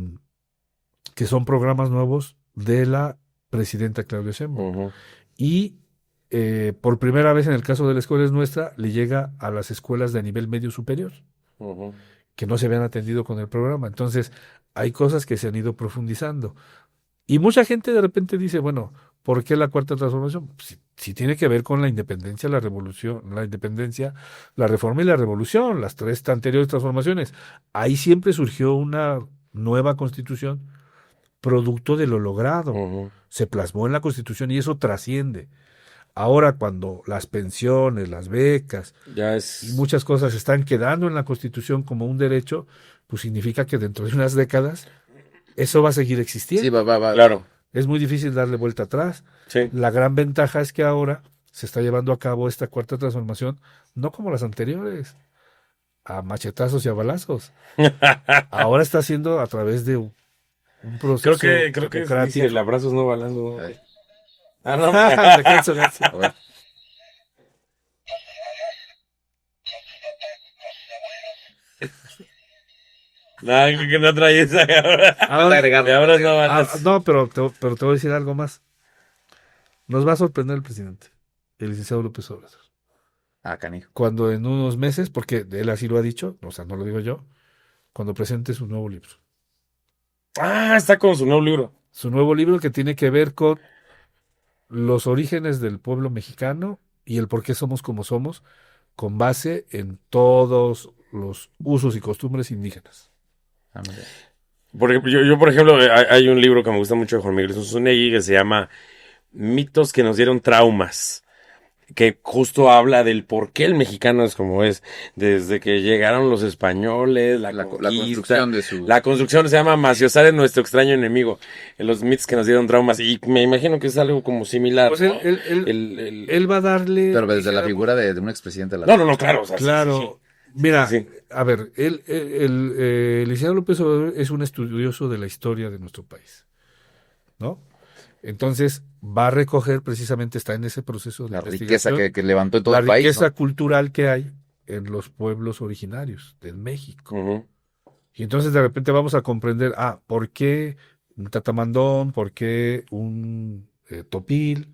son programas nuevos de la presidenta Claudia Sheinbaum. Y por primera vez en el caso de la Escuela es Nuestra, le llega a las escuelas de nivel medio superior, que no se habían atendido con el programa. Entonces, hay cosas que se han ido profundizando. Y mucha gente de repente dice, bueno, ¿por qué la Cuarta Transformación? Si tiene que ver con la independencia, la revolución, la reforma y la revolución, las 3 anteriores transformaciones. Ahí siempre surgió una nueva constitución, producto de lo logrado. Se plasmó en la constitución y eso trasciende. Ahora, cuando las pensiones, las becas y muchas cosas están quedando en la constitución como un derecho, pues significa que dentro de unas décadas eso va a seguir existiendo. Sí, va. Claro. Es muy difícil darle vuelta atrás. Sí. La gran ventaja es que ahora se está llevando a cabo esta Cuarta Transformación, no como las anteriores, a machetazos y a balazos. Ahora está haciendo a través de un proceso creo que dice el abrazos no balazos. No. No, creo que no trae esa. Ahora no balazos. No, pero te voy a decir algo más. Nos va a sorprender el presidente, el licenciado López Obrador. Canijo. Cuando en unos meses, porque él así lo ha dicho, o sea, no lo digo yo, cuando presente su nuevo libro. Está con su nuevo libro. Su nuevo libro que tiene que ver con los orígenes del pueblo mexicano y el por qué somos como somos, con base en todos los usos y costumbres indígenas. Por ejemplo, hay un libro que me gusta mucho de Juan Miguel Zunzunegui que se llama Mitos que nos dieron traumas, que justo habla del por qué el mexicano es como es, desde que llegaron los españoles, la construcción de su... La construcción se llama Maciosar es nuestro extraño enemigo, los mitos que nos dieron traumas, y me imagino que es algo como similar. Pues ¿no? Él va a darle... Pero desde la figura de un expresidente. No, claro. O sea, claro. Sí. Mira, a ver, el licenciado López Obrador es un estudioso de la historia de nuestro país, ¿no? Entonces va a recoger precisamente, está en ese proceso de la riqueza que levantó en todo el país. La riqueza cultural que hay en los pueblos originarios de México. Y entonces de repente vamos a comprender, ¿por qué un tatamandón? ¿Por qué un topil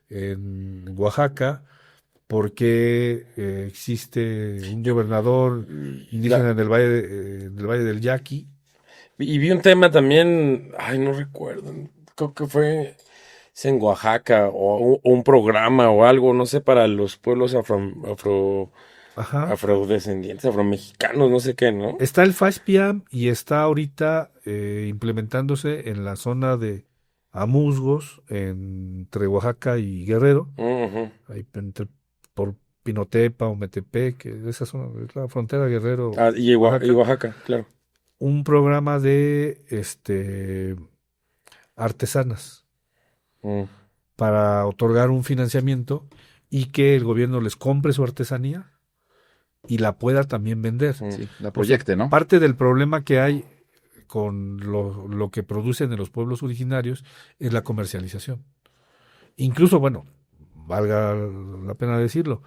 en Oaxaca? ¿Por qué existe un gobernador indígena en el Valle del Yaqui? Y vi un tema también, ay, no recuerdo, creo que fue es en Oaxaca o un programa o algo, no sé, para los pueblos Ajá. afrodescendientes, afromexicanos, no sé qué, ¿no? Está el FASPIAM y está ahorita implementándose en la zona de Amusgos, entre Oaxaca y Guerrero, Ujú. ahí por Pinotepa o Metepec, esa zona, es la frontera Ah, y Guerrero-Oaxaca, Oaxaca, claro. un programa de artesanas Mm, para otorgar un financiamiento y que el gobierno les compre su artesanía y la pueda también vender. mm. Sí, la O sea, proyecte, ¿no? parte del problema que hay con lo que producen en los pueblos originarios es la comercialización. Incluso, bueno, valga la pena decirlo,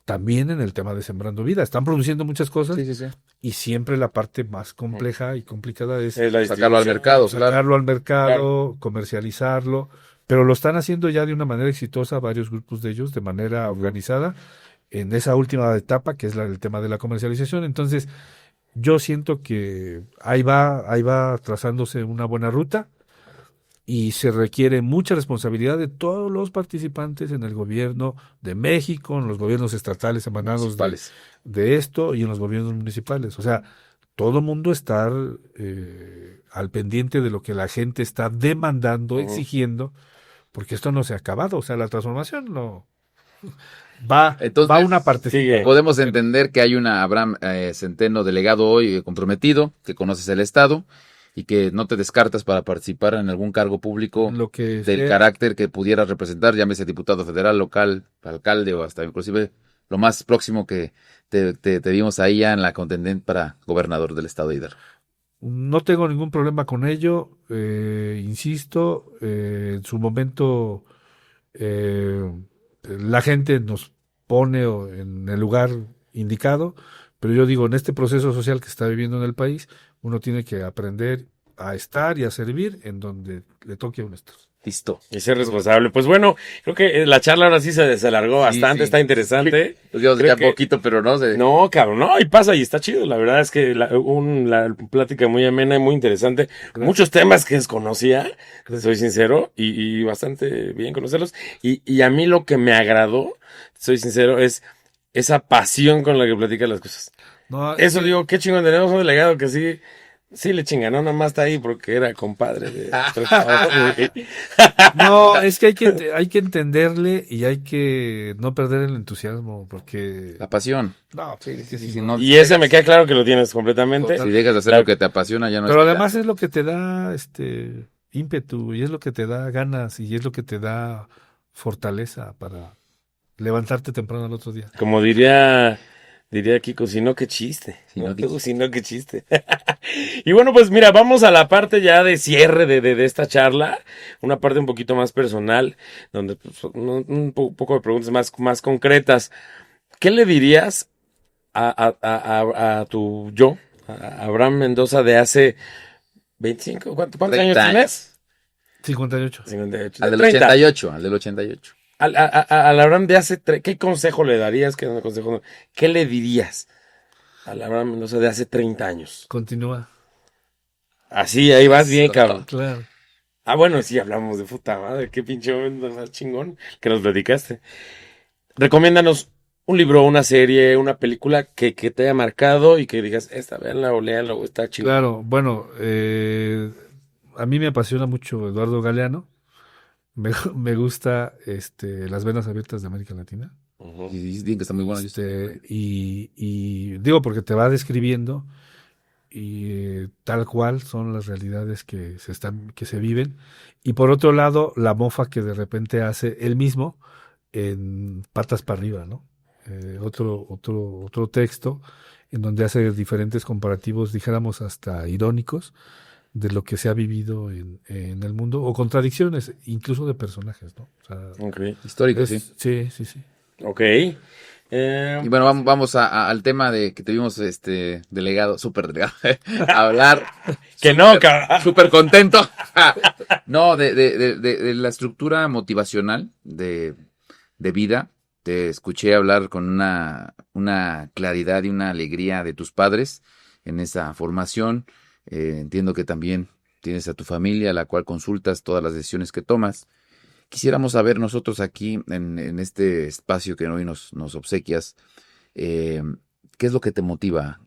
también en el tema de Sembrando Vida. Están produciendo muchas cosas Sí, sí, sí. y siempre la parte más compleja y complicada es Es la Sacarlo al distribución. mercado, claro. sacarlo al Claro. mercado, comercializarlo, pero lo están haciendo ya de una manera exitosa varios grupos de ellos, de manera organizada, en esa última etapa que es el tema de la comercialización. Entonces, yo siento que ahí va trazándose una buena ruta y se requiere mucha responsabilidad de todos los participantes en el gobierno de México, en los gobiernos estatales emanados Municipales. de esto y en los gobiernos municipales. O sea, todo mundo estar al pendiente de lo que la gente está demandando, Ujú. exigiendo, porque esto no se ha acabado. O sea, la transformación no va Entonces, una partecita. sigue. podemos entender que hay una Abraham Centeno delegado hoy comprometido, que conoces el Estado y que no te descartas para participar en algún cargo público Lo que del sea. carácter que pudiera representar, llámese diputado federal, local, alcalde o hasta inclusive lo más próximo que te vimos ahí ya en la contendiente para gobernador del estado de Hidalgo. No tengo ningún problema con ello, insisto, en su momento eh, la gente nos pone en el lugar indicado, pero yo digo, en este proceso social que está viviendo en el país, uno tiene que aprender a estar y a servir en donde le toque a uno estar. Listo. Y ser responsable. Pues bueno, creo que la charla ahora sí se alargó Sí, bastante, sí. está interesante. Nos íbamos a Creo echar que- poquito, pero no sé. No, cabrón, no, y pasa y está chido. La verdad es que la plática muy amena y muy interesante. Muchos temas que desconocía, soy sincero, y bastante bien conocerlos. Y a mí lo que me agradó, soy sincero, es esa pasión con la que platica las cosas. No, Eso digo, qué chingón, tenemos un delegado que sí le chinga, no, nada más está ahí porque era compadre de tres chavos, güey. no, es que hay que entenderle y hay que no perder el entusiasmo, porque La pasión. no, Sí, sí, sí, sí, sí, no. Y ese me queda claro que lo tienes completamente. Si dejas de hacer La- lo que te apasiona, ya no pero es. además es lo que te da ímpetu y es lo que te da ganas y es lo que te da fortaleza para levantarte temprano al otro día. Como diría Kiko, si no, qué chiste. Si no, qué Si no, qué chiste. Y bueno, pues mira, vamos a la parte ya de cierre de esta charla, una parte un poquito más personal, donde pues, poco de preguntas más concretas. ¿Qué le dirías a tu yo, a Abraham Mendoza de hace 25, ¿cuántos 30 años tienes? 58. 58, Al del 30. 88, al del 88. Al Abraham de hace, ¿qué consejo le darías? ¿Qué consejo? No? ¿Qué le dirías al Abraham Mendoza de hace 30 años? Continúa. Así, ahí vas bien, cabrón. Claro. Ah, bueno, sí, hablamos de puta madre, qué pinche momento más chingón que nos platicaste. Recomiéndanos un libro, una serie, una película que te haya marcado y que digas, esta, véanla o léanla o está chingón. Claro, bueno, a mí me apasiona mucho Eduardo Galeano. Me gusta Las Venas Abiertas de América Latina. Ujú. Y dicen que está muy bueno. Y digo porque te va describiendo y tal cual son las realidades que se viven. Y por otro lado, la mofa que de repente hace él mismo en Patas para arriba, ¿no? Otro texto en donde hace diferentes comparativos, dijéramos hasta irónicos, de lo que se ha vivido en el mundo, o contradicciones, incluso de personajes, ¿no? O sea, Ok, Histórico, sí. sí, sí, sí. ok. Y bueno, vamos al tema de que tuvimos delegado, súper delegado, a hablar. Que no, cabrón. Súper contento. No, de la estructura motivacional de vida. Te escuché hablar con una claridad y una alegría de tus padres en esa formación. Entiendo que también tienes a tu familia, a la cual consultas todas las decisiones que tomas. Quisiéramos saber nosotros aquí, en este espacio que hoy nos obsequias, ¿qué es lo que te motiva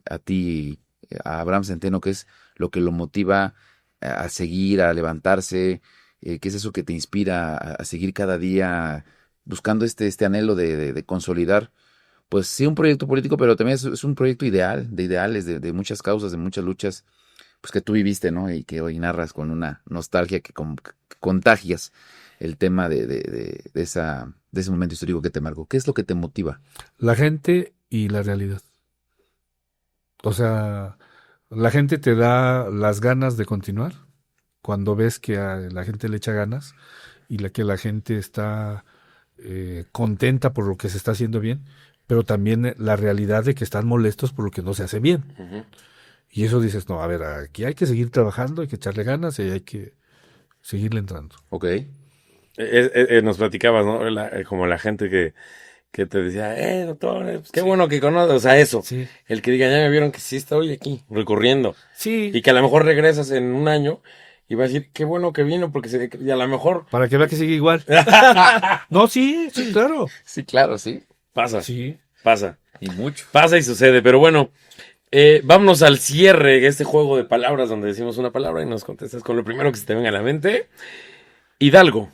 a ti, a Abraham Centeno? ¿Qué es lo que lo motiva a seguir, a levantarse? ¿Qué es eso que te inspira a seguir cada día buscando este anhelo de consolidar, pues sí, un proyecto político, pero también es un proyecto ideal, de ideales, de muchas causas, de muchas luchas, pues que tú viviste, ¿no? Y que hoy narras con una nostalgia que contagias el tema de ese momento histórico que te marcó. ¿Qué es lo que te motiva? La gente y la realidad. O sea, la gente te da las ganas de continuar cuando ves que a la gente le echa ganas y que la gente está contenta por lo que se está haciendo bien, pero también la realidad de que están molestos por lo que no se hace bien. Uh-huh. Y eso dices, no, a ver, aquí hay que seguir trabajando, hay que echarle ganas y hay que seguirle entrando. Ok. Nos platicabas, ¿no? Como la gente que te decía, doctor, pues qué bueno que conoces, o sea, eso. Sí. El que diga, ya me vieron que sí estoy aquí, recorriendo. Sí. Y que a lo mejor regresas en un año y va a decir, qué bueno que vino, porque y a lo mejor... Para que vea que sigue igual. No, sí, claro. Sí, claro, sí. Pasa, Sí. pasa. Y mucho. Pasa y sucede, pero bueno, vámonos al cierre, este juego de palabras donde decimos una palabra y nos contestas con lo primero que se te venga a la mente. Hidalgo.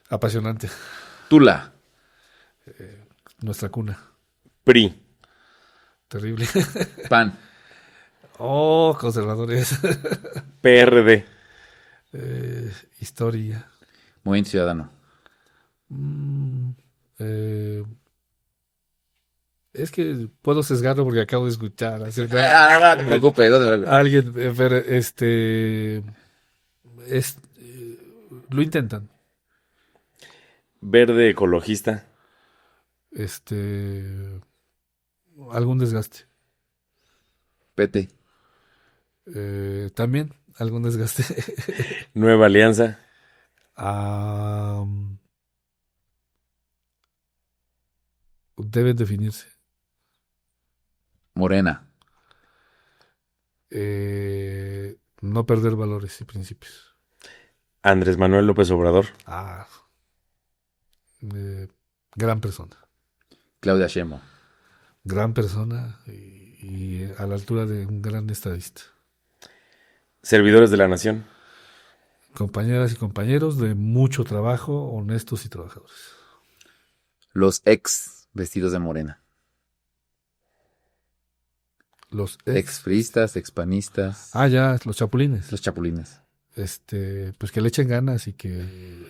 Apasionante. Tula. Nuestra cuna. PRI. Terrible. PAN. Oh, conservadores. PRD. Historia. Movimiento Ciudadano. Es que puedo sesgarlo porque acabo de escuchar No te preocupes, no te preocupes. alguien, pero lo intentan. Verde ecologista. Algún desgaste. PT. También algún desgaste. Nueva Alianza. Deben definirse. Morena. No perder valores y principios. Andrés Manuel López Obrador. Gran persona. Claudia Sheinbaum. Gran persona y a la altura de un gran estadista. Servidores de la Nación. Compañeras y compañeros de mucho trabajo, honestos y trabajadores. Los ex vestidos de morena. Los Expriistas, expanistas. ya, los chapulines. Los chapulines. Pues que le echen ganas y que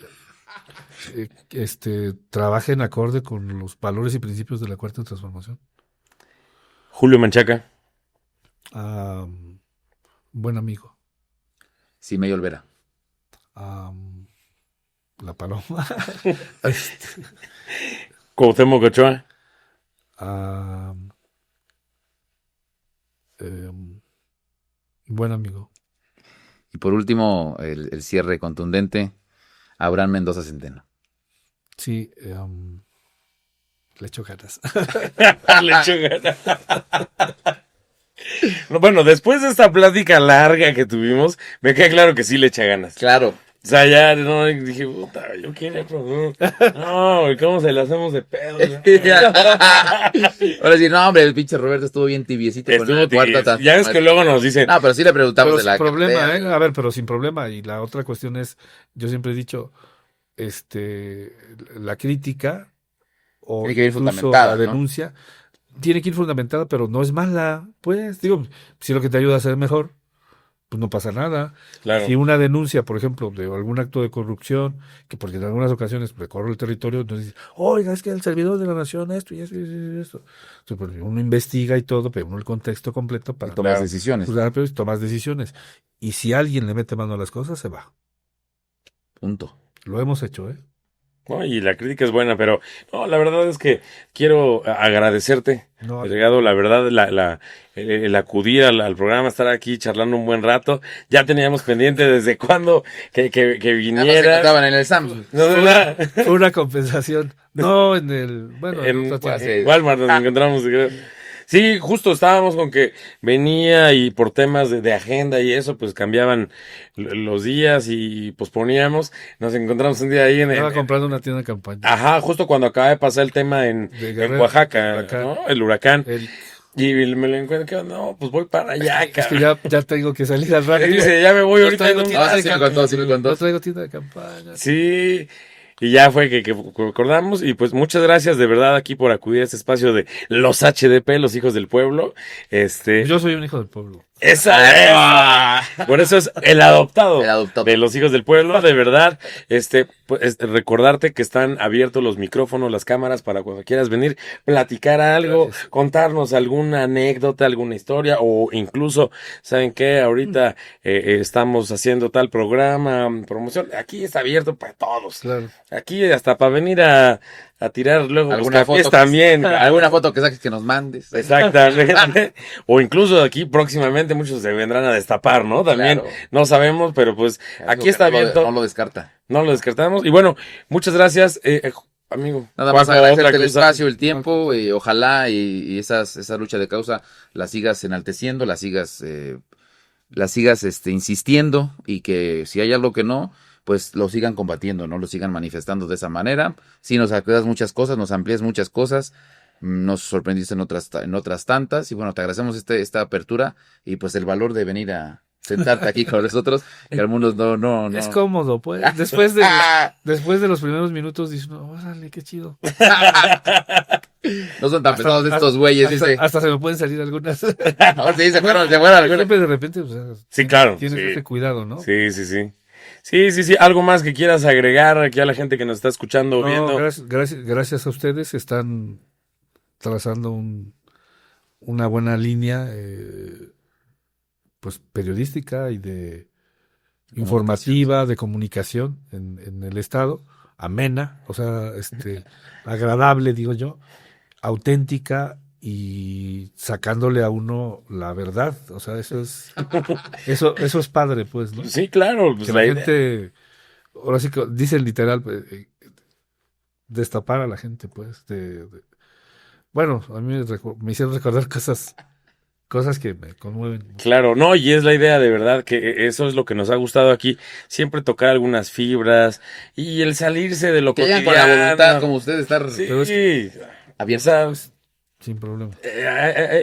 trabajen acorde con los valores y principios de la Cuarta Transformación. Julio Menchaca. Buen amigo. Simei Olvera. La Paloma. Cuauhtémoc Ochoa. Buen amigo. Y por último, el cierre contundente, Abraham Mendoza Centeno. Sí, le echo ganas. Le echo ganas. Bueno, después de esta plática larga que tuvimos, me queda claro que sí le echa ganas. Claro. O sea, ya no dije, puta, yo quiero no, güey, ¿cómo se la hacemos de pedo? Ahora sí, no, hombre, el pinche Roberto estuvo bien tibiecito. Estuvo tibiecito. Ya ves que luego nos dicen. No, pero sí le preguntamos pero de la sin problema, cartera. A ver, pero sin problema. Y la otra cuestión es, yo siempre he dicho, la crítica o Tiene que ir incluso fundamentada, la denuncia tiene que ir fundamentada, pero no es mala. Pues, digo, si lo que te ayuda a ser mejor, pues no pasa nada. Claro. Si una denuncia, por ejemplo, de algún acto de corrupción, que porque en algunas ocasiones recorre el territorio, entonces dice, oiga, es que el servidor de la nación esto y esto y esto. Entonces, pues, uno investiga y todo, pero uno el contexto completo para Tomas decisiones. pues, tomas decisiones. Y si alguien le mete mano a las cosas, se va. Punto. Lo hemos hecho, ¿eh? ¿no? Y la crítica es buena, pero no, la verdad es que quiero agradecerte, No, Delgado, la verdad, el acudir al programa, estar aquí charlando un buen rato. Ya teníamos pendiente desde cuándo que vinieras. Estaban en el Samsung. fue una compensación. No en el, bueno, En otra tienda. Walmart nos encontramos. Creo. Sí, justo estábamos con que venía y por temas de agenda y eso, pues cambiaban los días y posponíamos. Nos encontramos un día ahí Estaba comprando una tienda de campaña. Ajá, justo cuando acaba de pasar el tema en Guerrero, Oaxaca, huracán. ¿no? El huracán. El- Y me lo encuentro que no, pues voy para allá, es que cabrón. ya tengo que salir al Y rato. dice, ya me voy No ahorita. traigo no- tienda Ah, sí me contó, sí me contó. No traigo tienda de campaña. Sí, y ya fue que acordamos y pues muchas gracias de verdad aquí por acudir a este espacio de los HDP, los hijos del pueblo. Yo soy un hijo del pueblo. Esa es. Por eso es el adoptado, El adoptado. de los hijos del pueblo, de verdad. Pues, recordarte que están abiertos los micrófonos, las cámaras para cuando quieras venir, platicar algo, Gracias. contarnos alguna anécdota, alguna historia o incluso, ¿saben qué? Ahorita estamos haciendo tal programa, promoción. Aquí está abierto para todos. Claro. Aquí hasta para venir a tirar luego los Alguna cafés foto también. alguna foto que saques que nos mandes. Exactamente. O incluso aquí próximamente muchos se vendrán a destapar, ¿no? También Claro. no sabemos, pero pues aquí está abierto. No lo descarta. No lo descartamos. Y bueno, muchas gracias, amigo. Nada más Juanjo, agradecerte otra el cosa. espacio, el tiempo, ojalá y esa lucha de causa la sigas enalteciendo, la sigas insistiendo y que si hay algo que no, pues lo sigan combatiendo, ¿no? Lo sigan manifestando de esa manera. Sí nos aclaras muchas cosas, nos amplías muchas cosas, nos sorprendiste en otras tantas y bueno, te agradecemos esta apertura y pues el valor de venir a sentarte aquí con nosotros, que al mundo no. Es cómodo, pues. Después de los primeros minutos dices, no, órale, qué chido. No son tan pesados estos güeyes, dice. Hasta se me pueden salir algunas. No, sí, se fueron algunos. Siempre de repente, o sea, Sí, claro. tienes Sí. ese cuidado, ¿no? Sí. Sí. Algo más que quieras agregar aquí a la gente que nos está escuchando o No, viendo. gracias a ustedes. Están trazando una buena línea, pues periodística y de informativa, de comunicación en el estado, amena, o sea, agradable, digo yo, auténtica y sacándole a uno la verdad, o sea, eso es padre, pues, ¿no? Sí, claro. Pues Que la la idea. gente, ahora sí que dicen literal, pues, destapar a la gente, pues, bueno, a mí me hicieron recordar cosas que me conmueven. Claro, no, y es la idea de verdad que eso es lo que nos ha gustado aquí, siempre tocar algunas fibras y el salirse de lo Que llegan con la cotidiano. voluntad, como ustedes, estar Sí, Pero abiertos. Sin problema.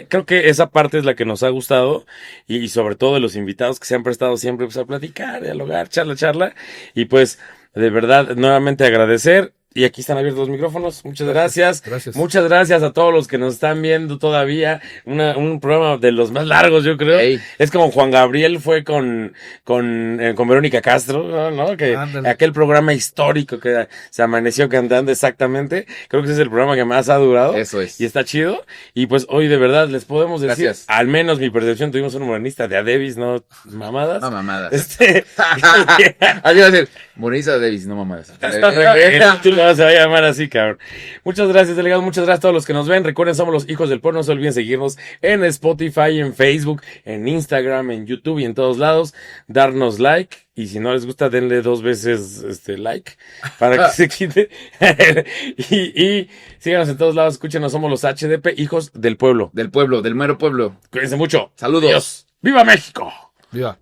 creo que esa parte es la que nos ha gustado y sobre todo de los invitados que se han prestado siempre pues, a platicar, dialogar, charla y pues de verdad nuevamente agradecer. Y aquí están abiertos los micrófonos. Muchas gracias. Gracias. Muchas gracias a todos los que nos están viendo todavía. Un programa de los más largos, yo creo. Ey. Es como Juan Gabriel fue con Verónica Castro, ¿no? Que Ándale. aquel programa histórico que se amaneció cantando exactamente. Creo que ese es el programa que más ha durado. Eso es. Y está chido. Y pues hoy de verdad les podemos decir, Gracias. al menos mi percepción, tuvimos un humanista de Adebis, no mamadas. No mamadas. Este, Así va a decir, Morisa Davis, no mamadas. Tú le vas a llamar así, cabrón. Muchas gracias, delegado. Muchas gracias a todos los que nos ven. Recuerden, somos los hijos del pueblo. No se olviden seguirnos en Spotify, en Facebook, en Instagram, en YouTube y en todos lados. Darnos like. Y si no les gusta, denle 2 veces like para que se quite. y síganos en todos lados. Escúchenos, somos los HDP, hijos del pueblo. Del pueblo, del mero pueblo. Cuídense mucho. Saludos. Adiós. ¡Viva México! Viva.